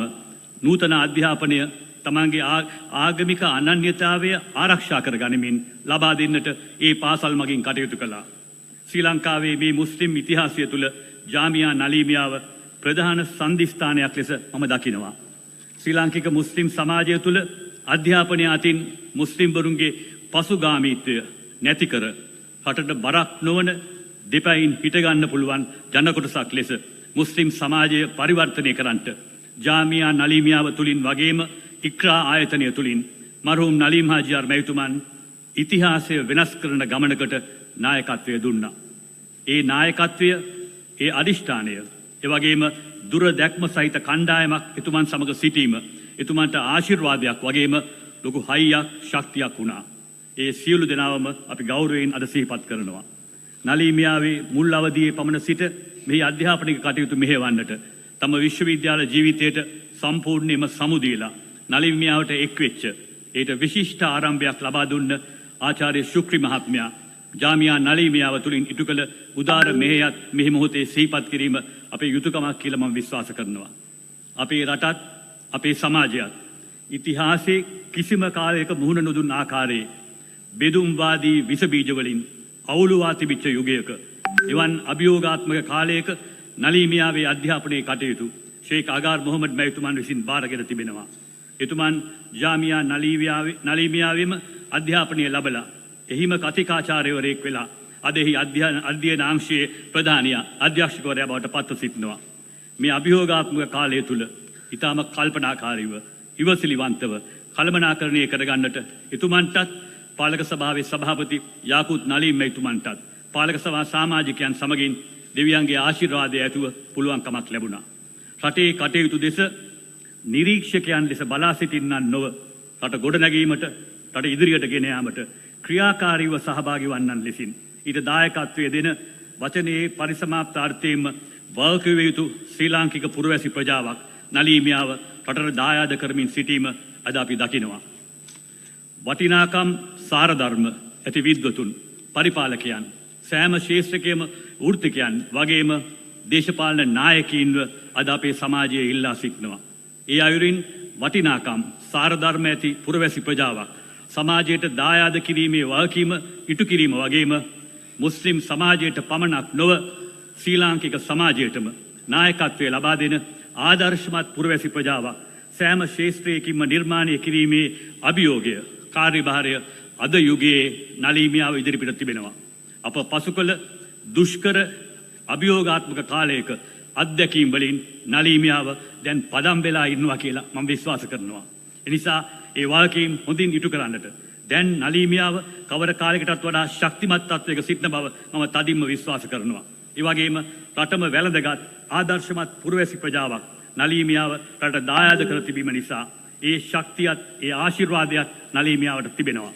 නූතන අධ්‍යාපනය තමන්ගේ ආගමික අනන්‍යතාවය ආරක්ෂා කර ගනිමින් ලබා දෙන්නට ඒ පාසල් මගින් කටයුතු කළා. ශ්‍රී ලංකාවේ මේ මුස්ලිම් ඉතිහාසය තුළ ජාමියා නලීමියාව ප්‍රධාන සන්ධිස්ථානයක් ලෙස මම දකිනවා. ශ්‍රී ලාංකික මුස්ලිම් සමාජය තුළ අධ්‍යාපනය අතින් මුස්ලිම්වරුන්ගේ පසුගාමීත්වය නැති කර රටට බරක් නොවන, දෙපයින් හිටගන්න පුළුවන් ජනකොටසක් ලෙස මුස්ලිම් සමාජය පරිවර්තනය කරන්නට ජාමියා නලීමියාව තුලින් වගේම ඉක්රා ආයතනය තුලින් මර්හූම් නලීම් හාජියාර් මැතිතුමන් ඉතිහාසය වෙනස් කරන ගමනකට නායකත්වය දුන්නා. ඒ නායකත්වය, ඒ අධිෂ්ඨානය, ඒ වගේම දුර දැක්ම සහිත කණ්ඩායමක් එතුමන් සමග සිටීම එතුමන්ට ආශිර්වාදයක් වගේම ලොකු හයියක් ශක්තියක් වුණා. ඒ සියලු දෙනාවම අපි ගෞරවයෙන් අද සිහිපත් කරනවා. නලීමියාවේ මුල් අවදියේ පමණ සිට මෙහි අධ්‍යාපනික කටයුතු මෙහෙවන්නට තම විශ්වවිද්‍යාල ජීවිතයට සම්පූර්ණයෙන්ම සමුදීලා නලීමියාවට එක්වෙච්ච ඒට විශිෂ්ට ආරම්භයක් ලබා දුන්න ආචාර්ය ශුක්‍රි මහත්මයා ජාමියා නලීමියාව තුළින් ඉටු කළ උදාර මෙහෙයත් මෙහි මොහොතේ සිහිපත් කිරීම අපේ යුතුයකමක් කියලා මම විශ්වාස කරනවා. අපේ රටත් අපේ සමාජයත් ඉතිහාසයේ කිසිම කාලයක මුහුණ නොදුන් ආකාරයේ බෙදුම්වාදී විස බීජ වලින් අවුලුවා තිබිච්ච යුගයක එවන් අභියෝගාත්මක කාලයක නලීමියාවේ අධ්‍යාපනයේ කටයුතු ෂේක් අගාර් මොහමඩ් මැතිතුමන් විසින් බාරගෙන තිබෙනවා. එතුමන් ජාමියා නලීමියාවෙම අධ්‍යාපනය ලැබලා එහිම කතිකාචාර්යවරයෙක් වෙලා අද එහි අධ්‍යයන අංශයේ ප්‍රධානියා අධ්‍යක්ෂකවරයා බවට පත්ව සිටිනවා. මේ අභියෝගාත්මක කාලය තුල ඊටම කල්පනාකාරීව ඉවසිලිවන්තව කළමනාකරණය කරගන්නට එතුමන්ටත් පාලක සභාවේ සභාපති යාකුත් නලීම් මැතිතුමන්ටත් පාලක සභා සමාජිකයන් සමගින් දෙවියන්ගේ ආශිර්වාදය ඇතුව පුළුවන්කමක් ලැබුණා. රටේ කටයුතු දෙස නිරීක්ෂකයන් ලෙස බලා සිටින්නන් නොව රට ගොඩනැගීමට රට ඉදිරියට ගෙන යාමට ක්‍රියාකාරීව සහභාගී වන්නන් ලෙසින් ඊට දායකත්වයේ දෙන වචනේ පරිසමාප්ත අර්ථයෙන්ම වල්කිය යුතු ශ්‍රී ලාංකික පුරවැසි ප්‍රජාවක් නලීමියාව රටට දායාද කරමින් සිටීම අද අපි දකිනවා. වටිනාකම් සාරධර්ම ඇති විද්වතුන් පරිපාලකයන් සෑම ශේෂ්ත්‍රකයේම වෘත්තිකයන් වගේම දේශපාලන නායකයින්ව අද අපේ සමාජයේ ඉල්ලා සිටිනවා. ඒ අයුරින් වටිනාකම් සාරධර්ම ඇති පුරවැසි ප්‍රජාවක් සමාජයට දායාද කිරීමේ වගකීම ඉටු කිරීම වගේම මුස්ලිම් සමාජයට පමණක් නොව ශ්‍රී ලාංකික සමාජයටම නායකත්වය ලබා දෙන ආදර්ශමත් පුරවැසි ප්‍රජාවක් සෑම ශේෂ්ත්‍රයකින්ම නිර්මාණය කිරීමේ අභියෝගය කාර්යභාරය අද යුගයේ නලීමියාව ඉදිරිපිට තිබෙනවා. අප පසුකල දුෂ්කර අභියෝගාත්මක කාලයක අත්දැකීම් වලින් නලීමියාව දැන් පදම් වෙලා ඉන්නවා කියලා මම විශ්වාස කරනවා. එනිසා ඒ වගකීම් හොඳින් ඉටු කරන්නට දැන් නලීමියාව කවර කාලයකටත් වඩා ශක්තිමත් තත්වයක සිටින බව මම තදින්ම විශ්වාස කරනවා. ඒ වගේම රටම වැළඳගත් ආදර්ශමත් පුරවැසි ප්‍රජාවක් නලීමියාව රට දායාද කර තිබීම නිසා ඒ ශක්තියත් ඒ ආශිර්වාදයත් නලීමියාවට තිබෙනවා.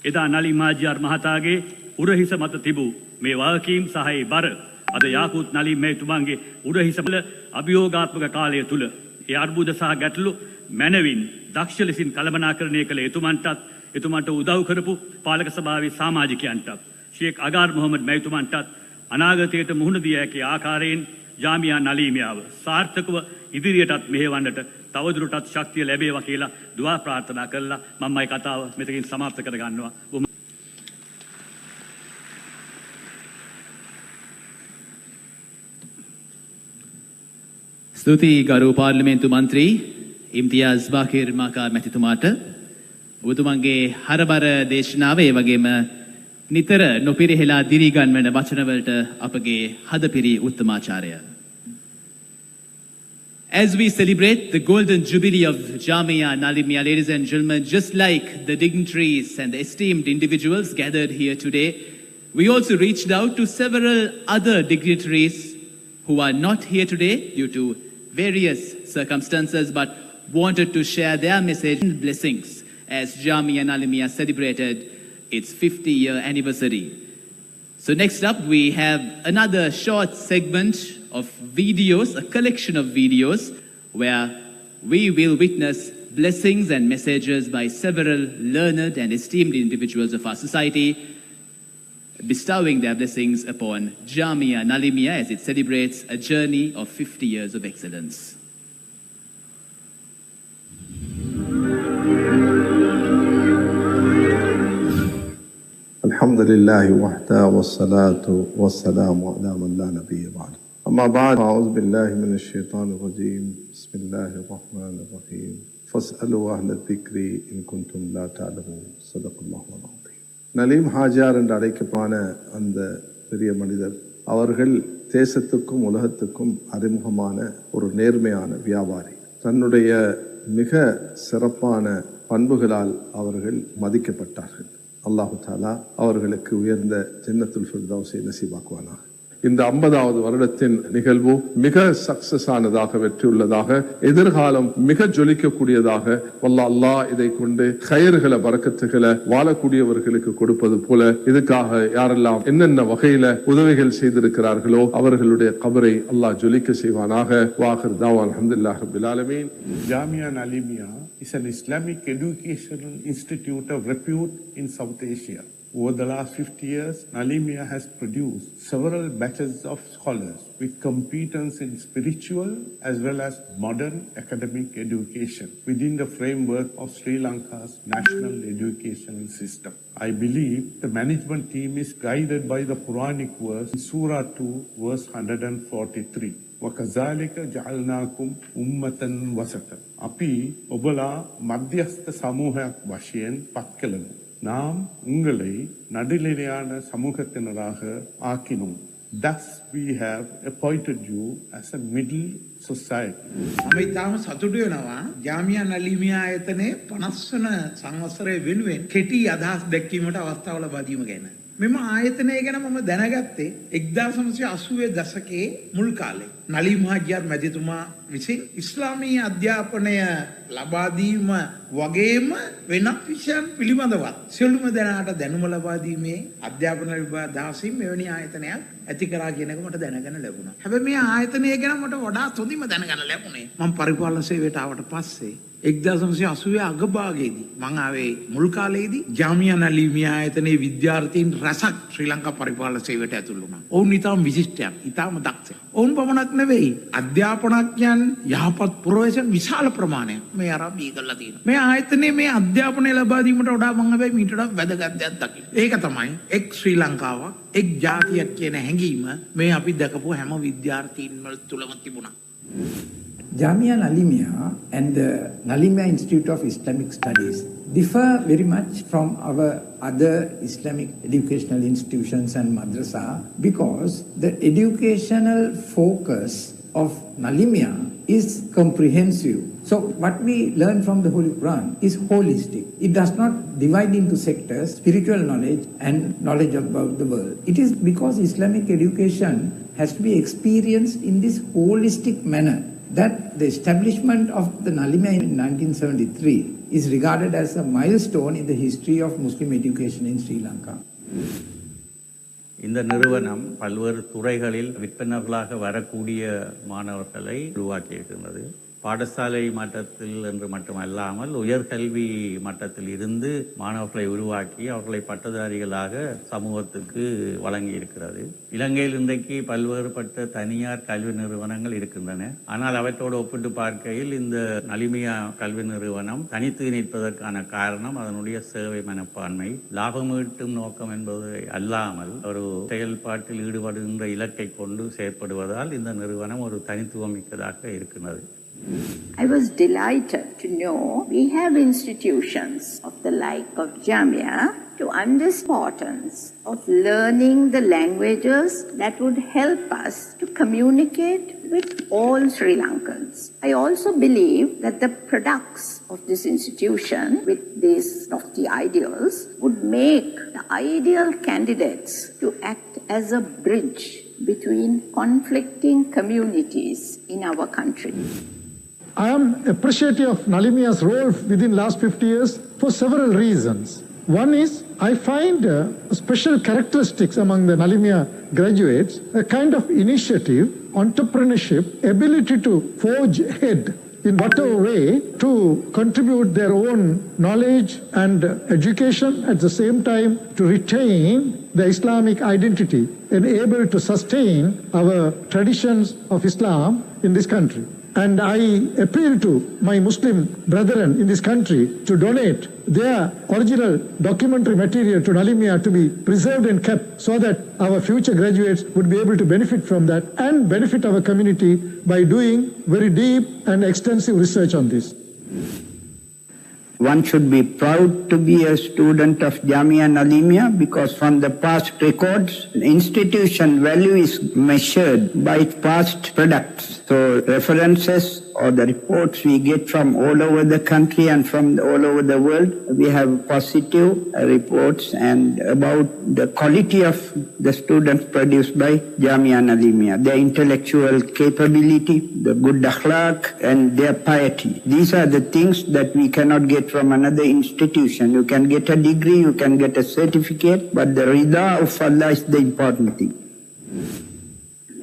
එදා නලීම් මාජියාර් මහතාගේ උරහිස මත තිබූ මේ වගකීම් සහ ඒ බර අද යාකුත් නලීම් මැතිතුමන්ගේ උරහිස වල අභියෝගාත්මක කාලය තුල ඒ අර්බුද සහ ගැටලු මැනවින් දක්ෂ ලෙසින් කළමනාකරණය කළ එතුමන්ට උදව් කරපු පාලක සභාවේ සමාජිකයන්ටත් ෂේක් අගාර් මොහමඩ් මැතිතුමන්ටත් අනාගතයට මුහුණ දිය හැකි ආකාරයෙන් ජාමියා නලීමියාව සාර්ථකව ඉදිරියටත් මෙහෙවන්නට තවදුරටත් ශක්තිය ලැබේවා කියලා දුආ ප්‍රාර්ථනා කළා. මම මේ කතාව මෙතකින් සමාප්ත කර ගන්නවා. ස්තුතියි ගරු පාර්ලිමේන්තු මන්ත්‍රී ඉම්තියාස් බාකිර් මාකා මැතිතුමාට ඔබතුමන්ගේ හරබර දේශනාව ඒ වගේම නිතර නොපිරිහෙලා දිරිගන්වන වචනවලට අපගේ හදපිරි උත්තමාචාරය. As we celebrate the golden jubilee of Jamia Nalimia, ladies and gentlemen, just like the dignitaries and the esteemed individuals gathered here today, we also reached out to several other dignitaries who are not here today due to various circumstances but wanted to share their message and blessings as Jamia Nalimia celebrated its 50-year anniversary. So next up we have another short segment of videos, a collection of videos where we will witness blessings and messages by several learned and esteemed individuals of our society, bestowing their blessings upon Jamia Nalimia as it celebrates a journey of 50 years of excellence. Alhamdulillah wahda wassalatu wassalamu ala man la nabiyya ba'd. Amma ba'd, a'udhu billahi minash shaitanir rajim. Bismillahir rahmanir rahim. Fas'alu ahla dhikri in kuntum la ta'lamun. Sadaqallahu al-azim. Naleem ஹாஜியார் என்று அழைக்கப்பட்ட அந்த பெரிய மனிதர் அவர்கள் தேசத்துக்கும் உலகத்துக்கும் அறிமுகமான ஒரு நேர்மையான வியாபாரி. தன்னுடைய மிக சிறப்பான பண்புகளால் அவர்கள் மதிக்கப்பட்டார்கள். அல்லாஹு தாலா அவர்களுக்கு உயர்ந்த ஜன்னத்துல் ஃபிர்தௌஸை நசீபாக்குவானாக. இந்த 50வது வருடத்தின் நிகழ்வு மிக சக்சஸ் ஆனதாக, வெற்றியுள்ளதாக, எதிர்காலம் மிக ஜொலிக்கக்கூடியதாக அல்லாஹ் இதை கொண்டு கயிறுகளை பரக்கத்துகளை வாழக்கூடியவர்களுக்கு கொடுப்பது போல இதுக்காக யாரெல்லாம் என்னென்ன வகையில உதவிகள் செய்திருக்கிறார்களோ அவர்களுடைய கபரை அல்லாஹ் ஜொலிக்க செய்வானாக. வாஹிர் தாவா அல்ஹம்துலில்லாஹி ரப்பில் ஆலமீன். Jamia Nalimia is an Islamic educational institute of repute in South Asia. Over the last 50 years, Nalimia has produced several batches of scholars with competence in spiritual as well as modern academic education within the framework of Sri Lanka's national educational system. I believe the management team is guided by the Quranic verse in Surah 2, verse 143. وَكَذَلِكَ جَعَلْنَاكُمْ أُمَّةً وَسَطًا. අපි ඔබලා මධ්‍යස්ථ සමූහයක් වශයෙන් පත් කළමු. நாம் உங்களை நடுநிலையான சமூகத்தினராக ஆக்கினோம். Thus we have appointed you as a middle society. අපි තාම සතුටු වෙනවා ජාමියා නලීමියා ආයතනයේ 50 වන සංවත්සරය වෙනුවෙන් කෙටි අදහස් දැක්වීමට අවස්ථාව ලබා දීම ගැන. මෙම ආයතනය ගැන මම දැනගත්තේ 1980 දශකයේ මුල් කාලේ. නලීම් හාජියාර් මැතිතුමා විසින් ඉස්ලාමීය අධ්‍යාපනය ලබා දීම වගේම වෙනත් විෂයන් පිළිබඳවත් සියලුම දෙනාට දැනුම ලබා දීමේ අධ්‍යාපන විභාග දහසින් මෙවැනි ආයතනයක් ඇති කරා කියන එක මට දැනගන්න ලැබුණා. හැබැයි මේ ආයතනය ගැන මට වඩා හොඳින්ම දැනගන්න ලැබුණේ මම පරිපාලන සේවයට ආවට පස්සේ 1980 අගභාගයේදී මම ආවේ මුල් කාලයේදී ජාමියා නලීමියා ආයතනයේ විද්‍යාර්ථීන් රසක් ශ්‍රී ලංකා පරිපාලන සේවයට ඇතුළු වුණා. ඔවුන් ඊටම විශිෂ්ටයක්, ඊටම දක්ෂයි. ඔවුන් පමණක් නෙවෙයි අධ්‍යාපනඥයන් යහපත් පුරවැසියන් විශාල ප්‍රමාණයක් මේ ආරම්භය කළා තියෙනවා. මේ ආයතනයේ මේ අධ්‍යාපනය ලබා දීමට වඩා මම හැබැයි මීට වඩා වැදගත් දෙයක් දකිනවා. ඒක තමයි එක් ශ්‍රී ලංකාවක්, එක් ජාතියක් කියන හැඟීම මේ අපි දැකපු හැම විද්‍යාර්ථීන් තුළම තිබුණා. Jamia Nalimia and the Nalimia Institute of Islamic Studies differ very much from our other Islamic educational institutions and madrasa because the educational focus of Nalimia is comprehensive. So what we learn from the Holy Quran is holistic. It does not divide into sectors, spiritual knowledge and knowledge about the world. It is because Islamic education has to be experienced in this holistic manner that the establishment of the Nalimia in 1973 is regarded as a milestone in the history of Muslim education in Sri Lanka. இந்த நிறுவனம் பல்வேறு துறைகளில் விற்பனர்களாக வரக்கூடிய மாணவர்களை உருவாக்கியிருக்கின்றது. பாடசாலை மட்டத்தில் என்று மட்டுமல்லாமல் உயர்கல்வி மட்டத்தில் இருந்து மாணவர்களை உருவாக்கி அவர்களை பட்டதாரிகளாக சமூகத்துக்கு வழங்கி இருக்கிறது. இலங்கையில் இன்றைக்கு பல்வேறுபட்ட தனியார் கல்வி நிறுவனங்கள் இருக்கின்றன. ஆனால் அவற்றோடு ஒப்பிட்டு பார்க்கையில் இந்த நலிமியா கல்வி நிறுவனம் தனித்து நிற்பதற்கான காரணம் அதனுடைய சேவை மனப்பான்மை. லாபம் ஈட்டும் நோக்கம் என்பது அல்லாமல் ஒரு செயல்பாட்டில் ஈடுபடுகின்ற இலக்கை கொண்டு செயற்படுவதால் இந்த நிறுவனம் ஒரு தனித்துவம் மிக்கதாக இருக்கிறது. I was delighted to know we have institutions of the like of Jamia to understand the importance of learning the languages that would help us to communicate with all Sri Lankans. I also believe that the products of this institution with these lofty ideals would make the ideal candidates to act as a bridge between conflicting communities in our country. I am appreciative of Nalimia's role within last 50 years for several reasons. One is I find special characteristics among the Nalimia graduates, a kind of initiative, entrepreneurship, ability to forge ahead in whatever way to contribute their own knowledge and education, at the same time to retain the Islamic identity and able to sustain our traditions of Islam in this country. And I appeal to my Muslim brethren in this country to donate their original documentary material to Nalimia to be preserved and kept so that our future graduates would be able to benefit from that and benefit our community by doing very deep and extensive research on this. One should be proud to be a student of Jamia Nalimia because from the past records, institution value is measured by its past products. So references or the reports we get from all over the country and from all over the world, we have positive reports and about the quality of the students produced by Jamia Nalimia, their intellectual capability, the good akhlaq and their piety. These are the things that we cannot get from another institution. You can get a degree, you can get a certificate, but the rida of Allah is the important thing.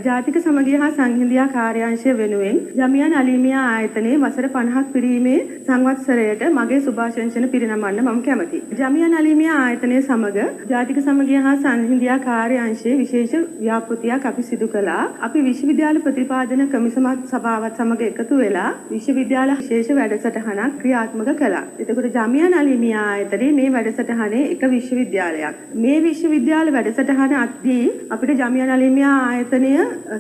ජාතික සමගිය හා සංහිඳියා කාර්යාංශය වෙනුවෙන් ජමියා නලීමියා ආයතනයේ වසර 50ක් පිරීමේ සංවත්සරයට මගේ සුභාශංසන පිරිනමන්න මම කැමැතියි. ජමියා නලීමියා ආයතනයේ සමග ජාතික සමගිය හා සංහිඳියා කාර්යාංශයේ විශේෂ ව්‍යාපෘතියක් අපි සිදු කළා. අපි විශ්වවිද්‍යාල ප්‍රතිපාදන කමිසම සභාවත් සමග එකතු වෙලා විශ්වවිද්‍යාල විශේෂ වැඩසටහනක් ක්‍රියාත්මක කළා. එතකොට ජමියා නලීමියා ආයතනයේ මේ වැඩසටහනේ එක විශ්වවිද්‍යාලයක්. මේ විශ්වවිද්‍යාල වැඩසටහන අත්දී අපිට ජමියා නලීමියා ආයතනය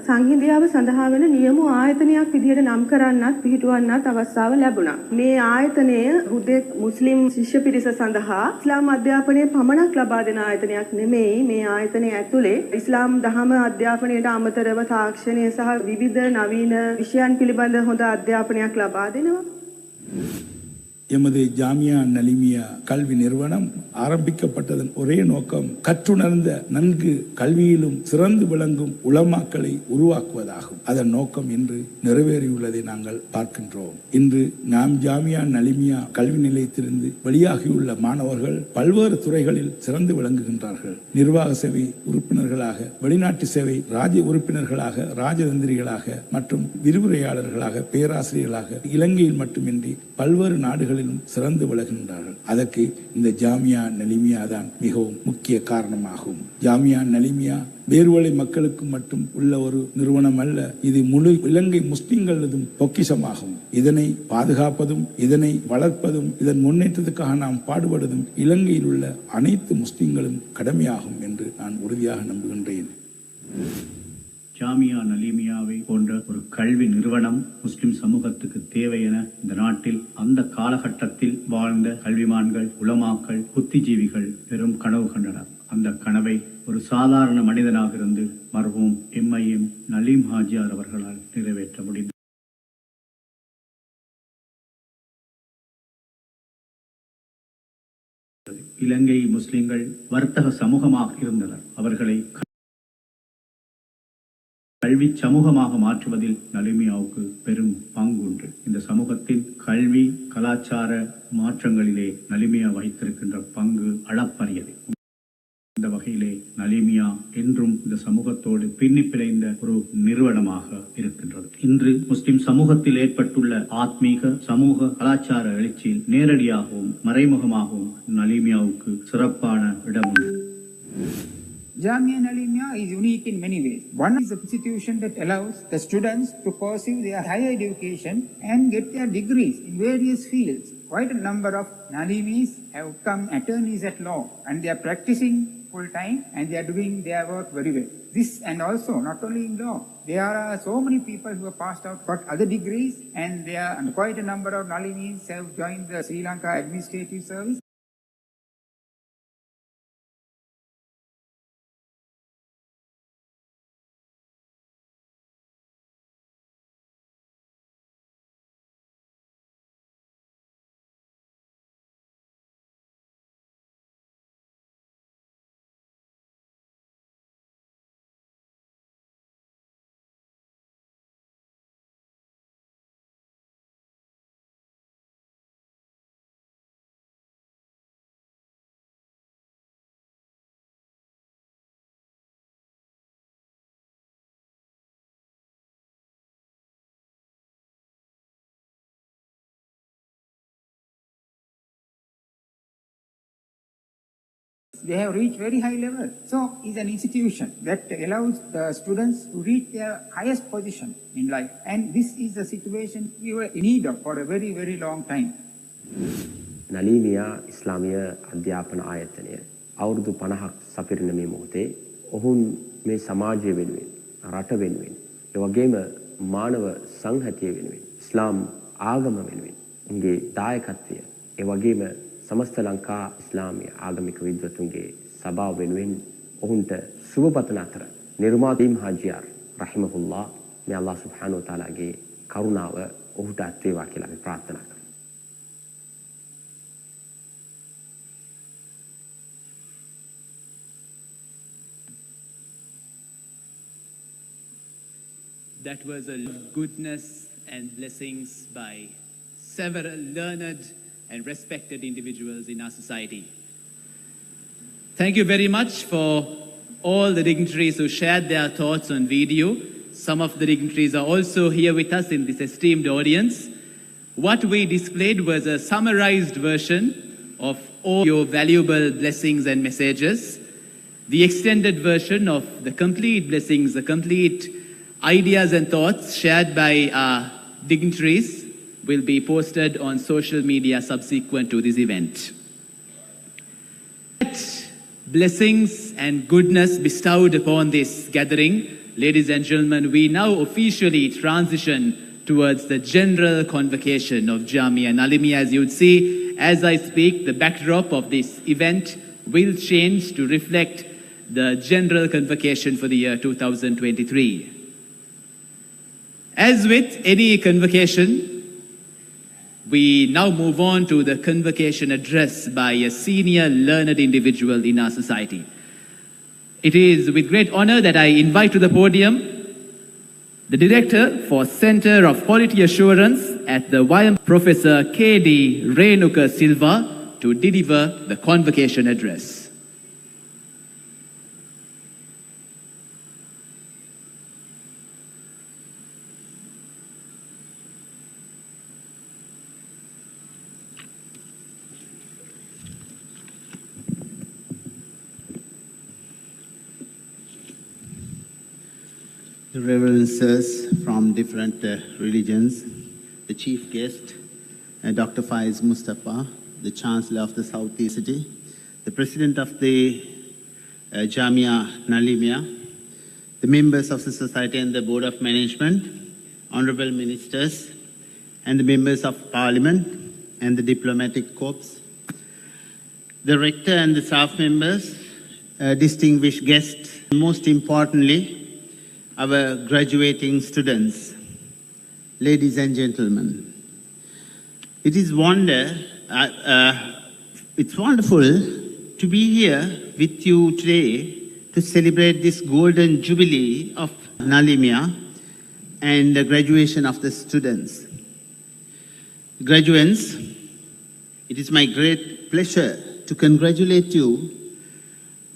සංහිඳියාව සඳහා වෙන නියම ආයතනයක් විදිහට නම් කරන්නත් පිළිටුවන්නත් අවස්ථාව ලැබුණා. මේ ආයතනය හුදෙක් මුස්ලිම් ශිෂ්‍ය පිරිස සඳහා ඉස්ලාම් අධ්‍යාපනය පමණක් ලබා දෙන ආයතනයක් නෙමෙයි. මේ ආයතනය ඇතුලේ ඉස්ලාම් දහම අධ්‍යාපනයට අමතරව තාක්ෂණය සහ විවිධ නවීන විෂයන් පිළිබඳ හොඳ අධ්‍යාපනයක් ලබා දෙනවා. எமது ஜாமியா நலிமியா கல்வி நிறுவனம் ஆரம்பிக்கப்பட்டதன் ஒரே நோக்கம் கற்றுணர்ந்த நன்கு கல்வியிலும் சிறந்து விளங்கும் உலமாக்களை உருவாக்குவதாகும். அதன் நோக்கம் இன்று நிறைவேறியுள்ளதை நாங்கள் பார்க்கின்றோம். இன்று நாம் ஜாமியா நலிமியா கல்வி நிலையத்திலிருந்து வெளியாகியுள்ள மாணவர்கள் பல்வேறு துறைகளில் சிறந்து விளங்குகின்றார்கள். நிர்வாக சேவை உறுப்பினர்களாக, வெளிநாட்டு சேவை ராஜ்ய உறுப்பினர்களாக, ராஜதந்திரிகளாக மற்றும் விரிவுரையாளர்களாக, பேராசிரியர்களாக இலங்கையில் மட்டுமின்றி பல்வேறு நாடுகளிலும் சிறந்து விளங்குகின்றார்கள். அதற்கு இந்த ஜாமியா நலிமியா தான் மிகவும் முக்கிய காரணமாகும். ஜாமியா நலிமியா வேறுவலை மக்களுக்கு மட்டும் உள்ள ஒரு நிறுவனம் அல்ல. இது முழு இலங்கை முஸ்லிம்களதும் பொக்கிஷமாகும். இதனை பாதுகாப்பதும், இதனை வளர்ப்பதும், இதன் முன்னேற்றத்துக்காக நாம் பாடுபடுவதும் இலங்கையில் உள்ள அனைத்து முஸ்லிம்களும் கடமையாகும் என்று நான் உறுதியாக நம்புகின்றேன். ஜாமியா நலீமியாவை போன்ற ஒரு கல்வி நிறுவனம் முஸ்லிம் சமூகத்துக்கு தேவை என இந்த நாட்டில் அந்த காலகட்டத்தில் வாழ்ந்த கல்விமான்கள், உலமாக்கள், புத்திஜீவிகள் பெரும் கனவு கண்டனர். அந்த கனவை ஒரு சாதாரண மனிதனாக இருந்து மர்ஹூம் எம்ஐஎம் நலீம் ஹாஜியார் அவர்களால் நிறைவேற்ற முடிந்தது. இலங்கை முஸ்லிம்கள் வர்த்தக சமூகமாக இருந்தனர். அவர்களை கல்வி சமூகமாக மாற்றுவதில் நலிமியாவுக்கு பெரும் பங்கு உண்டு. இந்த சமூகத்தின் கல்வி கலாச்சார மாற்றங்களிலே நலிமியா வகித்திருக்கின்ற பங்கு அளப்பரியது. இந்த வகையிலே நலிமியா என்றும் இந்த சமூகத்தோடு பின்னி பிணைந்த ஒரு நிறுவனமாக இருக்கின்றது. இன்று முஸ்லிம் சமூகத்தில் ஏற்பட்டுள்ள ஆத்மீக சமூக கலாச்சார எழுச்சியில் நேரடியாகவும் மறைமுகமாகவும் நலிமியாவுக்கு சிறப்பான இடம் உண்டு. Jamia Nalimia is unique in many ways. One is a institution that allows the students to pursue their higher education and get their degrees in various fields. Quite a number of Nalimis have become attorneys at law and they are practicing full time and they are doing their work very well. This and also not only in law, there are so many people who have passed out got other degrees and quite a number of Nalimis have joined the Sri Lanka Administrative Service. They have reached very high level. So it's an institution that allows the students to reach their highest position in life. And this is the situation we were in need of for a very, very long time. නලීමියා ඉස්ලාමීය අධ්‍යාපන ආයතනය අවුරුදු 50ක් සපිරෙන මේ මොහොතේ ඔවුන් මේ සමාජය වෙනුවෙන්, රට වෙනුවෙන්, ඒ වගේම මානව සංහතිය වෙනුවෙන්, ඉස්ලාම් ආගම වෙනුවෙන් උන්ගේ දායකත්වය ඒ වගේම සමස්ත ලංකා ඉස්ලාමීය ආගමික විද්වතුන්ගේ සභාව වෙනුවෙන් ඔවුන්ට සුබපතන අතර නිර්මාතීම් හාජියාර් රහිමහුල්ලා මේ අල්ලාහ් සුබ්හානහු තාලාගේ කරුණාව ඔහුට අත් වේවා කියලා අපි ප්‍රාර්ථනා කරමු. That was a goodness and blessings by several learned and respected individuals in our society. Thank you very much for all the dignitaries who shared their thoughts on video. Some of the dignitaries are also here with us in this esteemed audience. What we displayed was a summarized version of all your valuable blessings and messages. The extended version of the complete blessings, the complete ideas and thoughts shared by our dignitaries will be posted on social media subsequent to this event. Blessings and goodness bestowed upon this gathering, ladies and gentlemen, we now officially transition towards the general convocation of Jamia Nalimia. As you'd see, as I speak, the backdrop of this event will change to reflect the general convocation for the year 2023. As with any convocation, we now move on to the convocation address by a senior learned individual in our society. It is with great honor that I invite to the podium the Director for Center of Quality Assurance at the YM, Professor K.D. Renuka Silva, to deliver the convocation address. The reverences from different religions, the chief guest, Dr. Faiz Mustafa, the Chancellor of the Southeast City, the President of the Jamia Nalimia, the members of the Society and the Board of Management, Honorable Ministers, and the members of Parliament and the Diplomatic Corps, the Rector and the staff members, distinguished guests, and most importantly, our graduating students, ladies and gentlemen. It is it's wonderful to be here with you today to celebrate this golden jubilee of Nalimia and the graduation of the students. Graduates, it is my great pleasure to congratulate you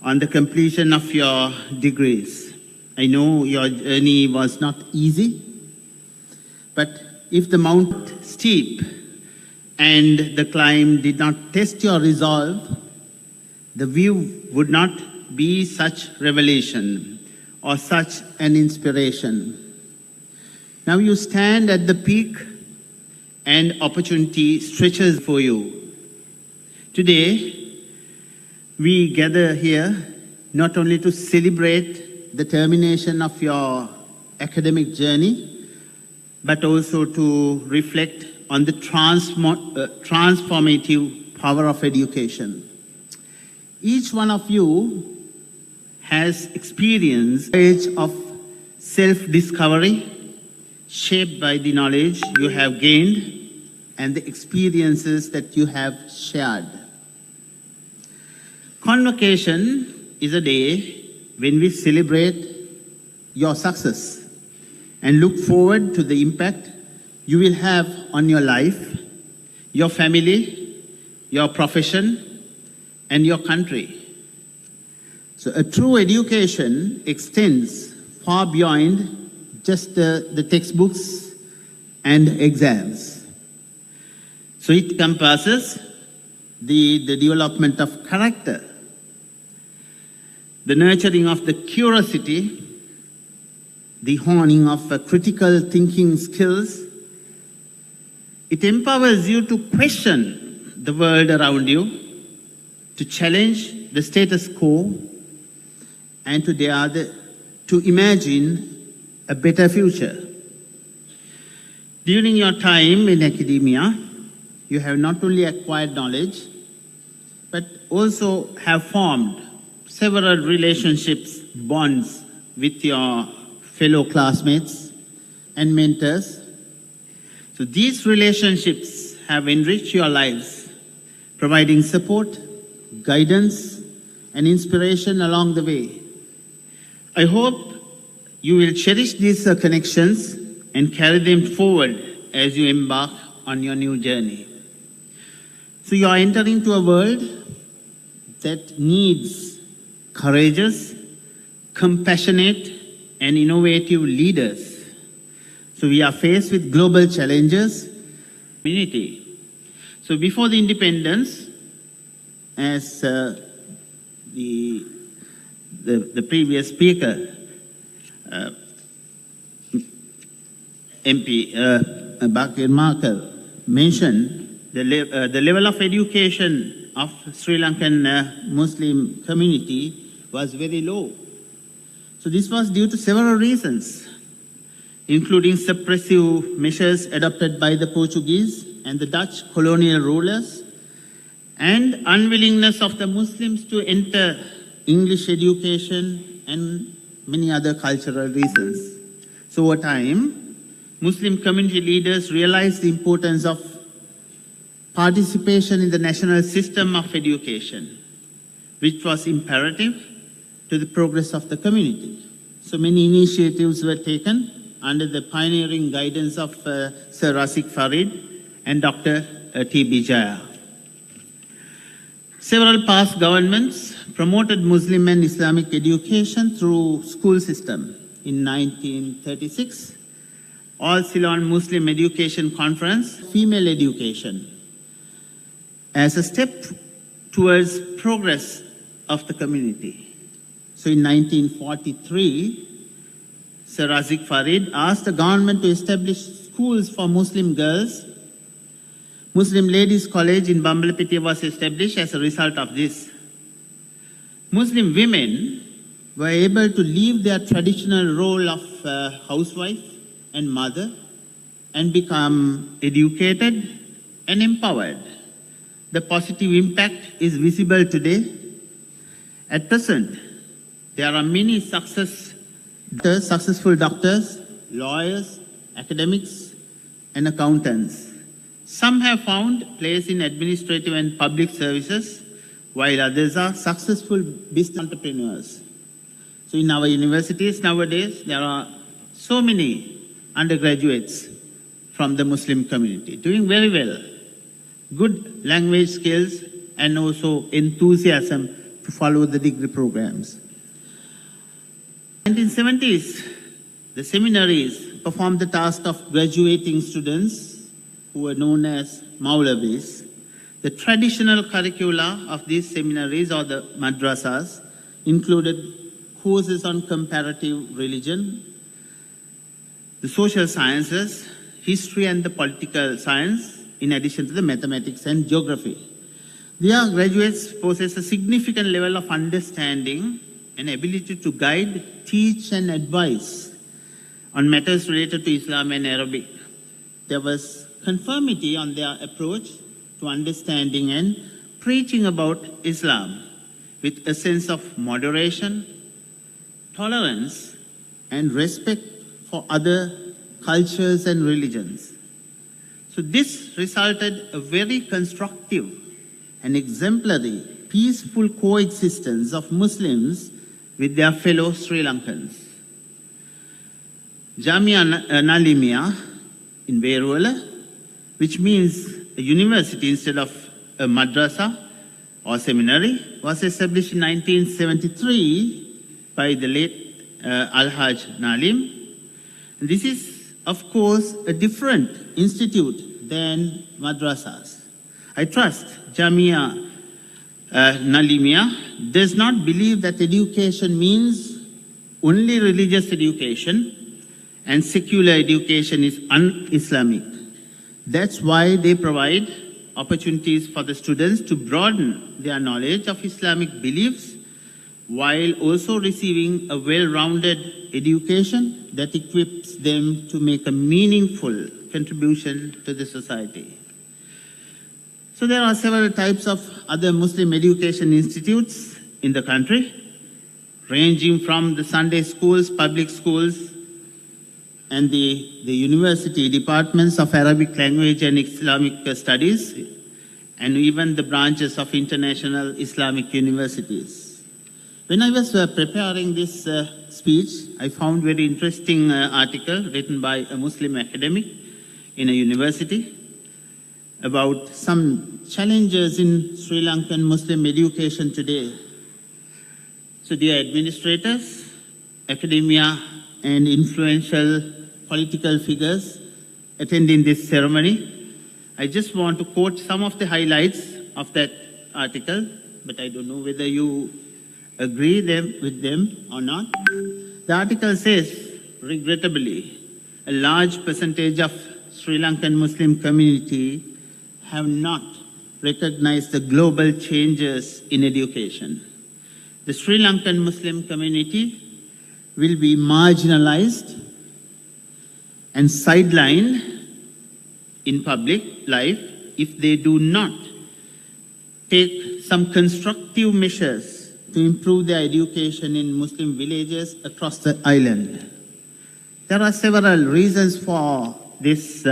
on the completion of your degrees. I know your journey was not easy, but if the mount steep and the climb did not test your resolve, the view would not be such revelation or such an inspiration. Now you stand at the peak and opportunity stretches for you. Today, we gather here not only to celebrate the termination of your academic journey, but also to reflect on the transformative power of education. Each one of you has experienced the age of self-discovery, shaped by the knowledge you have gained and the experiences that you have shared. Convocation is a day when we celebrate your success and look forward to the impact you will have on your life, your family, your profession, and your country. So a true education extends far beyond just the textbooks and exams. So it encompasses the development of character, the nurturing of the curiosity, the honing of critical thinking skills. It empowers you to question the world around you, to challenge the status quo, and to imagine a better future. During your time in academia, you have not only acquired knowledge, but also have formed several relationships, bonds with your fellow classmates and mentors. So these relationships have enriched your lives, providing support, guidance, and inspiration along the way. I hope you will cherish these connections and carry them forward as you embark on your new journey. So you are entering into a world that needs courageous, compassionate, and innovative leaders. So we are faced with global challenges, community. So before the independence, as the previous speaker, MP Bakir Markle mentioned, the level of education of Sri Lankan Muslim community was very low. So this was due to several reasons, including suppressive measures adopted by the Portuguese and the Dutch colonial rulers, and unwillingness of the Muslims to enter English education, and many other cultural reasons. So over time, Muslim community leaders realized the importance of participation in the national system of education, which was imperative to the progress of the community. So many initiatives were taken under the pioneering guidance of Sir Razik Farid and Dr. T.B. Jaya. Several past governments promoted Muslim and Islamic education through school system. In 1936, All Ceylon Muslim Education Conference, female education, as a step towards progress of the community. So in 1943, Sir Razik Farid asked the government to establish schools for Muslim girls. Muslim Ladies College in Bambalapitiya was established as a result of this. Muslim women were able to leave their traditional role of housewife and mother and become educated and empowered. The positive impact is visible today. At present, there are many successful doctors, lawyers, academics, and accountants. Some have found place in administrative and public services, while others are successful business entrepreneurs. So in our universities nowadays, there are so many undergraduates from the Muslim community doing very well. Good language skills and also enthusiasm to follow the degree programs. In the 1970s, the seminaries performed the task of graduating students who were known as Maulawis. The traditional curricula of these seminaries or the madrasas included courses on comparative religion, the social sciences, history and the political science, in addition to the mathematics and geography. Their graduates possess a significant level of understanding and ability to guide, teach and advise on matters related to Islam and Arabic. There was conformity on their approach to understanding and preaching about Islam with a sense of moderation, tolerance, and respect for other cultures and religions. So this resulted a very constructive and exemplary, peaceful coexistence of Muslims with their fellow Sri Lankans. Jamia Nalimia in Veruala, which means a university instead of a madrasa or seminary, was established in 1973 by the late Al-Haj Nalim. And this is, of course, a different institute than madrasas. I trust Jamia Nalimia does not believe that education means only religious education and secular education is un-Islamic. That's why they provide opportunities for the students to broaden their knowledge of Islamic beliefs while also receiving a well-rounded education that equips them to make a meaningful contribution to the society. So there are several types of other Muslim education institutes in the country, ranging from the Sunday schools, public schools, and the university departments of Arabic language and Islamic studies, and even the branches of international Islamic universities. When I was preparing this speech, I found very interesting article written by a Muslim academic in a university about some challenges in Sri Lankan Muslim education today. So dear administrators, academia, and influential political figures attending this ceremony, I just want to quote some of the highlights of that article, but I don't know whether you agree with them or not. The article says, regrettably, a large percentage of Sri Lankan Muslim community have not recognized the global changes in education. The Sri Lankan Muslim community will be marginalized and sidelined in public life if they do not take some constructive measures to improve their education in Muslim villages across the island. There are several reasons for this,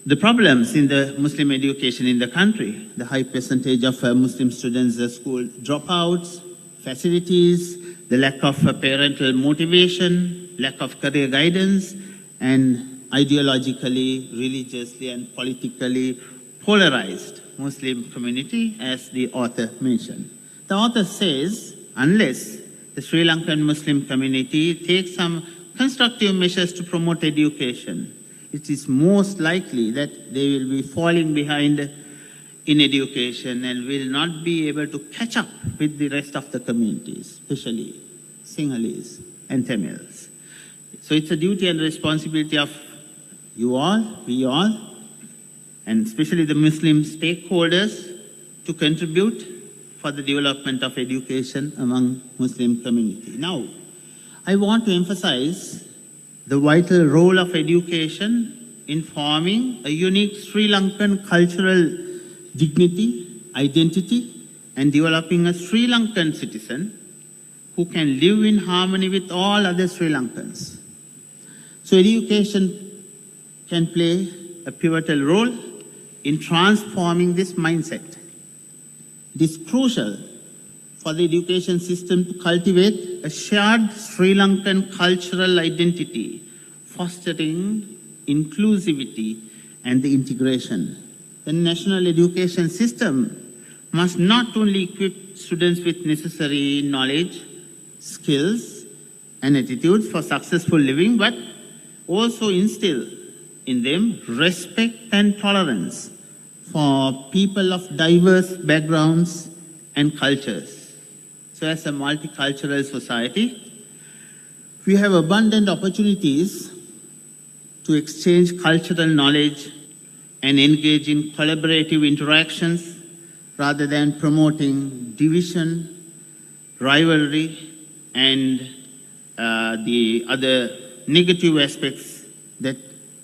the problems in the Muslim education in the country, the high percentage of Muslim students, school dropouts, facilities, the lack of parental motivation, lack of career guidance, and ideologically, religiously, and politically polarized Muslim community, as the author mentioned. The author says, unless the Sri Lankan Muslim community takes some constructive measures to promote education, it is most likely that they will be falling behind in education and will not be able to catch up with the rest of the communities, especially Sinhalese and Tamils. So it's a duty and responsibility of you all, we all, and especially the Muslim stakeholders to contribute for the development of education among Muslim community. Now, I want to emphasize the vital role of education in forming a unique Sri Lankan cultural dignity, identity, and developing a Sri Lankan citizen who can live in harmony with all other Sri Lankans. So education can play a pivotal role in transforming this mindset. It is crucial for the education system to cultivate a shared Sri Lankan cultural identity, fostering inclusivity and the integration. The national education system must not only equip students with necessary knowledge, skills, and attitudes for successful living, but also instill in them respect and tolerance for people of diverse backgrounds and cultures. So as a multicultural society, we have abundant opportunities to exchange cultural knowledge and engage in collaborative interactions rather than promoting division, rivalry, and the other negative aspects that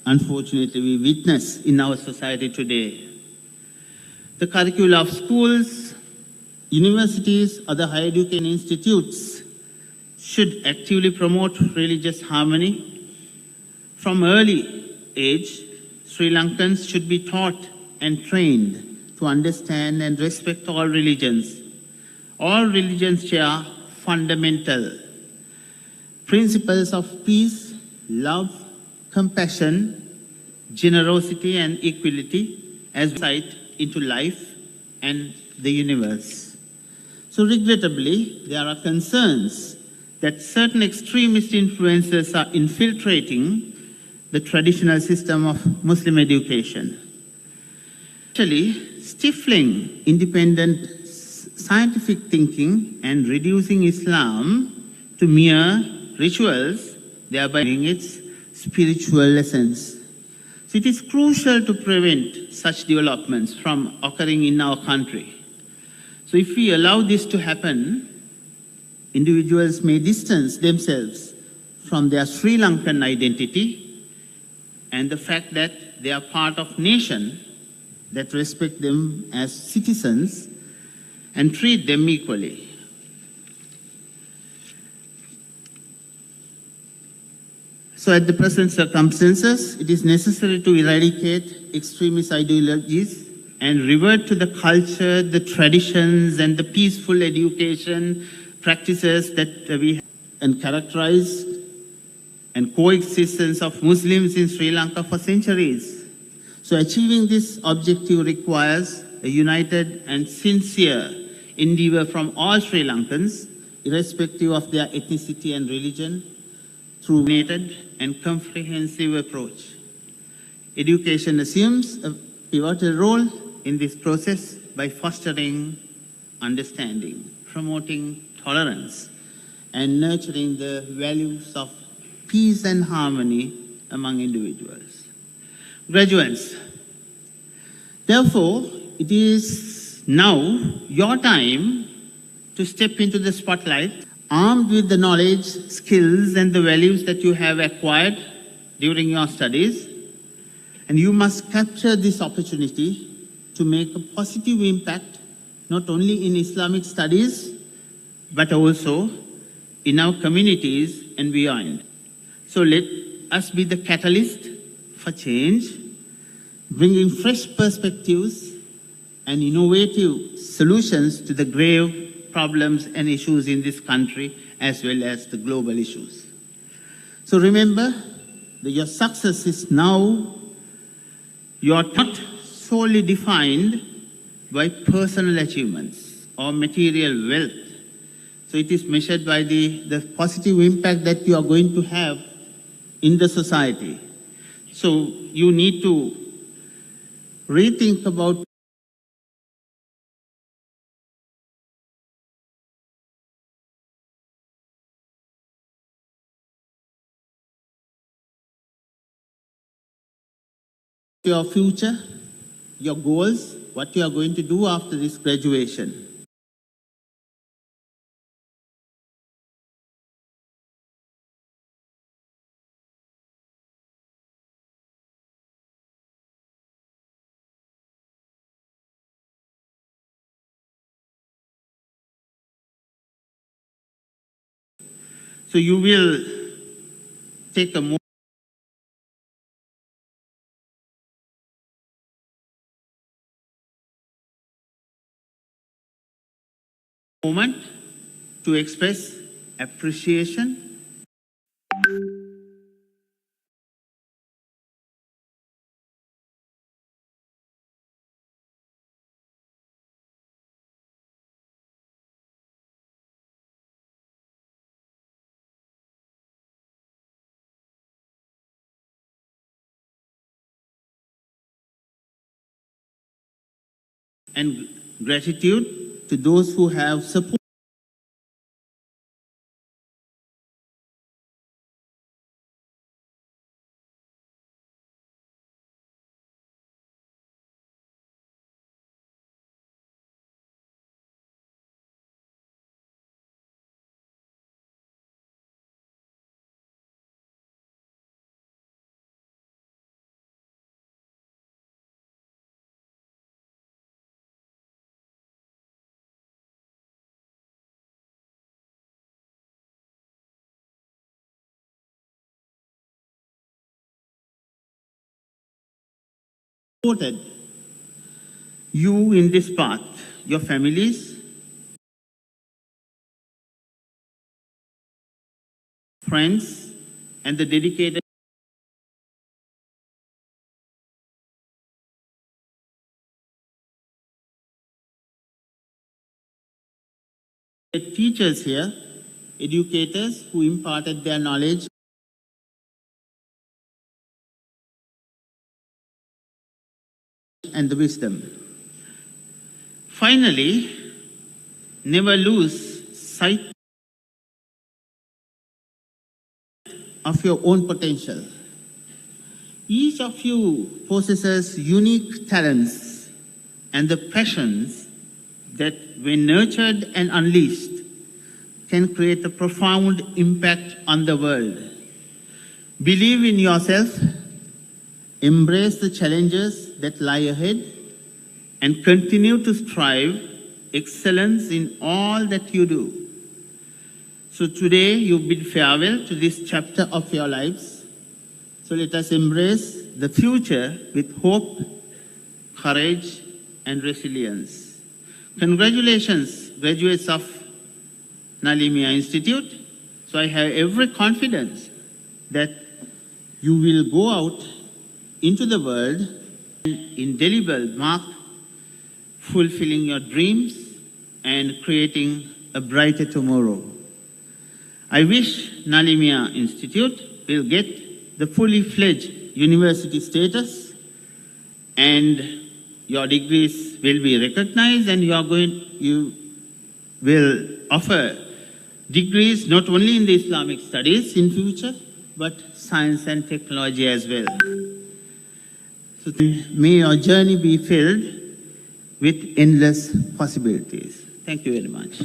unfortunately we witness in our society today. The curricula of schools, universities, other higher education institutes should actively promote religious harmony. From early age, Sri Lankans should be taught and trained to understand and respect all religions. All religions share fundamental principles of peace, love, compassion, generosity, and equality as insight into life and the universe. So regrettably, there are concerns that certain extremist influences are infiltrating the traditional system of Muslim education, actually stifling independent scientific thinking and reducing Islam to mere rituals, thereby losing its spiritual essence. So it is crucial to prevent such developments from occurring in our country. So if we allow this to happen, individuals may distance themselves from their Sri Lankan identity and the fact that they are part of nation that respect them as citizens and treat them equally. So at the present circumstances, it is necessary to eradicate extremist ideologies and revert to the culture, the traditions, and the peaceful education practices that we have and characterized and coexistence of Muslims in Sri Lanka for centuries. So achieving this objective requires a united and sincere endeavor from all Sri Lankans, irrespective of their ethnicity and religion, through a united and comprehensive approach. Education assumes a pivotal role in this process by fostering understanding, promoting tolerance, and nurturing the values of peace and harmony among individuals. Graduates, therefore, it is now your time to step into the spotlight, armed with the knowledge, skills, and the values that you have acquired during your studies, and you must capture this opportunity to make a positive impact not only in Islamic studies, but also in our communities and beyond. So let us be the catalyst for change, bringing fresh perspectives and innovative solutions to the grave problems and issues in this country, as well as the global issues. So remember that your success is now, you are not solely defined by personal achievements or material wealth. So it is measured by the positive impact that you are going to have in the society. So you need to rethink about your future, your goals, what you are going to do after this graduation. So you will take a moment to express appreciation and gratitude to those who have supported you in this path, your families, friends, and the dedicated teachers here, educators who imparted their knowledge and the wisdom. Finally, never lose sight of your own potential. Each of you possesses unique talents and the passions that, when nurtured and unleashed, can create a profound impact on the world. Believe in yourself embrace the challenges that lie ahead, and continue to strive excellence in all that you do. So today you bid farewell to this chapter of your lives. So let us embrace the future with hope, courage, and resilience. Congratulations, graduates of Nalimia Institute. So I have every confidence that you will go out into the world in indelible mark, fulfilling your dreams and creating a brighter tomorrow. I wish Nalimia Institute will get the fully fledged university status, and your degrees will be recognized, and you will offer degrees not only in the Islamic studies in future, but science and technology as well. So may your journey be filled with endless possibilities. Thank you very much.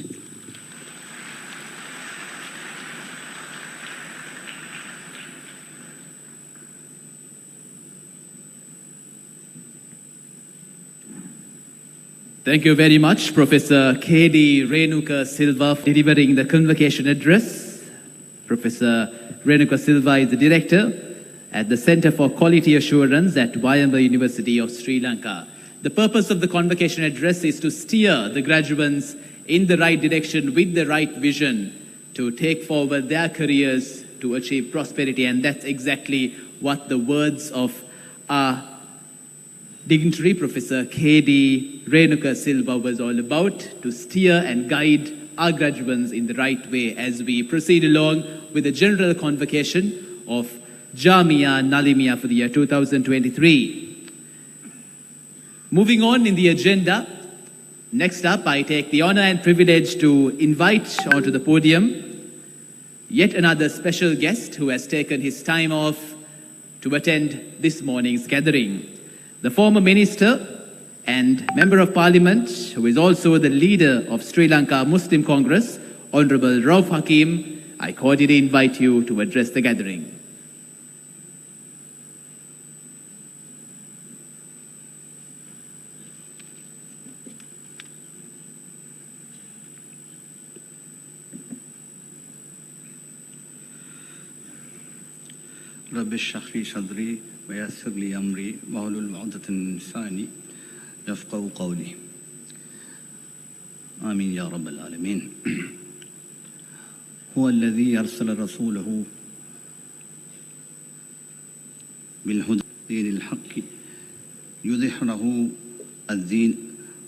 Thank you very much, Professor K.D. Renuka Silva, for delivering the convocation address. Professor Renuka Silva is the Director at the Center for Quality Assurance at Bmich University of Sri Lanka. The purpose of the convocation address is to steer the graduates in the right direction with the right vision to take forward their careers to achieve prosperity, and that's exactly what the words of our dignitary Professor K.D. Renuka Silva was all about, to steer and guide our graduates in the right way as we proceed along with the general convocation of Jamia Nalimia for the year 2023. Moving on in the agenda, next up I take the honor and privilege to invite onto the podium yet another special guest who has taken his time off to attend this morning's gathering. The former Minister and Member of Parliament, who is also the leader of Sri Lanka Muslim Congress, Honorable Rauf Hakim, I cordially invite you to address the gathering. رب اشرح لي صدري ويسر لي أمري واحلل عقدة من لساني يفقهوا قولي آمين يا رب العالمين. هو الذي أرسل رسوله بالهدى دين الحق يظهره الدين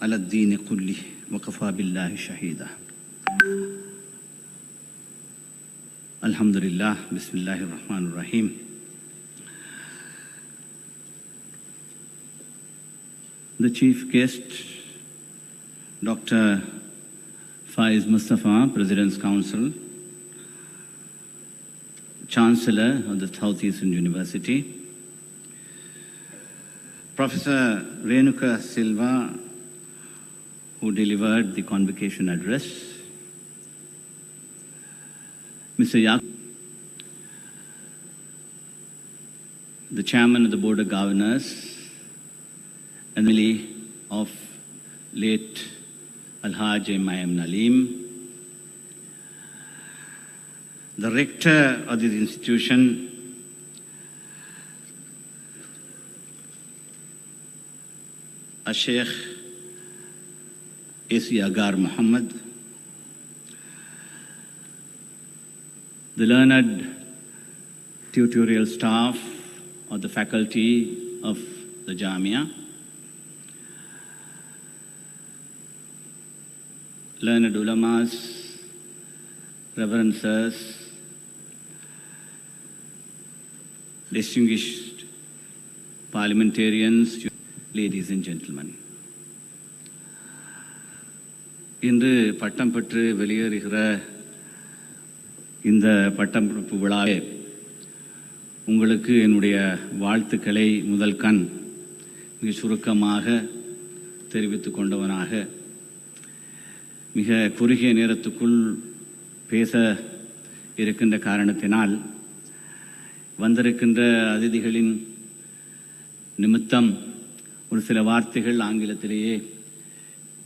على الدين كله وكفى بالله شهيدا. الحمد لله بسم الله الرحمن الرحيم. The Chief Guest, Dr. Faiz Mustafa, President's Council, Chancellor of the Southeastern University, Professor Renuka Silva, who delivered the convocation address, Mr. Yak, the Chairman of the Board of Governors, and the of late Al-Haj M.I.M. Nalim, the rector of this institution, Sheikh A.C. Agar Muhammad, the learned tutorial staff of the faculty of the Jamia, learned ulamas, reverend sirs, distinguished parliamentarians, ladies and gentlemen. இன்று பட்டம் பெற்று வெளியேறுகிற இந்த பட்டமளிப்பு விழாவே உங்களுக்கு என்னுடைய வாழ்த்துக்களை முதல் கண் மிக சுருக்கமாக தெரிவித்துக் கொண்டவனாக மிக குறுகிய நேரத்துக்குள் பேச இருக்கின்ற காரணத்தினால் வந்திருக்கின்ற அதிதிகளின் நிமித்தம் ஒரு சில வார்த்தைகள் ஆங்கிலத்திலேயே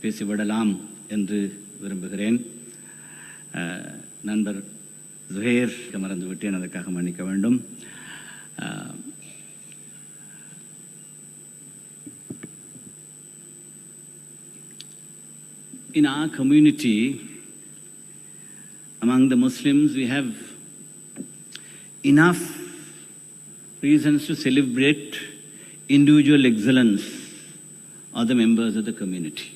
பேசிவிடலாம் என்று விரும்புகிறேன். நண்பர் ஜுஹேர் மறந்து விட்டேன், அதற்காக மன்னிக்க வேண்டும். In our community, among the Muslims, we have enough reasons to celebrate individual excellence of the members of the community.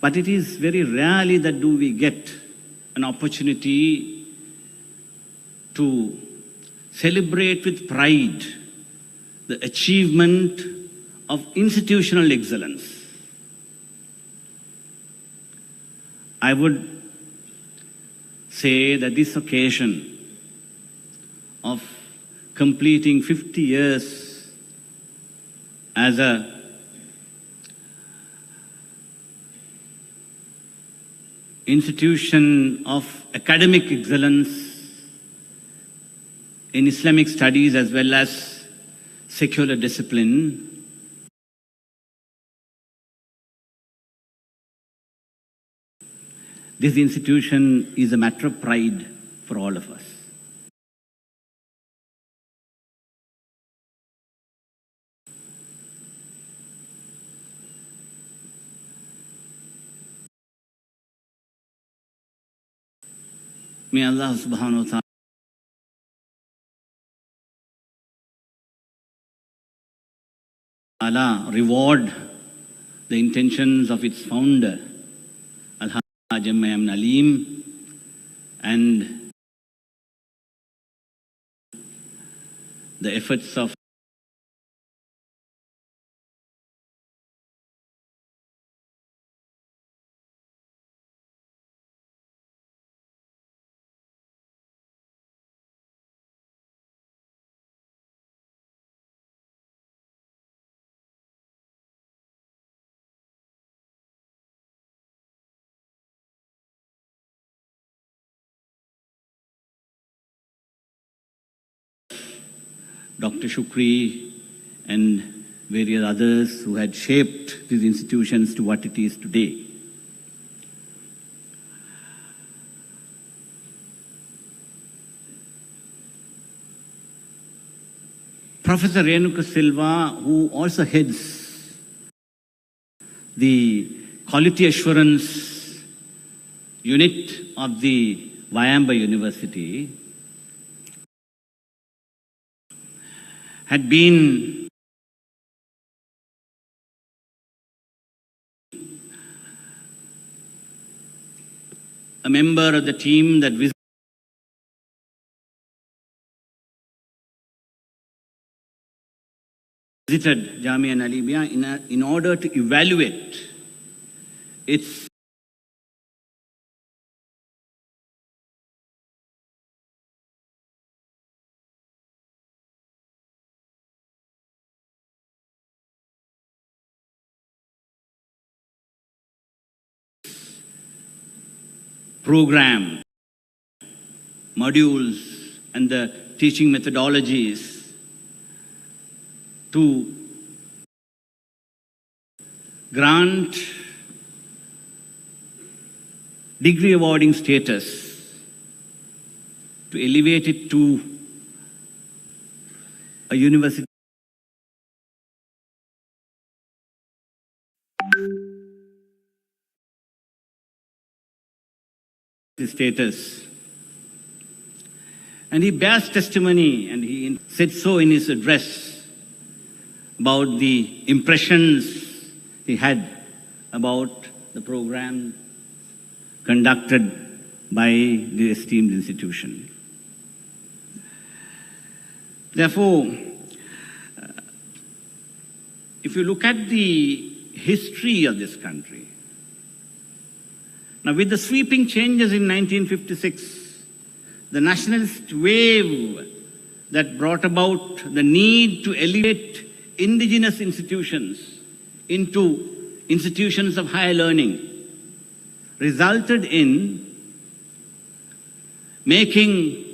But it is very rarely that do we get an opportunity to celebrate with pride the achievement of institutional excellence. I would say that this occasion of completing 50 years as a institution of academic excellence in Islamic studies as well as secular discipline, this institution is a matter of pride for all of us. May Allah subhanahu wa ta'ala reward the intentions of its founder, Al-Hajj Nalim, and the efforts of Dr. Shukri and various others who had shaped these institutions to what it is today. Professor Renuka Silva, who also heads the Quality Assurance Unit of the Wayamba University, had been a member of the team that visited Jamia Nalimia in order to evaluate its program, modules, and the teaching methodologies to grant degree awarding status, to elevate it to a university status. And he bears testimony, and he said so in his address, about the impressions he had about the program conducted by the esteemed institution. Therefore, if you look at the history of this country, now with the sweeping changes in 1956, the nationalist wave that brought about the need to elevate indigenous institutions into institutions of higher learning resulted in making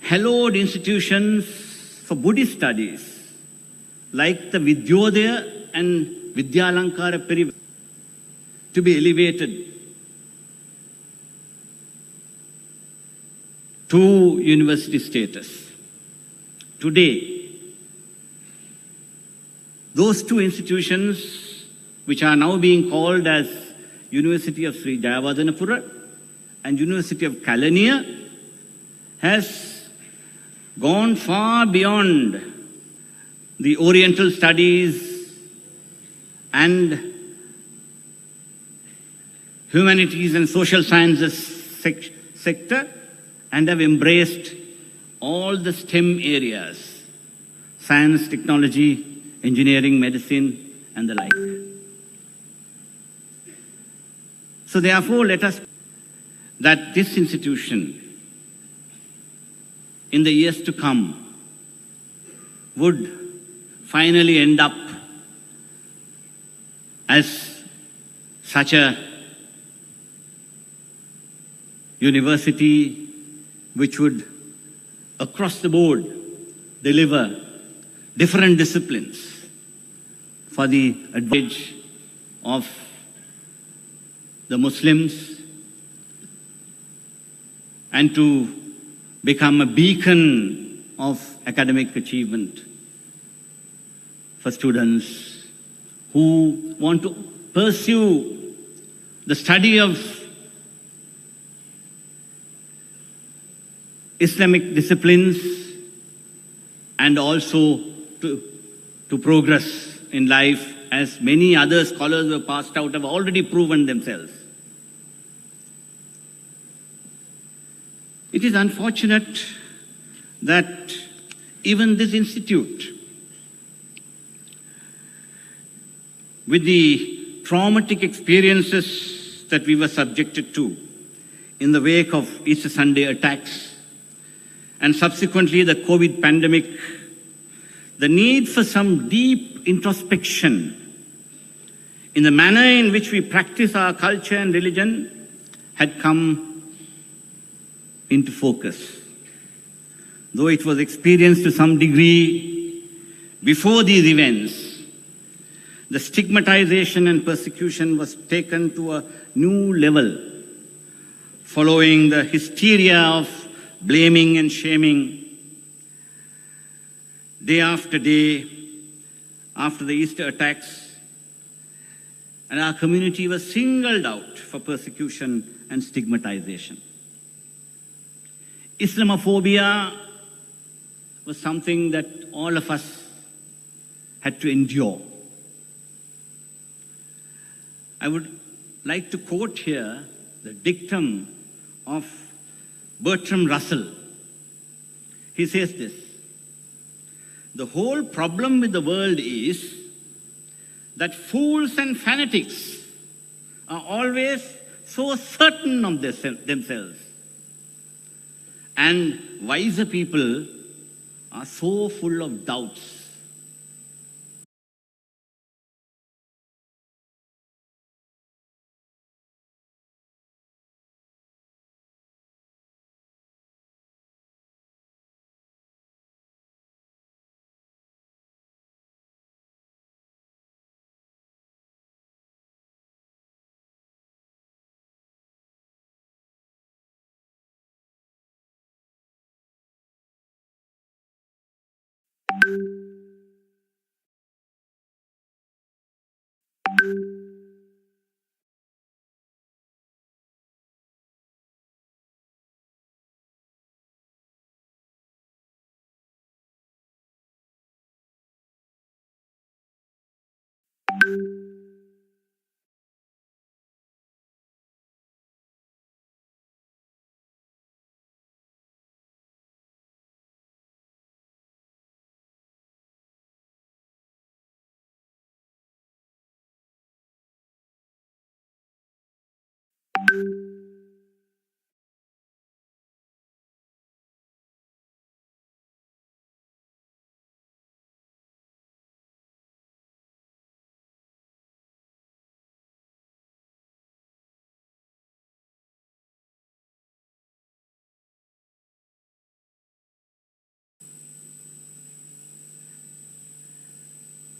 hallowed institutions for Buddhist studies, like the Vidyodaya and Vidyalankara Perivar, to be elevated to university status. Today, those two institutions, which are now being called as University of Sri Jayawardenapura and University of Kalaniya, has gone far beyond the Oriental studies and humanities and social sciences sector, and have embraced all the STEM areas: science, technology, engineering, medicine, and the like. So therefore, let us that this institution in the years to come would finally end up as such a university which would, across the board, deliver different disciplines for the advantage of the Muslims, and to become a beacon of academic achievement for students who want to pursue the study of Islamic disciplines and also to progress in life, as many other scholars who have passed out have already proven themselves. It is unfortunate that even this institute, with the traumatic experiences that we were subjected to in the wake of Easter Sunday attacks and subsequently the COVID pandemic, the need for some deep introspection in the manner in which we practice our culture and religion had come into focus. Though it was experienced to some degree before these events, the stigmatization and persecution was taken to a new level following the hysteria of blaming and shaming day after day after the Easter attacks, and our community was singled out for persecution and stigmatization. Islamophobia was something that all of us had to endure. I would like to quote here the dictum of Bertrand Russell. He says this: the whole problem with the world is that fools and fanatics are always so certain of themselves, and wiser people are so full of doubts.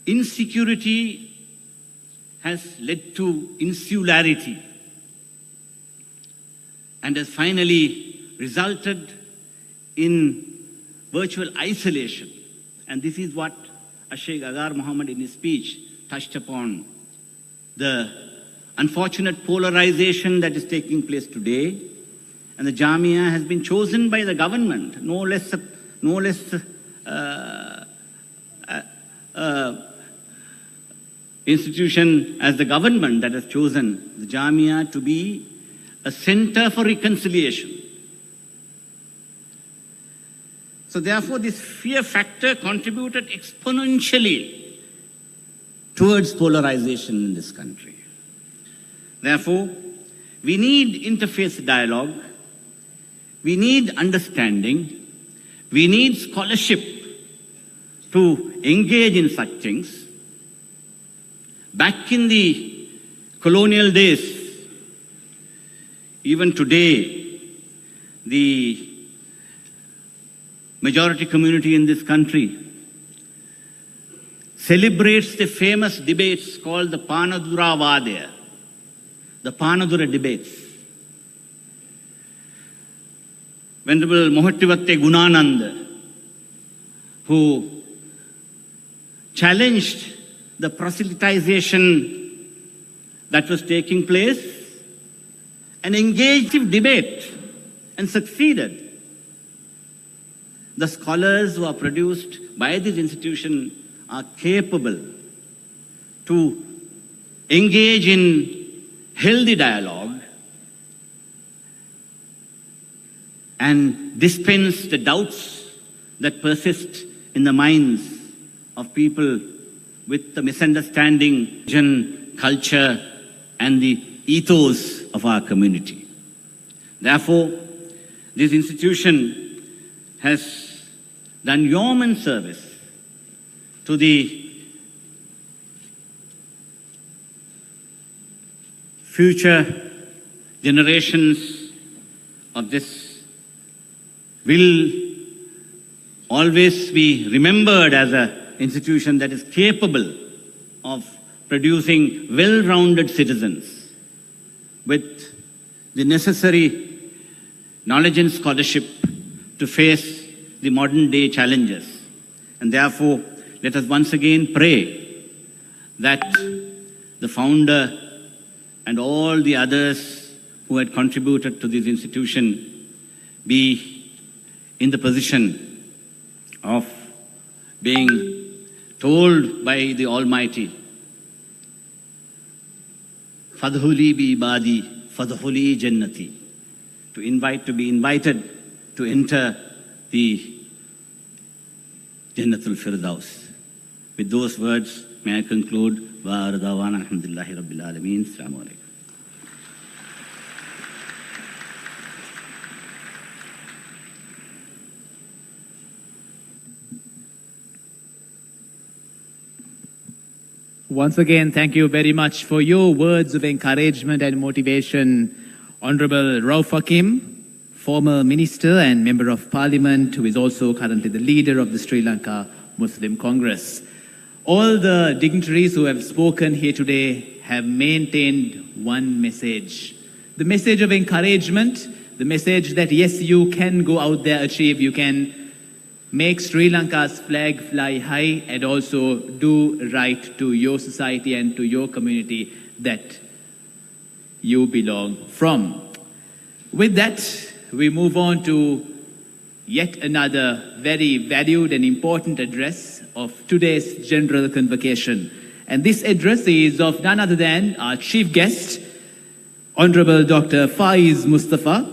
insecurity has led to insularity and has finally resulted in virtual isolation. And this is what Sheikh Agar Muhammad in his speech touched upon, the unfortunate polarization that is taking place today. And the Jamia has been chosen by the government, no less institution as the government that has chosen the Jamia to be a center for reconciliation. So therefore, this fear factor contributed exponentially towards polarization in this country. Therefore, we need interfaith dialogue, we need understanding, we need scholarship to engage in such things. Back in the colonial days, even today, the majority community in this country celebrates the famous debates called the Panadura Vadya, the Panadura debates. Venerable Mohattivatte Gunanand, who challenged the proselytization that was taking place and engaged in debate and succeeded. The scholars who are produced by this institution are capable to engage in healthy dialogue and dispense the doubts that persist in the minds of people with the misunderstanding, religion, culture, and the ethos of our community. Therefore, this institution has done yeoman service to the future generations of this, will always be remembered as an institution that is capable of producing well-rounded citizens with the necessary knowledge and scholarship to face the modern day challenges. And therefore, let us once again pray that the founder and all the others who had contributed to this institution be in the position of being told by the Almighty, Fadhuli bi ibadi, fadhuli jannati, to be invited to enter the Jannatul Firdaus. With those words, may I conclude. Wa ardawana alhamdulillahi rabbil alameen. Assalamu alaikum. Once again, thank you very much for your words of encouragement and motivation, Honorable Rauf Hakim, former Minister and Member of Parliament, who is also currently the leader of the Sri Lanka Muslim Congress. All the dignitaries who have spoken here today have maintained one message. The message of encouragement, the message that yes, you can go out there, achieve, you can make Sri Lanka's flag fly high and also do right to your society and to your community that you belong from. With that, we move on to yet another very valued and important address of today's General Convocation. And this address is of none other than our chief guest, Honorable Dr. Faiz Mustafa.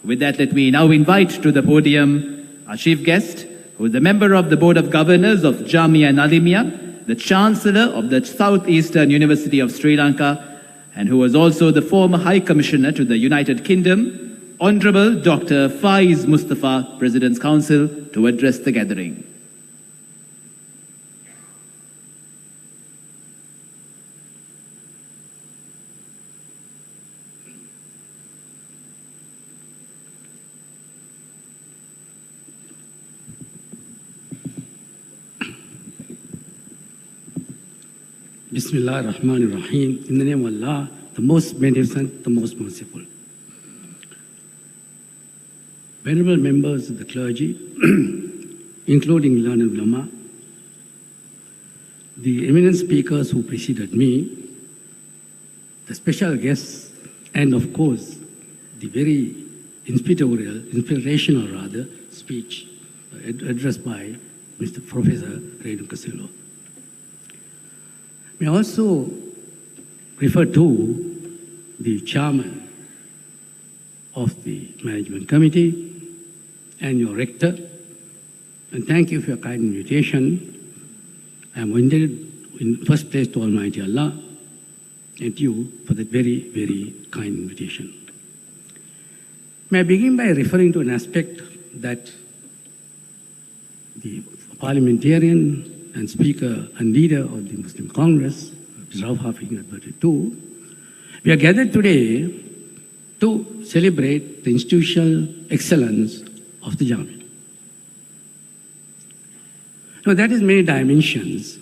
With that, let me now invite to the podium our chief guest, who is a member of the Board of Governors of Jamia Nalimia, the Chancellor of the Southeastern University of Sri Lanka, and who was also the former High Commissioner to the United Kingdom, Honorable Dr. Faiz Mustafa, President's Council, to address the gathering. Bismillah ar-Rahman ar-Rahim. In the name of Allah, the most beneficent, the most merciful. Venerable members of the clergy, including learned ulama, the eminent speakers who preceded me, the special guests, and of course, the very inspirational speech addressed by Mr. Professor Renu Casillo. May I also refer to the chairman of the management committee and your rector, and thank you for your kind invitation. I am indebted in first place to Almighty Allah and you for that very, very kind invitation. May I begin by referring to an aspect that the parliamentarian and speaker and leader of the Muslim Congress, Rauf Hafid, adverted to. We are gathered today to celebrate the institutional excellence of the Jamia. Now that is many dimensions,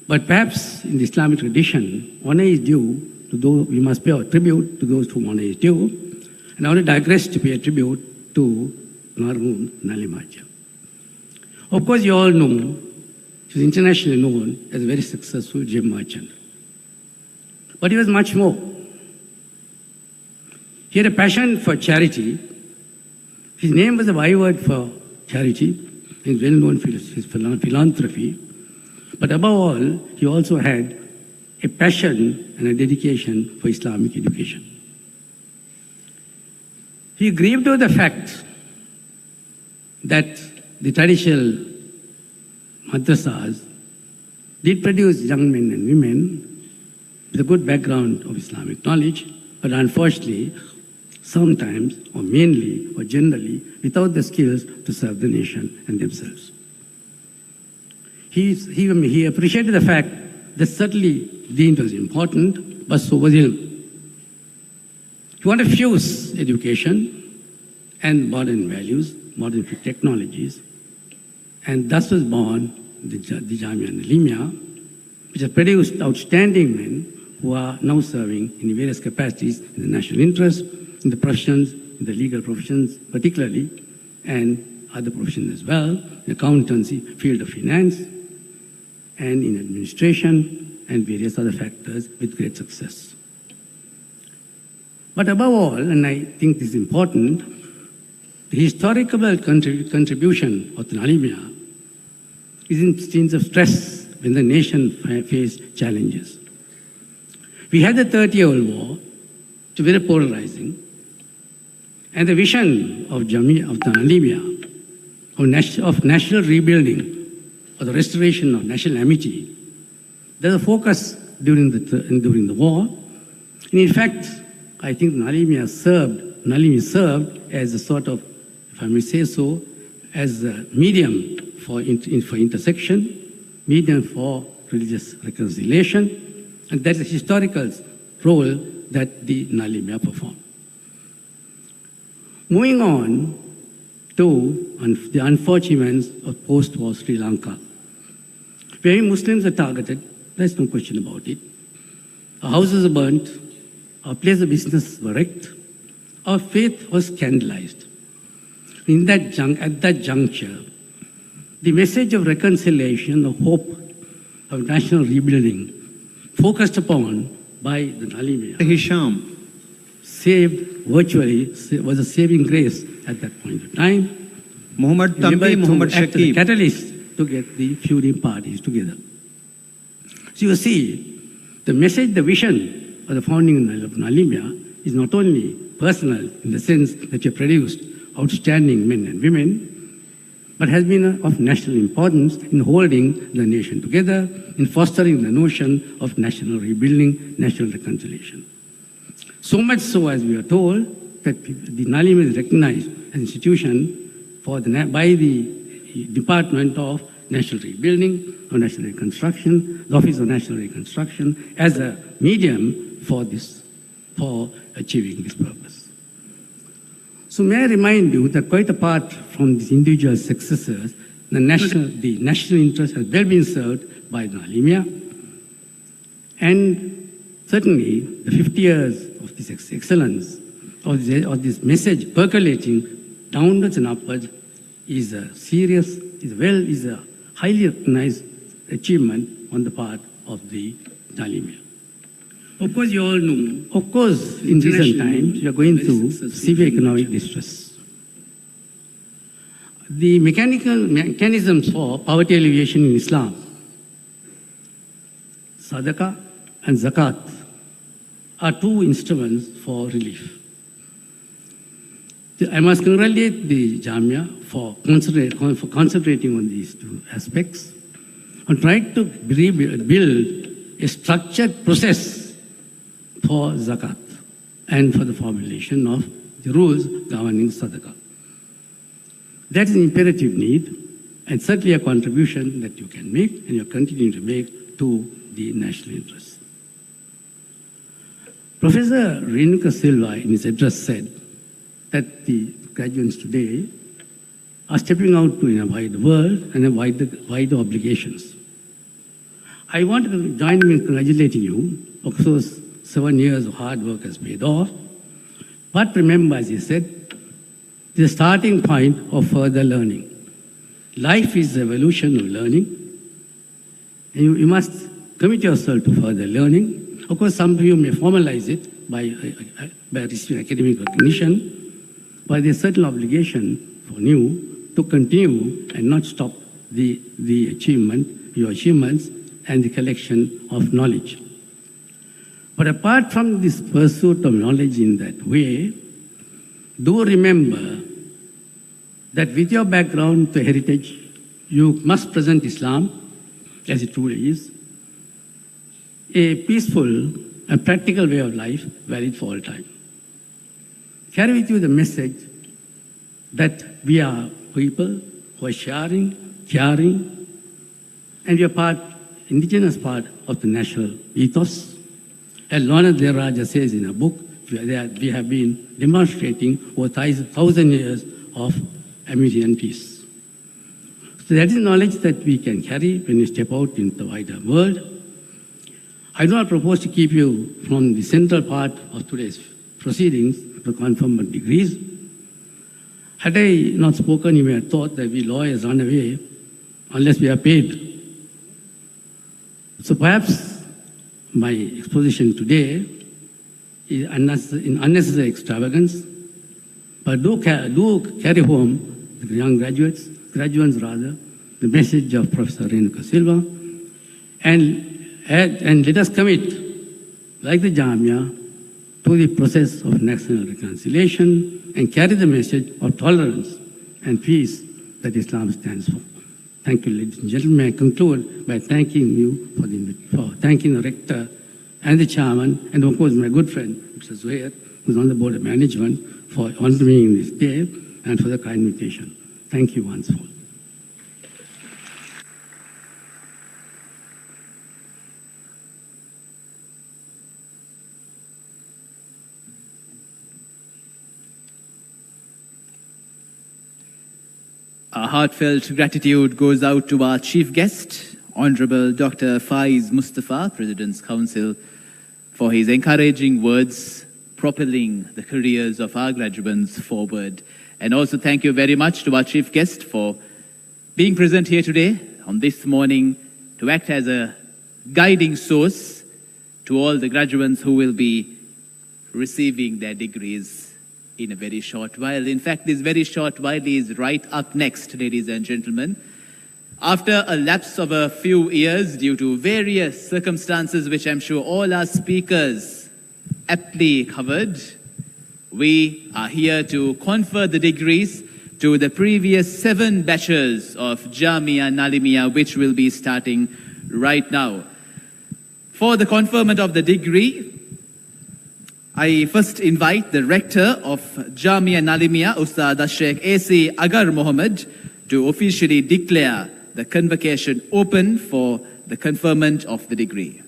but perhaps in the Islamic tradition, honor is due to those, we must pay a tribute to those whom honor is due, and I want to digress to pay a tribute to Marhum Nalim Haji. Of course, you all know, he was internationally known as a very successful gem merchant. But he was much more. He had a passion for charity. His name was a byword for charity. He is well known for his philanthropy. But above all, he also had a passion and a dedication for Islamic education. He grieved over the fact that the traditional madrasas did produce young men and women with a good background of Islamic knowledge, but unfortunately, sometimes, or mainly, or generally, without the skills to serve the nation and themselves. He appreciated the fact that certainly deen was important, but so was ilm. He wanted to fuse education and modern values, modern technologies, and thus was born the Jamia Nalimia, which has produced outstanding men who are now serving in various capacities in the national interest, in the professions, in the legal professions particularly, and other professions as well, in accountancy, field of finance, and in administration, and various other factors with great success. But above all, and I think this is important, the historical contribution of the Nalimia is in scenes of stress when the nation faced challenges. We had the 30-year-old war, which was very polarizing, and the vision of the Nalimia, of national rebuilding, or the restoration of national amity, there's a focus during the war. And in fact, I think Nalimia served as a sort of, if I may say so, as a medium for intersection, medium for religious reconciliation, and that's a historical role that the Nalimia performed. Moving on to the unfortunate events of post-war Sri Lanka, where Muslims are targeted, there's no question about it. Our houses are burnt, our place of business were wrecked, our faith was scandalized. At that juncture, the message of reconciliation, of hope, of national rebuilding, focused upon by the Nalimia, Hisham, saved virtually, was a saving grace at that point of time. Muhammad Tambi, Muhammad Shakib, catalyst to get the feuding parties together. So you see, the message, the vision of the founding of Nalimia is not only personal in the sense that you produced outstanding men and women, but has been of national importance in holding the nation together, in fostering the notion of national rebuilding, national reconciliation. So much so, as we are told, that the Nalimia is recognized as an institution by the Department of National Rebuilding or National Reconstruction, the Office of National Reconstruction, as a medium for achieving this purpose. So may I remind you that quite apart from these individual successors, the national interest has well been served by the Nalimia. And certainly, the 50 years of this excellence, of this message percolating downwards and upwards, is a serious, is a highly recognized achievement on the part of the Nalimia. Of course, you all know. Of course, in recent times, we are going through severe economic distress. The mechanisms for poverty alleviation in Islam, sadaqah and zakat, are two instruments for relief. I must congratulate the Jamia for concentrating on these two aspects and trying to build a structured process for zakat and for the formulation of the rules governing sadaqah. That is an imperative need and certainly a contribution that you can make and you're continuing to make to the national interest. Professor Renuka Silva in his address said that the graduates today are stepping out in a wide world and a wider obligations. I want to join him in congratulating you because 7 years of hard work has paid off. But remember, as he said, the starting point of further learning. Life is the evolution of learning. And you must commit yourself to further learning. Of course, some of you may formalize it by receiving academic recognition, but there's certain obligation for you to continue and not stop your achievements and the collection of knowledge. But apart from this pursuit of knowledge in that way, do remember that with your background to heritage, you must present Islam as it truly is, a peaceful and practical way of life valid for all time. Carry with you the message that we are people who are sharing, caring, and we are indigenous part of the national ethos. As Lorna Raja says in a book, we have been demonstrating over 1,000 years of amity and peace. So that is knowledge that we can carry when we step out into the wider world. I do not propose to keep you from the central part of today's proceedings, the conferment degrees. Had I not spoken, you may have thought that we lawyers run away unless we are paid. So perhaps my exposition today is unnecessary extravagance, but do carry home, the young graduates rather, the message of Professor Renuka Silva, and let us commit, like the Jamia, to the process of national reconciliation and carry the message of tolerance and peace that Islam stands for. Thank you, ladies and gentlemen. I conclude by thanking you for thanking the rector and the chairman, and of course my good friend, Mr. Zuhair, who's on the board of management, for honoring this day and for the kind invitation. Thank you once more. Our heartfelt gratitude goes out to our chief guest, Honorable Dr. Faiz Mustafa, President's Council, for his encouraging words, propelling the careers of our graduates forward. And also thank you very much to our chief guest for being present here today, on this morning, to act as a guiding source to all the graduates who will be receiving their degrees in a very short while. In fact, this very short while is right up next, ladies and gentlemen. After a lapse of a few years due to various circumstances, which I'm sure all our speakers aptly covered, we are here to confer the degrees to the previous 7 batches of Jamia Nalimia, which will be starting right now. For the conferment of the degree, I first invite the rector of Jamia Nalimia, Ustad Sheikh A.C. Agar Mohammed, to officially declare the convocation open for the conferment of the degree.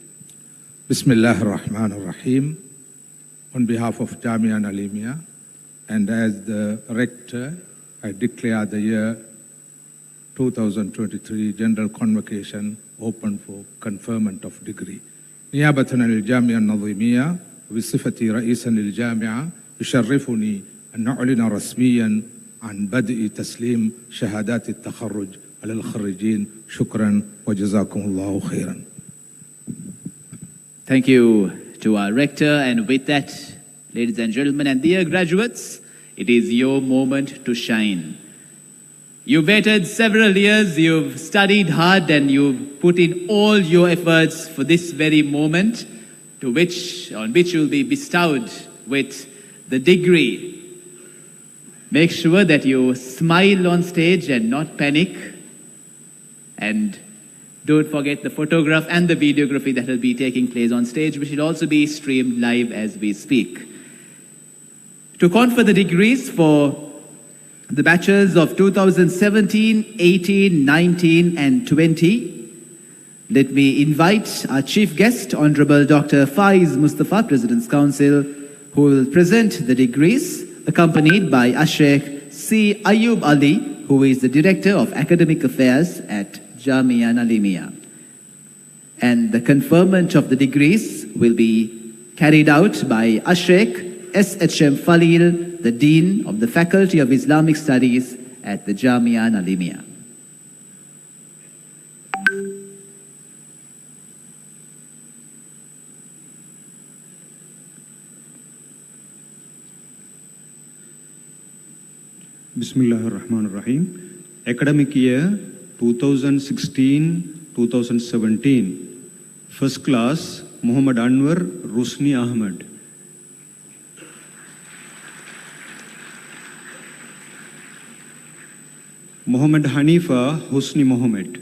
Bismillah ar-Rahman ar-Rahim. On behalf of Jamia Nalimia, and as the rector, I declare the year 2023 general convocation open for conferment of degree. نيابة عن الجامعة النظيمية بصفتي رئيسا للجامعة يشرفني أن أعلن رسميا عن بدء تسليم شهادات التخرج على الخريجين. شكرا وجزاكم الله خيرا. Thank you to our rector, and with that, ladies and gentlemen and dear graduates, it is your moment to shine. You've waited several years, you've studied hard, and you've put in all your efforts for this very moment on which you'll be bestowed with the degree. Make sure that you smile on stage and not panic. And don't forget the photograph and the videography that will be taking place on stage, which will also be streamed live as we speak. To confer the degrees for the batches of 2017, 18, 19 and 20, let me invite our chief guest, Honorable Dr. Faiz Mustafa, President's Council, who will present the degrees, accompanied by Sheikh C. Ayub Ali, who is the Director of Academic Affairs at Jamia Nalimia. And the conferment of the degrees will be carried out by Sheikh S.H.M. Falil, the Dean of the Faculty of Islamic Studies at the Jamia Nalimia. Bismillahirrahmanirrahim. Academic year 2016-2017. First class, Muhammad Anwar Rusni Ahmed. Muhammad Hanifa Husni Mohammed.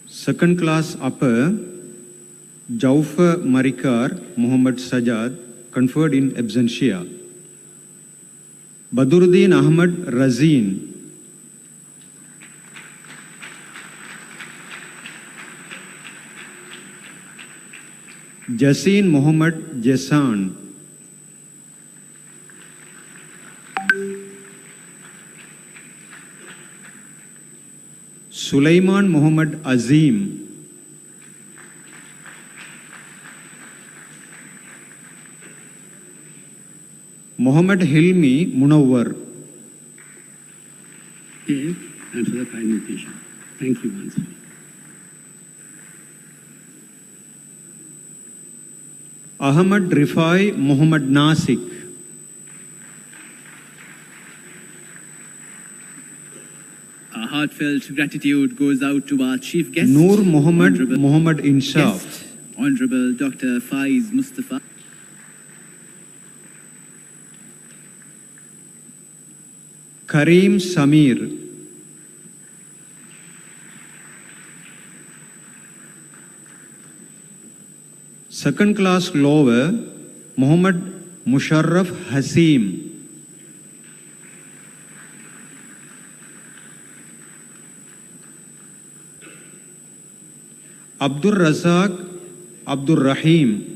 Second class upper, Jaufa Marikar Muhammad Sajad, conferred in absentia. Badruddin Ahmad Razin. Jasin Muhammad Jesan. Sulaiman Muhammad Azim. Muhammad Hilmi Munawwar. Yes, and for the kind invitation. Thank you once again. Ahmad Rifai Muhammad Nasik. Our heartfelt gratitude goes out to our chief guest, Noor Muhammad Muhammad Insaf. Guest, Honorable Dr. Faiz Mustafa. Kareem Samir. Second class lower, Muhammad Musharraf Hasim. Abdul Razak Abdul Rahim.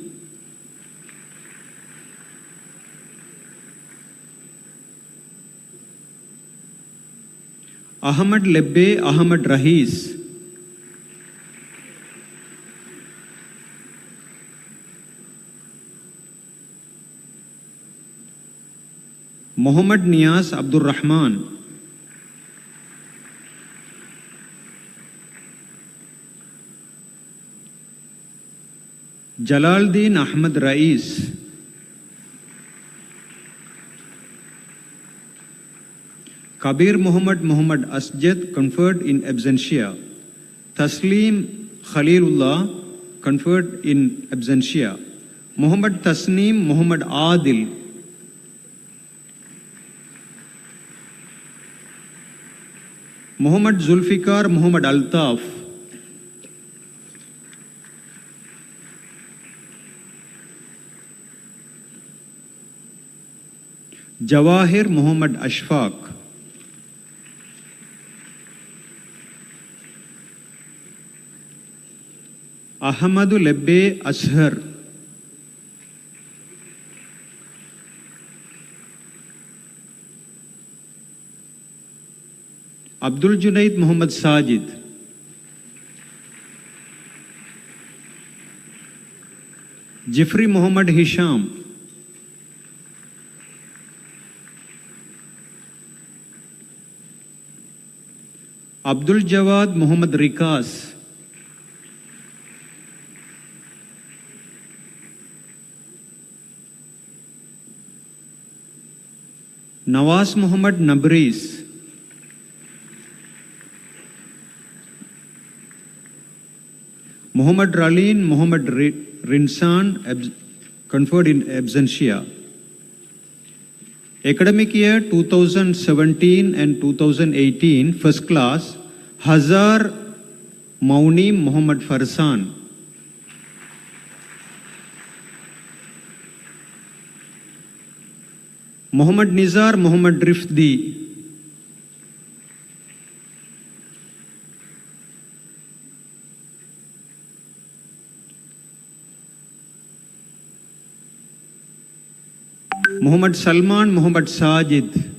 Ahmad Lebbe Ahmad Rahis. Muhammad Nias Abdul Rahman. Jalaluddin Ahmad Rais. Kabir Muhammad Muhammad Asjad, conferred in absentia. Taslim Khalilullah, conferred in absentia. Muhammad Tasneem Muhammad Adil. Muhammad Zulfikar Muhammad Altaf. Jawahir Muhammad Ashfaq. Ahmadu Lebbe Ashar. Abdul Junaid Muhammad Sajid, Jeffrey Muhammad Hisham, Abdul Jawad Muhammad Rikas, Nawaz Muhammad Nabris, Muhammad Raleen Muhammad Rinsan, conferred in absentia. Academic year 2017 and 2018, first class, Hazar Mauni Muhammad Farsan. Muhammad Nizar Muhammad Rifdi. Muhammad Salman Muhammad Sajid.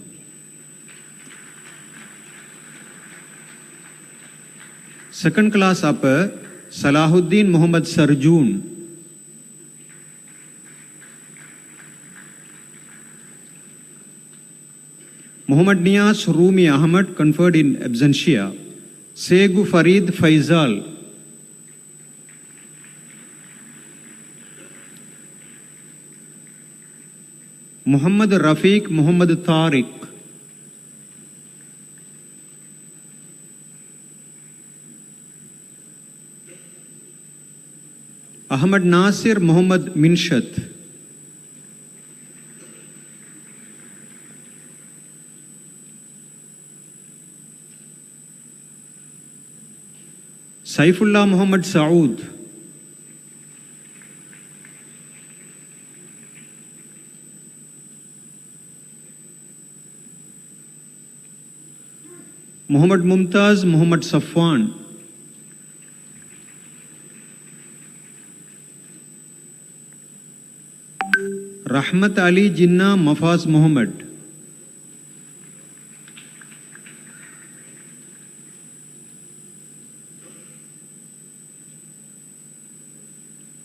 Second class upper, Salahuddin Muhammad Sarjoon. Muhammad Niyas Rumi Ahmad, conferred in absentia. Segu Farid Faisal. Muhammad Rafiq Muhammad Tariq. Ahmad Nasir Muhammad Minshat. Saifullah Muhammad Saud. Muhammad Mumtaz Muhammad Safwan. Rahmat Ali Jinnah Mafaz Muhammad.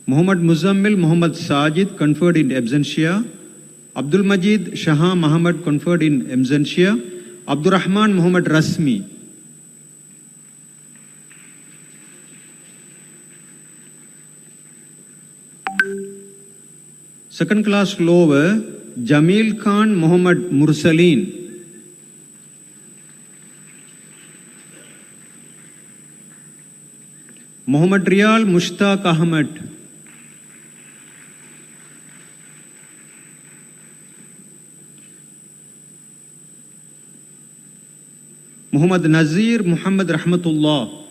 Muhammad Muzammil Muhammad Sajid, conferred in absentia. Abdul Majid Shah Muhammad, conferred in absentia. Abdur Rahman Muhammad Rasmi. Second class lower, Jamil Khan Muhammad Mursaleen. Muhammad Riyal Mushtaq Ahmad. Muhammad Nazir Muhammad Rahmatullah.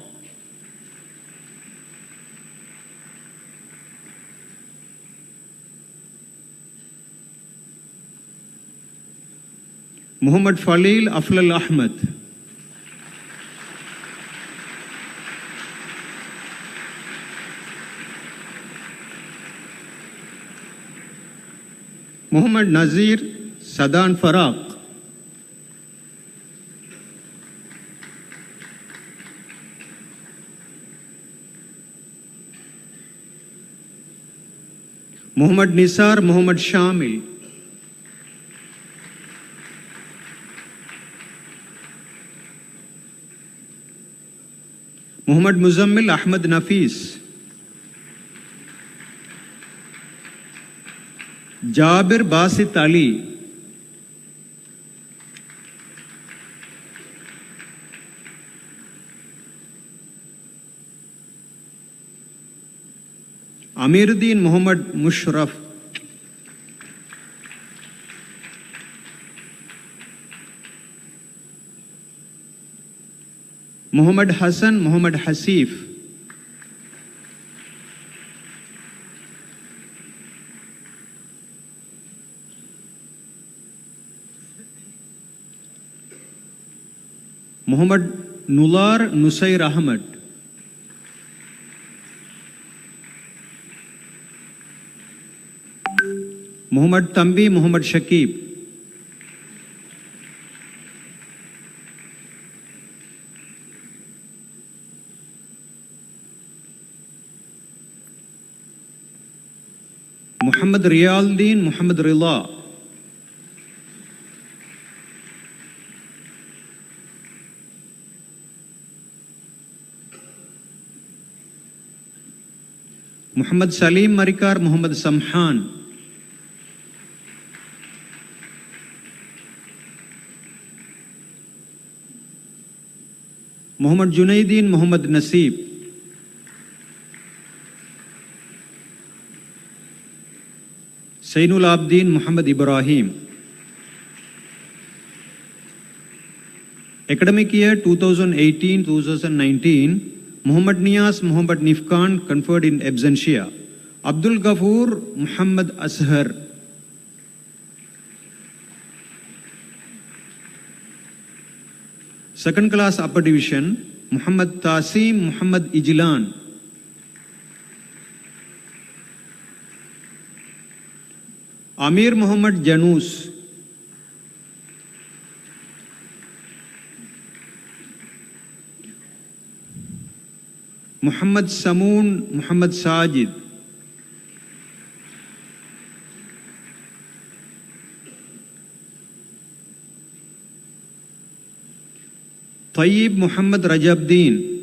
Muhammad Falil Aflal Ahmad. Muhammad Nazir Sadan Faraq. Muhammad Nisar Muhammad Shamil. Muhammad Muzammil Ahmad Nafis. Jabir Basit Ali. Amiruddin Muhammad Mushraf. Muhammad Hassan Muhammad Hasif. Muhammad Nular Nusair Ahmad. Muhammad Tambi Muhammad Shakib. Muhammad Riyaldeen Muhammad Rila. Muhammad Salim Marikar Muhammad Samhan. Muhammad Junaideen Muhammad Naseeb. Sainul Abdin Muhammad Ibrahim. Academic year 2018-2019, Muhammad Nias Muhammad Nifkan conferred in absentia. Abdul Ghafoor Muhammad Ashar. Second class upper division, Muhammad Tasim Muhammad Ijlan. Amir Muhammad Janus. Muhammad Samoon Muhammad Sajid. Tayyib Muhammad Rajabdeen.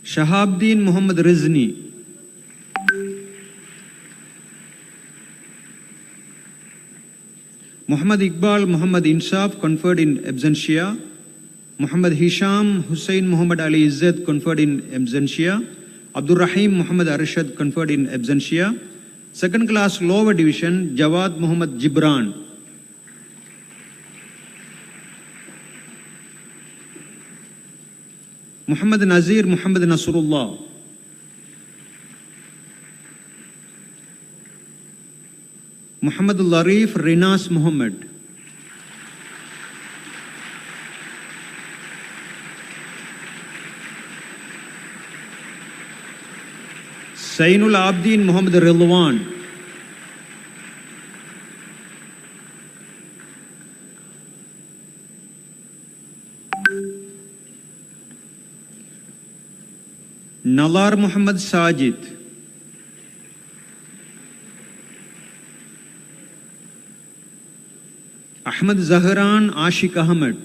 Shahabdeen Muhammad Rizni. Muhammad Iqbal Muhammad Insaf conferred in absentia. Muhammad Hisham Hussain Muhammad Ali Izzat conferred in absentia. Abdul Rahim Muhammad Arshad conferred in absentia. Second class lower division, Jawad Muhammad Jibran. Muhammad Nazir Muhammad Nasrullah. Muhammad Larif Rinas Muhammad. Sainul Abdin Muhammad Rilwan. Nalar Muhammad Sajid. Ahmad Zahran Ashik Ahmed.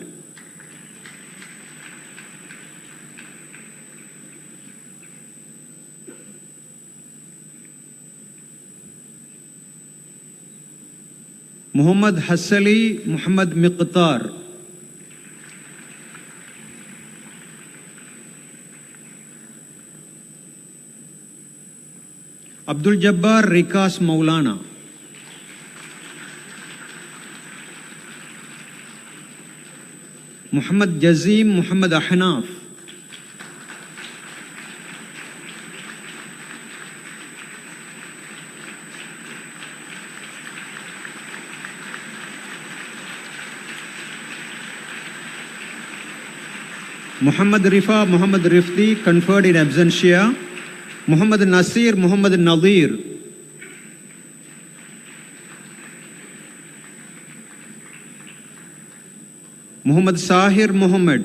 Muhammad Hassali Muhammad Miqtar. Abdul Jabbar Rikas Maulana. Muhammad Jazim Muhammad Ahnaf. Muhammad Rifa Muhammad Rifdi conferred in absentia. Muhammad Nasir Muhammad Nadir. Muhammad Sahir Muhammad.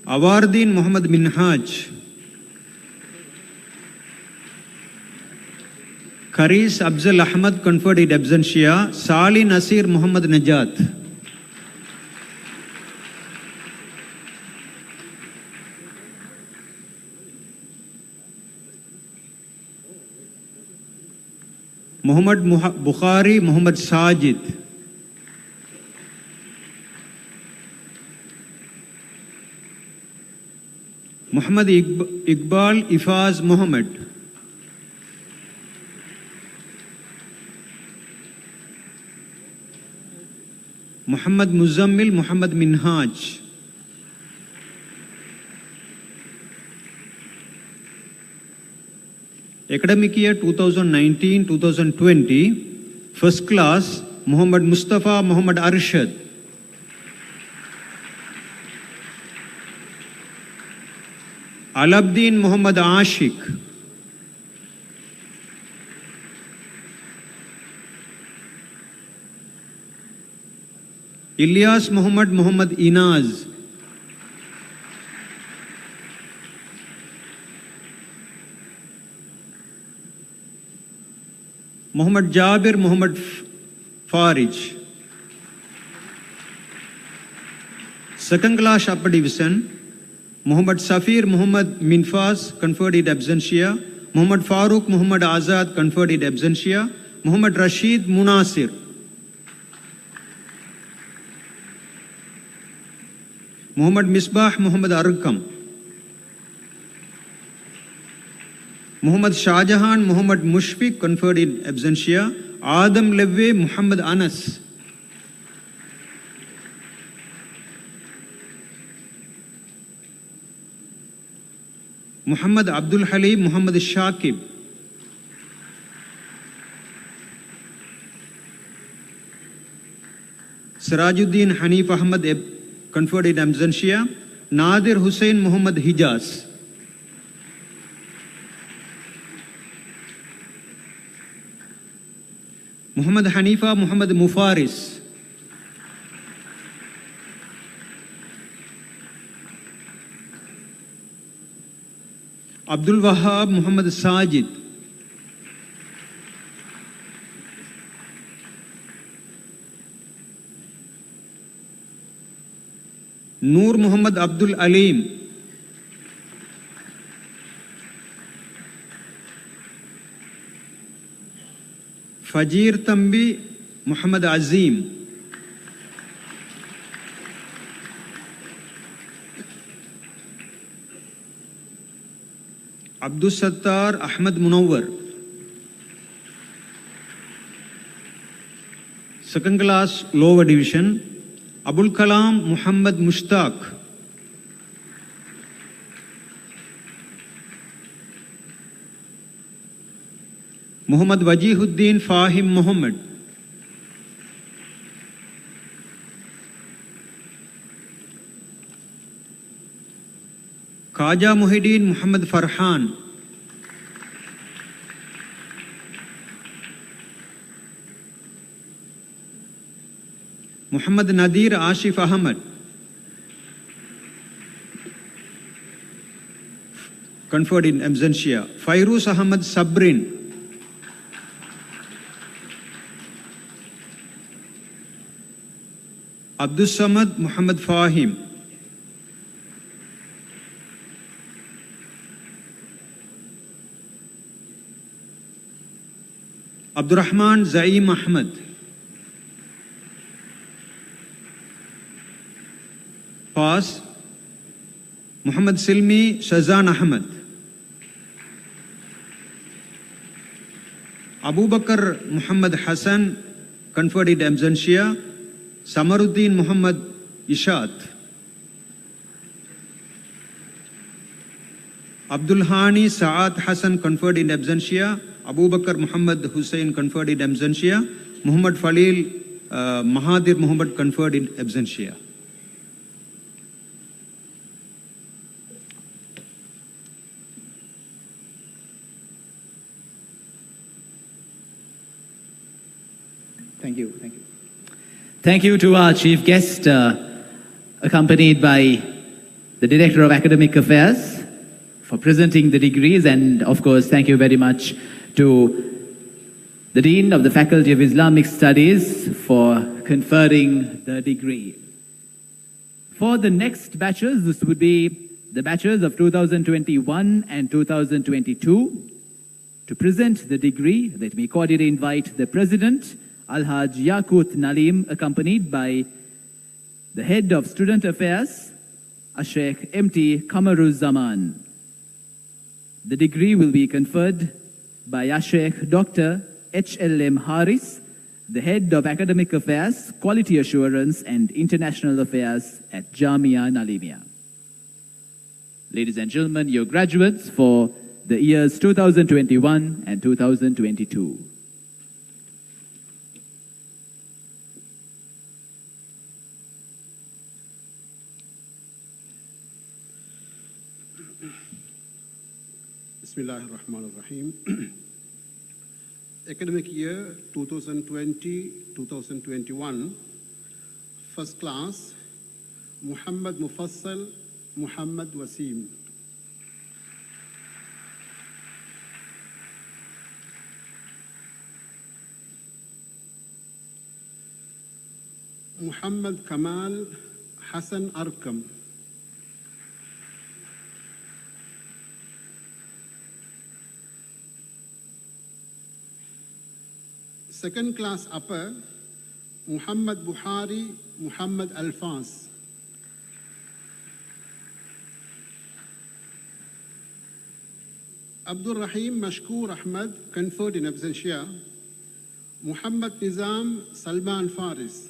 Awardin Muhammad Minhaj. Karis Abzal Ahmad conferred in absentia. Sali Nasir Muhammad Najat. Muhammad Bukhari Muhammad Sajid. Muhammad Iqbal Ifaz Muhammad. Muhammad Muzammil Muhammad Minhaj. Academic year 2019-2020, first class, Muhammad Mustafa Muhammad Arshad. Alabdin Muhammad Ashik. Ilyas Muhammad Inaz. Muhammad Jabir Muhammad Farij. Second class upper division, Muhammad Safir Muhammad Minfaz, conferred in absentia. Muhammad Farooq Muhammad Azad, conferred in absentia. Muhammad Rashid Munasir. Muhammad Misbah Muhammad Arkam. Muhammad Shahjahan Muhammad Mushfiq, conferred in absentia. Adam Levve Muhammad Anas. Muhammad Abdul Halim Muhammad Shakib. Sirajuddin Hanif Ahmad, conferred in absentia. Nadir Hussain Muhammad Hijaz. Muhammad Hanifa Muhammad Mufaris. Abdul Wahab Muhammad Sajid. Noor Muhammad Abdul Alim. Fajir Tambi Muhammad Azim. Abdul Sattar Ahmad Munawwar. Second class lower division, Abul Kalam Muhammad Mushtaq. Muhammad Wajihuddin Fahim Muhammad. Khaja Muhyiddin Muhammad Farhan. Muhammad Nadir Ashif Ahmad. Conferred in absentia. Fairuz Ahmad Sabrin. Abdul Samad Muhammad Fahim. Abdurrahman Zaim Ahmad. Pass. Muhammad Silmi Shazan Ahmad. Abu Bakr Muhammad Hassan, conferred in absentia. Samaruddin Muhammad Ishat. Abdul Hani Saad Hassan, conferred in absentia. Abu Bakr Muhammad Hussain, conferred in absentia. Muhammad Falil Mahathir Muhammad, conferred in absentia. Thank you. Thank you. Thank you to our chief guest, accompanied by the Director of Academic Affairs, for presenting the degrees, and of course, thank you very much to the Dean of the Faculty of Islamic Studies for conferring the degree. For the next batches, this would be the batches of 2021 and 2022. To present the degree, let me cordially invite the President, Al-Haj Yaqut Nalim, accompanied by the Head of Student Affairs, Sheikh M.T. Kamaruzzaman. The degree will be conferred by Sheikh Dr. H.L.M. Haris, the Head of Academic Affairs, Quality Assurance and International Affairs at Jamia Nalimia. Ladies and gentlemen, your graduates for the years 2021 and 2022. Bismillahir Rahmanir Rahim. Academic year 2020-2021, First class, Muhammad Mufassal Muhammad Wasim. Muhammad Kamal Hassan Arkam. Second class upper, Muhammad Buhari Muhammad Alfas. Abdul Rahim Mashkur Ahmad, conferred in absentia. Muhammad Nizam Salman Faris.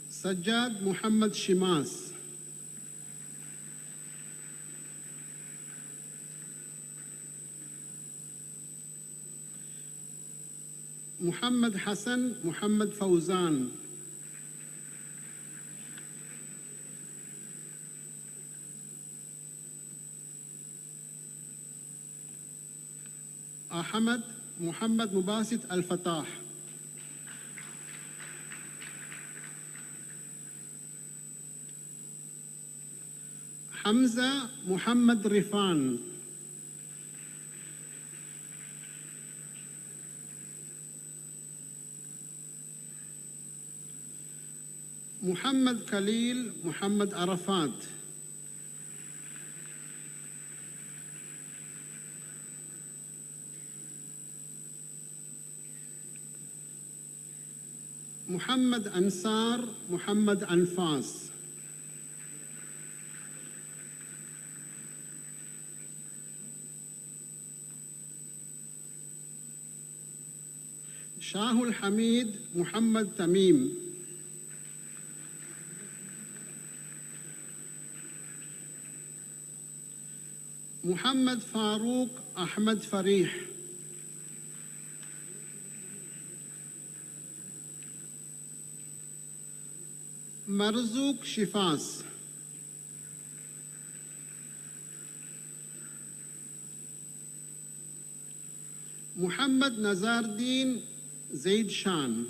Sajjad Muhammad Shimas. Muhammad Hassan Muhammad Fawzan. Ahmad Muhammad Mubasit Al-Fatah. Hamza Muhammad Rifan. Muhammad Khalil Muhammad Arafat. Muhammad Ansar Muhammad Anfas. Shahul Hamid Muhammad Tamim. Muhammad Farooq Ahmad Farih. Marzouk Shifas. Muhammad Nazardeen Zaid Shan.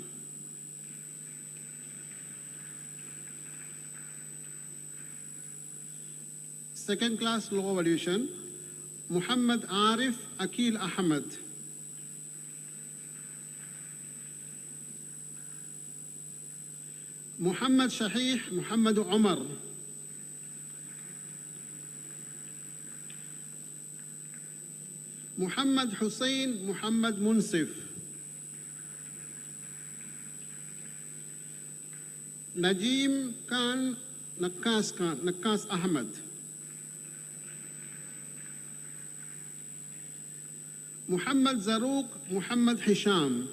Second class low valuation, Muhammad Arif Akil Ahmad. Muhammad Shahih Muhammad Umar. Muhammad Hussein Muhammad Munsif. Najim Khan Nakkas Ahmad. Muhammad Zaruq Muhammad Hisham.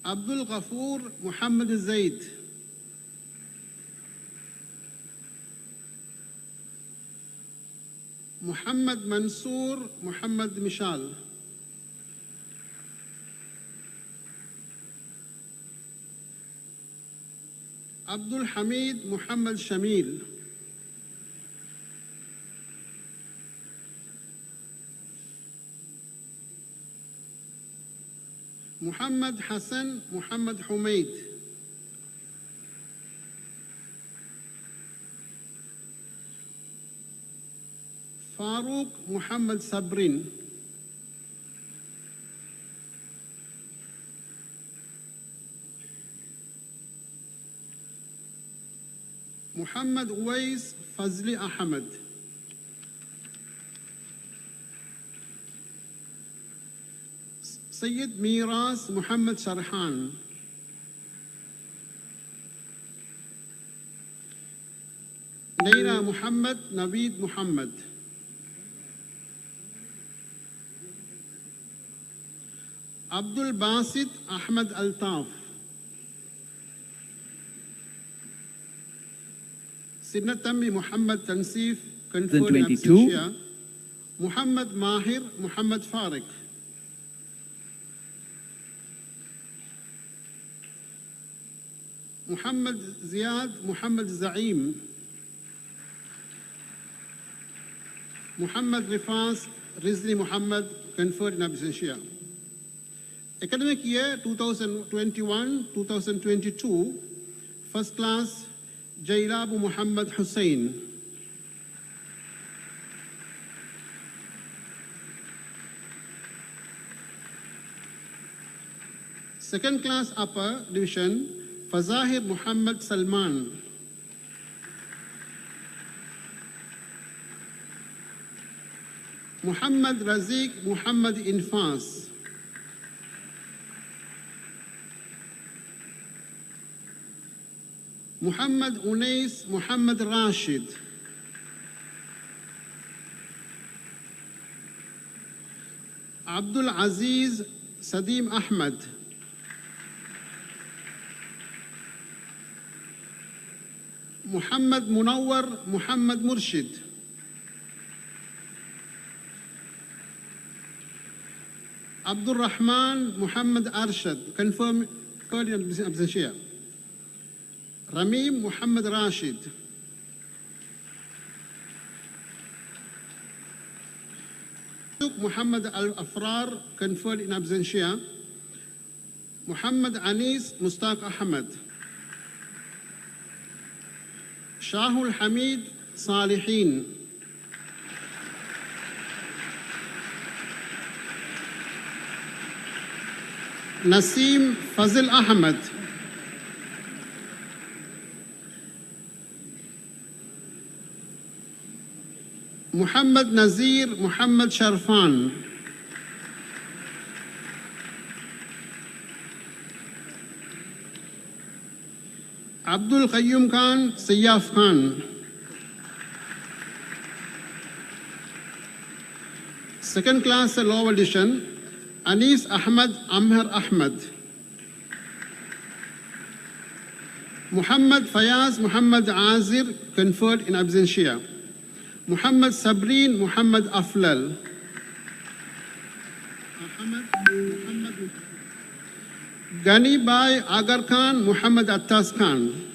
Abdul Ghafoor Muhammad Zaid. Muhammad Mansoor Muhammad Mishal. Abdul Hamid Muhammad Shamil. Muhammad Hassan Muhammad Humaid. Farooq Muhammad Sabrin. Muhammad Uwais Fazli Ahmad. Sayyid Miras Muhammad Sharhan. Naira Muhammad Naveed Muhammad. Abdul Basit Ahmad Altaf. Sinnatami Muhammad Tansif, conferred in 22. absentia. Muhammad Mahir Muhammad Farik. Muhammad Ziyad Muhammad Zaim. Muhammad Rifas Rizli Muhammad, conferred in absentia. Academic year 2021-2022, first class, Jailabu Muhammad Hussein. Second class upper division, Fazahir Muhammad Salman. Muhammad Razik Muhammad Infas. Muhammad Unais Muhammad Rashid. Abdul Aziz Sadim Ahmad. Muhammad Munawwar Muhammad Murshid. Abdul Rahman Muhammad Arshad, confirmed in absentia. Ramim Muhammad Rashid. Muhammad Al-Afrar, conferred in absentia. Muhammad Anis Mustaq Ahmad. Shahul Hamid Salihin. Nasim Fazil Ahmad. Muhammad Nazir Muhammad Sharfan. Abdul Qayyum Khan Sayyaf Khan. Second class lower edition, Anis Ahmad Amher Ahmad. Muhammad Fayaz Muhammad Azir, conferred in absentia. Muhammad Sabreen Muhammad Aflal. Gani Bai Agar Khan Muhammad Attas Khan.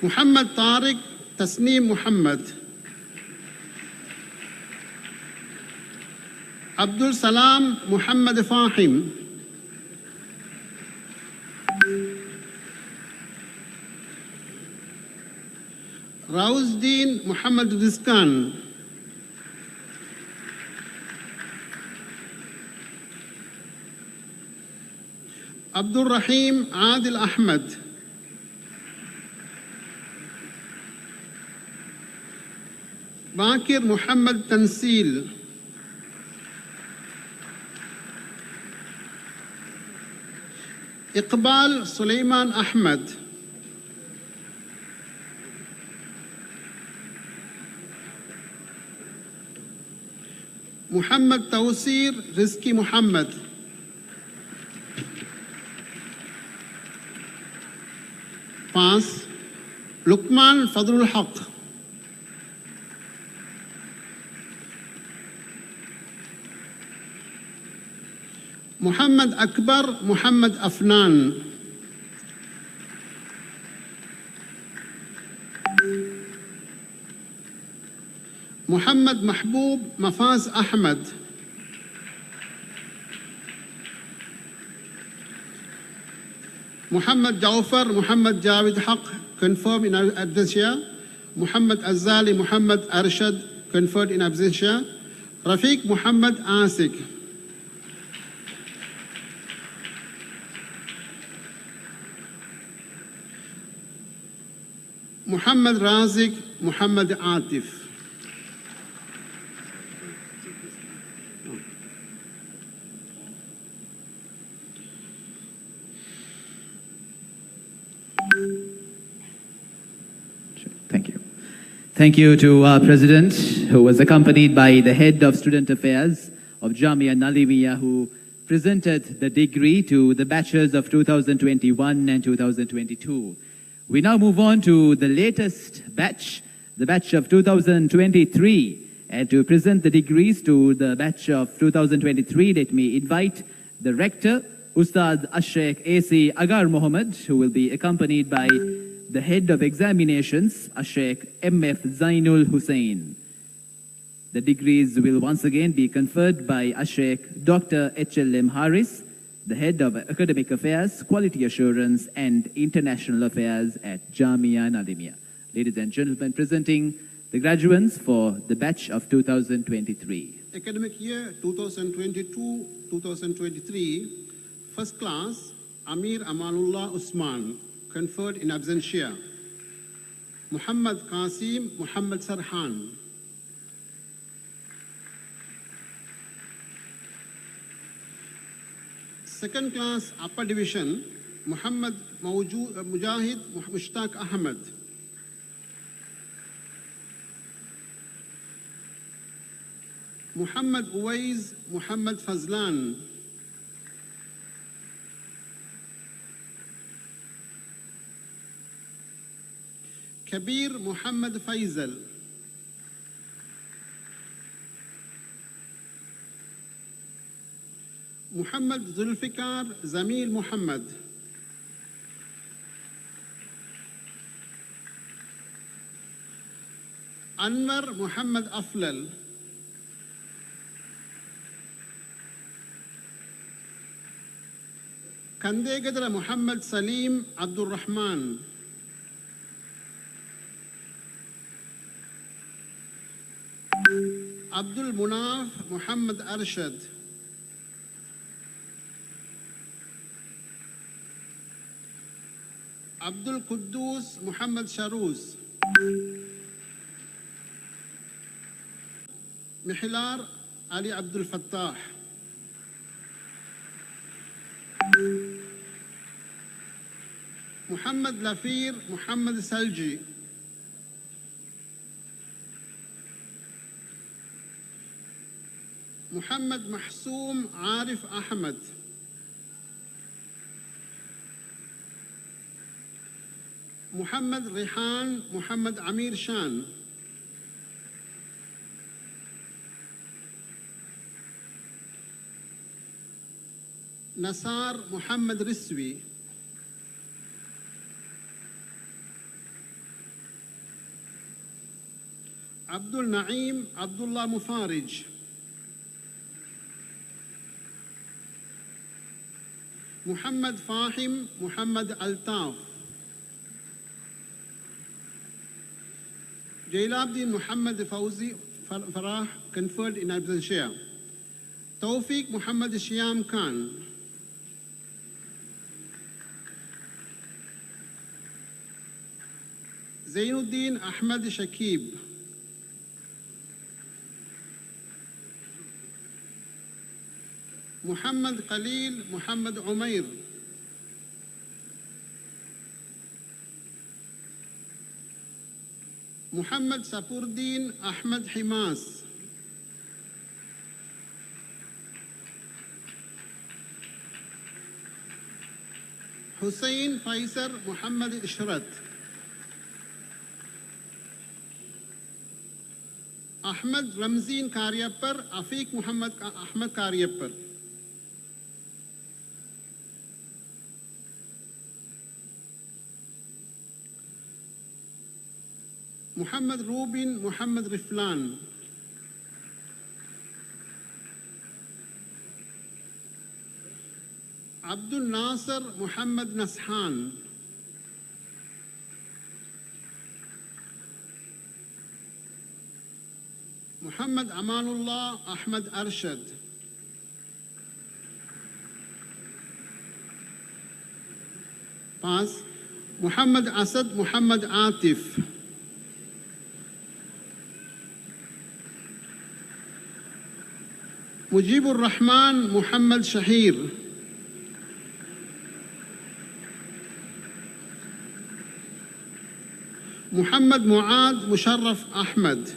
Muhammad Tariq Tasneem Muhammad. Abdul Salam Muhammad Fahim. Rauzdeen Muhammad Rizkan. Abdul Rahim Adil Ahmad. Bakir Muhammad Tansil. Iqbal Sulaiman Ahmad. Muhammad Tawsir Rizki Muhammad. Pass. Luqman Fadlul Haq. Muhammad Akbar Muhammad Afnan. Muhammad Mahbub Mafaz Ahmad. Muhammad Jawfar Muhammad Javid Haq, confirmed in absentia. Muhammad Azali Muhammad Arshad, conferred in absentia. Rafiq Muhammad Asik. Muhammad Razik Muhammad Atif. Thank you. Thank you to our President, who was accompanied by the Head of Student Affairs of Jamia Nalimia, who presented the degree to the batches of 2021 and 2022. We now move on to the latest batch, the batch of 2023. And to present the degrees to the batch of 2023, let me invite the Rector, Ustad Sheikh A.C. Agar Mohammed, who will be accompanied by the Head of Examinations, Sheikh M.F. Zainul Hussain. The degrees will once again be conferred by Sheikh Dr. H.L.M. Harris, the Head of Academic Affairs, Quality Assurance and International Affairs at Jamia Nalimia. Ladies and gentlemen, presenting the graduates for the batch of 2023. Academic year 2022-2023, first class, Amir Amanullah Usman, conferred in absentia. Muhammad Qasim Muhammad Sarhan. Second class, upper division, Muhammad Mujahid Mushtaq Ahmed. Muhammad Uwais Muhammad Fazlan. Kabir Muhammad Faisal. Muhammad Zulfikar Zamil Muhammad. Anwar Muhammad Aflal. Kandegadra Muhammad Salim Abdul Rahman. Abdul Munaf Muhammad Arshad. Abdul Quddus Muhammad Sharus. Mihlar Ali Abdul Fattah. Muhammad Lafir Muhammad Salji. Muhammad Mahsoom Arif Ahmed. Muhammad Rihan Muhammad Amir Shan. Nasar Muhammad Riswi. Abdul Naeem Abdullah Mufarij. Muhammad Fahim Muhammad Altaf. Jailabdin Muhammad Fauzi Farah, conferred in absentia. Tawfiq Muhammad Shyam Khan. Zainuddin Ahmad Shakib. Muhammad Khalil Muhammad Umair. Muhammad Sapurdin Ahmad Himas. Hussein Faisar Muhammad Ishrat. Ahmad Ramzeen Karyapar Afiq Muhammad Ahmad Karyapar. Muhammad Rubin Muhammad Riflan. Abdul Nasser Muhammad Nashan. Muhammad Amanullah Ahmad Arshad. Pass. Muhammad Asad Muhammad Atif. Mujibur Rahman Muhammad Shahir. Muhammad Muad Musharraf Ahmad.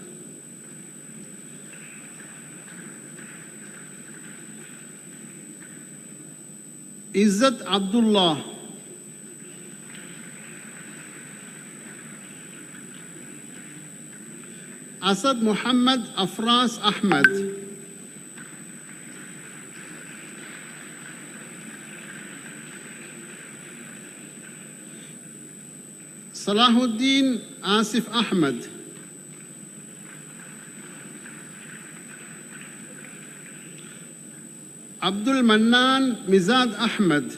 Izzat Abdullah. Asad Muhammad Afras Ahmad. Salahuddin Asif Ahmed, Abdul Mannan Mizad Ahmed,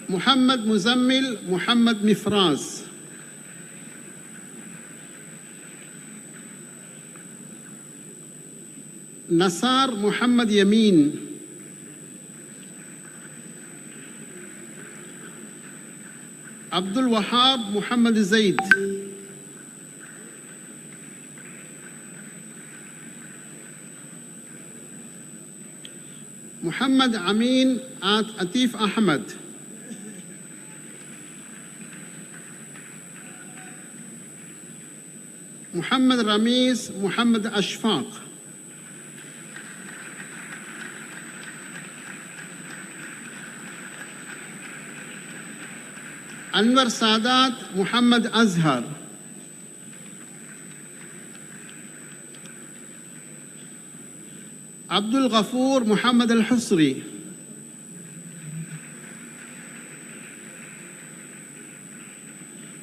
Muhammad Muzammil Muhammad Mifraz, Nasar Muhammad Yamin, Abdul Wahab Muhammad Zaid, Muhammad Amin Atif Ahmad, Muhammad Ramis Muhammad Ashfaq, Anwar Sadat Muhammad Azhar, Abdul Ghafoor Muhammad Al-Husri,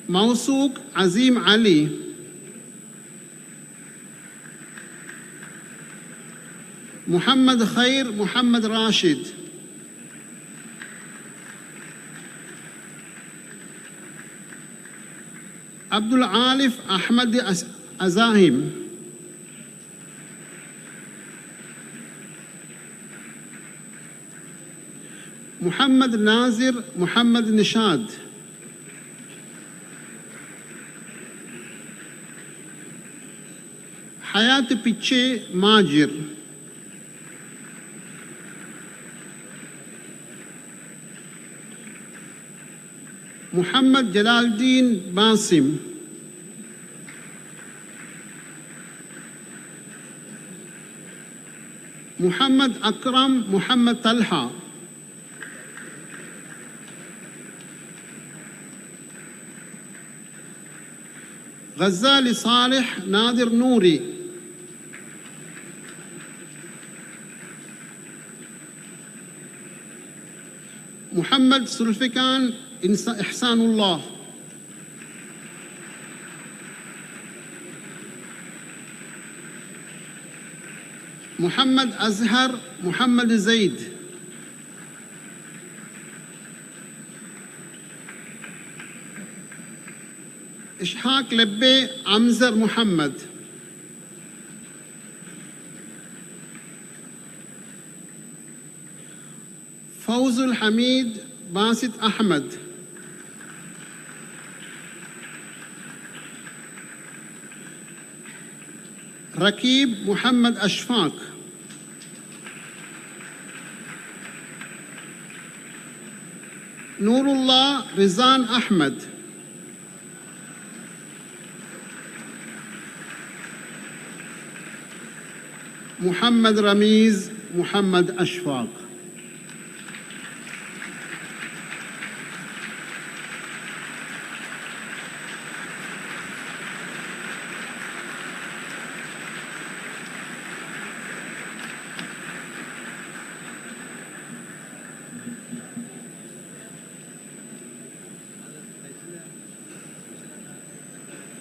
Mawsook Azim Ali, Muhammad Khair Muhammad Rashid, Abdul Alif Ahmad Azahim, Muhammad Nazir Muhammad Nishad, Hayat Piche Majir, Muhammad Jalaluddin Basim, Muhammad Akram Muhammad Talha, Ghazali Salih Nadir Nouri, Muhammad Sulfikan Ihsanullah, Muhammad Azhar Muhammad Zaid, Ishaq Lebbe Amzar Muhammad, Fawzul Hamid Basit Ahmad, Rakib Muhammad Ashfaq, Nurullah Rizan Ahmad, Muhammad Ramiz Muhammad Ashfaq.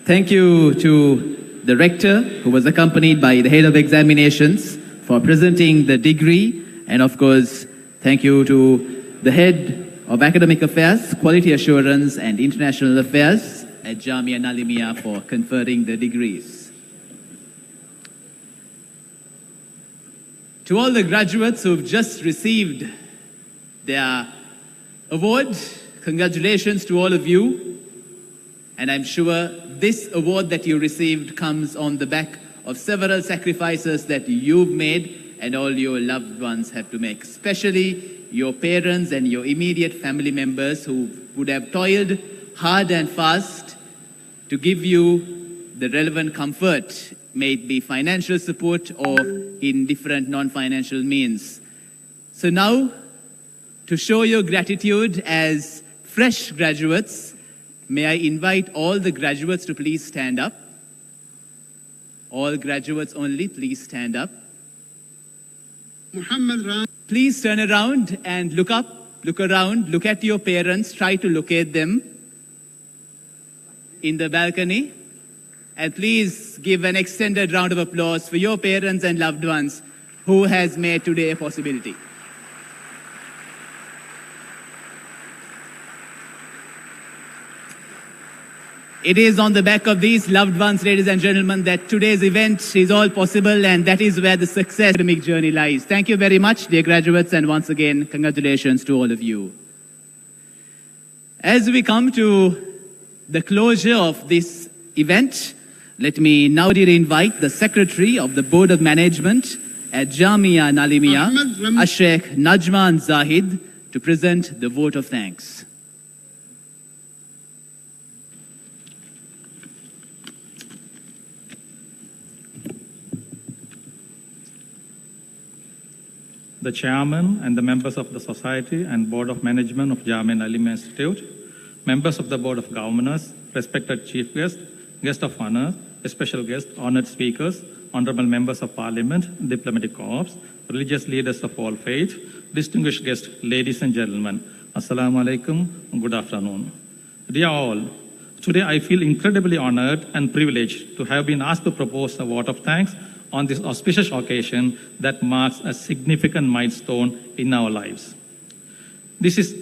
Thank you to the rector, who was accompanied by the head of examinations, for presenting the degree. And of course, thank you to the head of academic affairs, quality assurance and international affairs at Jamia Nalimia for conferring the degrees. To all the graduates who've just received their award, congratulations to all of you. And I'm sure this award that you received comes on the back of several sacrifices that you've made and all your loved ones have to make, especially your parents and your immediate family members who would have toiled hard and fast to give you the relevant comfort, may it be financial support or in different non-financial means. So now, to show your gratitude as fresh graduates, may I invite all the graduates to please stand up. All graduates only, please stand up. Please turn around and look up look around, look at your parents, try to locate them in the balcony. And please give an extended round of applause for your parents and loved ones who has made today a possibility. It is on the back of these loved ones, ladies and gentlemen, that today's event is all possible, and that is where the success of the academic journey lies. Thank you very much, dear graduates, and once again, congratulations to all of you. As we come to the closure of this event, let me now invite the Secretary of the Board of Management at Jamia Nalimia, Sheikh Najman Zahid, to present the vote of thanks. The chairman and the members of the society and board of management of Jamia Nalimia Institute, members of the board of governors, respected chief guest, guest of honor, special guest, honored speakers, honorable members of parliament, diplomatic corps, religious leaders of all faiths, distinguished guests, ladies and gentlemen, assalamu alaikum, good afternoon. Dear all, today I feel incredibly honored and privileged to have been asked to propose a vote of thanks on this auspicious occasion that marks a significant milestone in our lives. This is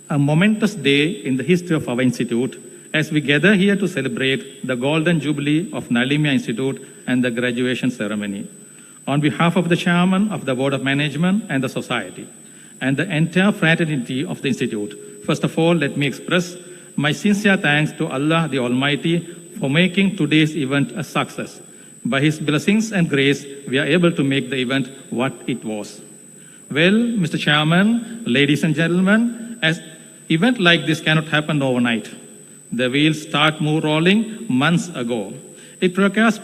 a momentous day in the history of our institute as we gather here to celebrate the Golden Jubilee of Nalimia Institute and the graduation ceremony. On behalf of the chairman of the Board of Management and the society and the entire fraternity of the institute, first of all, let me express my sincere thanks to Allah the Almighty for making today's event a success. By His blessings and grace, we are able to make the event what it was. Well, Mr. Chairman, ladies and gentlemen, as event like this cannot happen overnight. The wheels start rolling months ago. It requires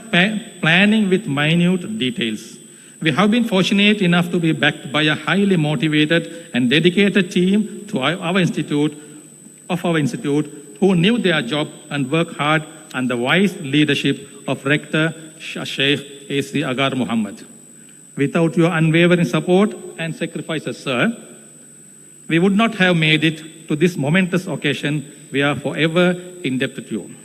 planning with minute details. We have been fortunate enough to be backed by a highly motivated and dedicated team to our institute, who knew their job and worked hard under the wise leadership of Rector Sheikh A.C. Agar Muhammad. Without your unwavering support and sacrifices, sir, we would not have made it to this momentous occasion. We are forever indebted to you.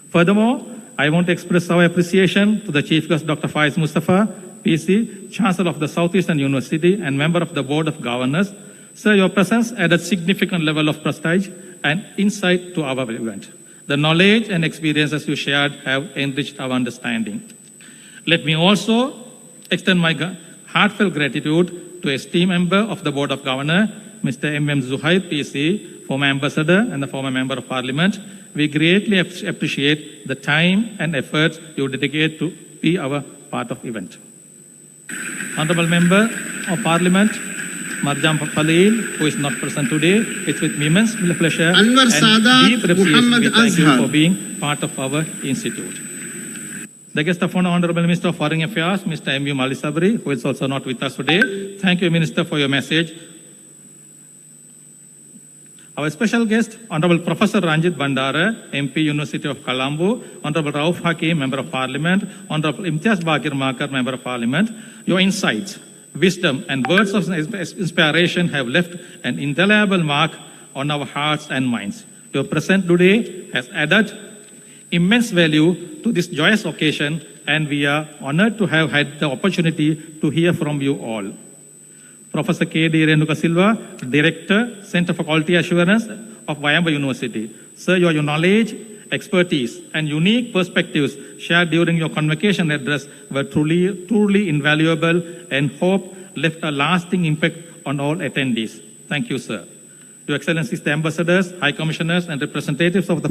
Furthermore, I want to express our appreciation to the Chief Guest, Dr. Faiz Mustafa, PC, Chancellor of the Southeastern University and member of the Board of Governors. Sir, your presence added significant level of prestige and insight to our event. The knowledge and experiences you shared have enriched our understanding. Let me also extend my heartfelt gratitude to a esteemed member of the Board of Governors, Mr. M.M. Zuhair, PC, former ambassador and the former member of parliament. We greatly appreciate the time and efforts you dedicate to be our part of event. Honorable Member of Parliament, Marjam Khalil, who is not present today, it's with me immense pleasure Anwar and Sadat, deep appreciation Muhammad we thank Azhar. you for being part of our institute. The guest of honor, Honorable Minister of Foreign Affairs, Mr. M.U. Malisabri, who is also not with us today. Thank you, Minister, for your message. Our special guest, Honorable Professor Ranjit Bandara, MP, University of Colombo, Honorable Rauf Hakim, Member of Parliament, Honorable Imtiaz Bakir Makar, Member of Parliament. Your insights, wisdom, and words of inspiration have left an indelible mark on our hearts and minds. Your presence today has added immense value to this joyous occasion, and we are honored to have had the opportunity to hear from you all. Professor K.D. Renuka Silva, Director, Center for Quality Assurance of Wayamba University. Sir, your knowledge, expertise, and unique perspectives shared during your convocation address were truly invaluable and hope left a lasting impact on all attendees. Thank you, sir. Your Excellencies, the ambassadors, high commissioners, and representatives of the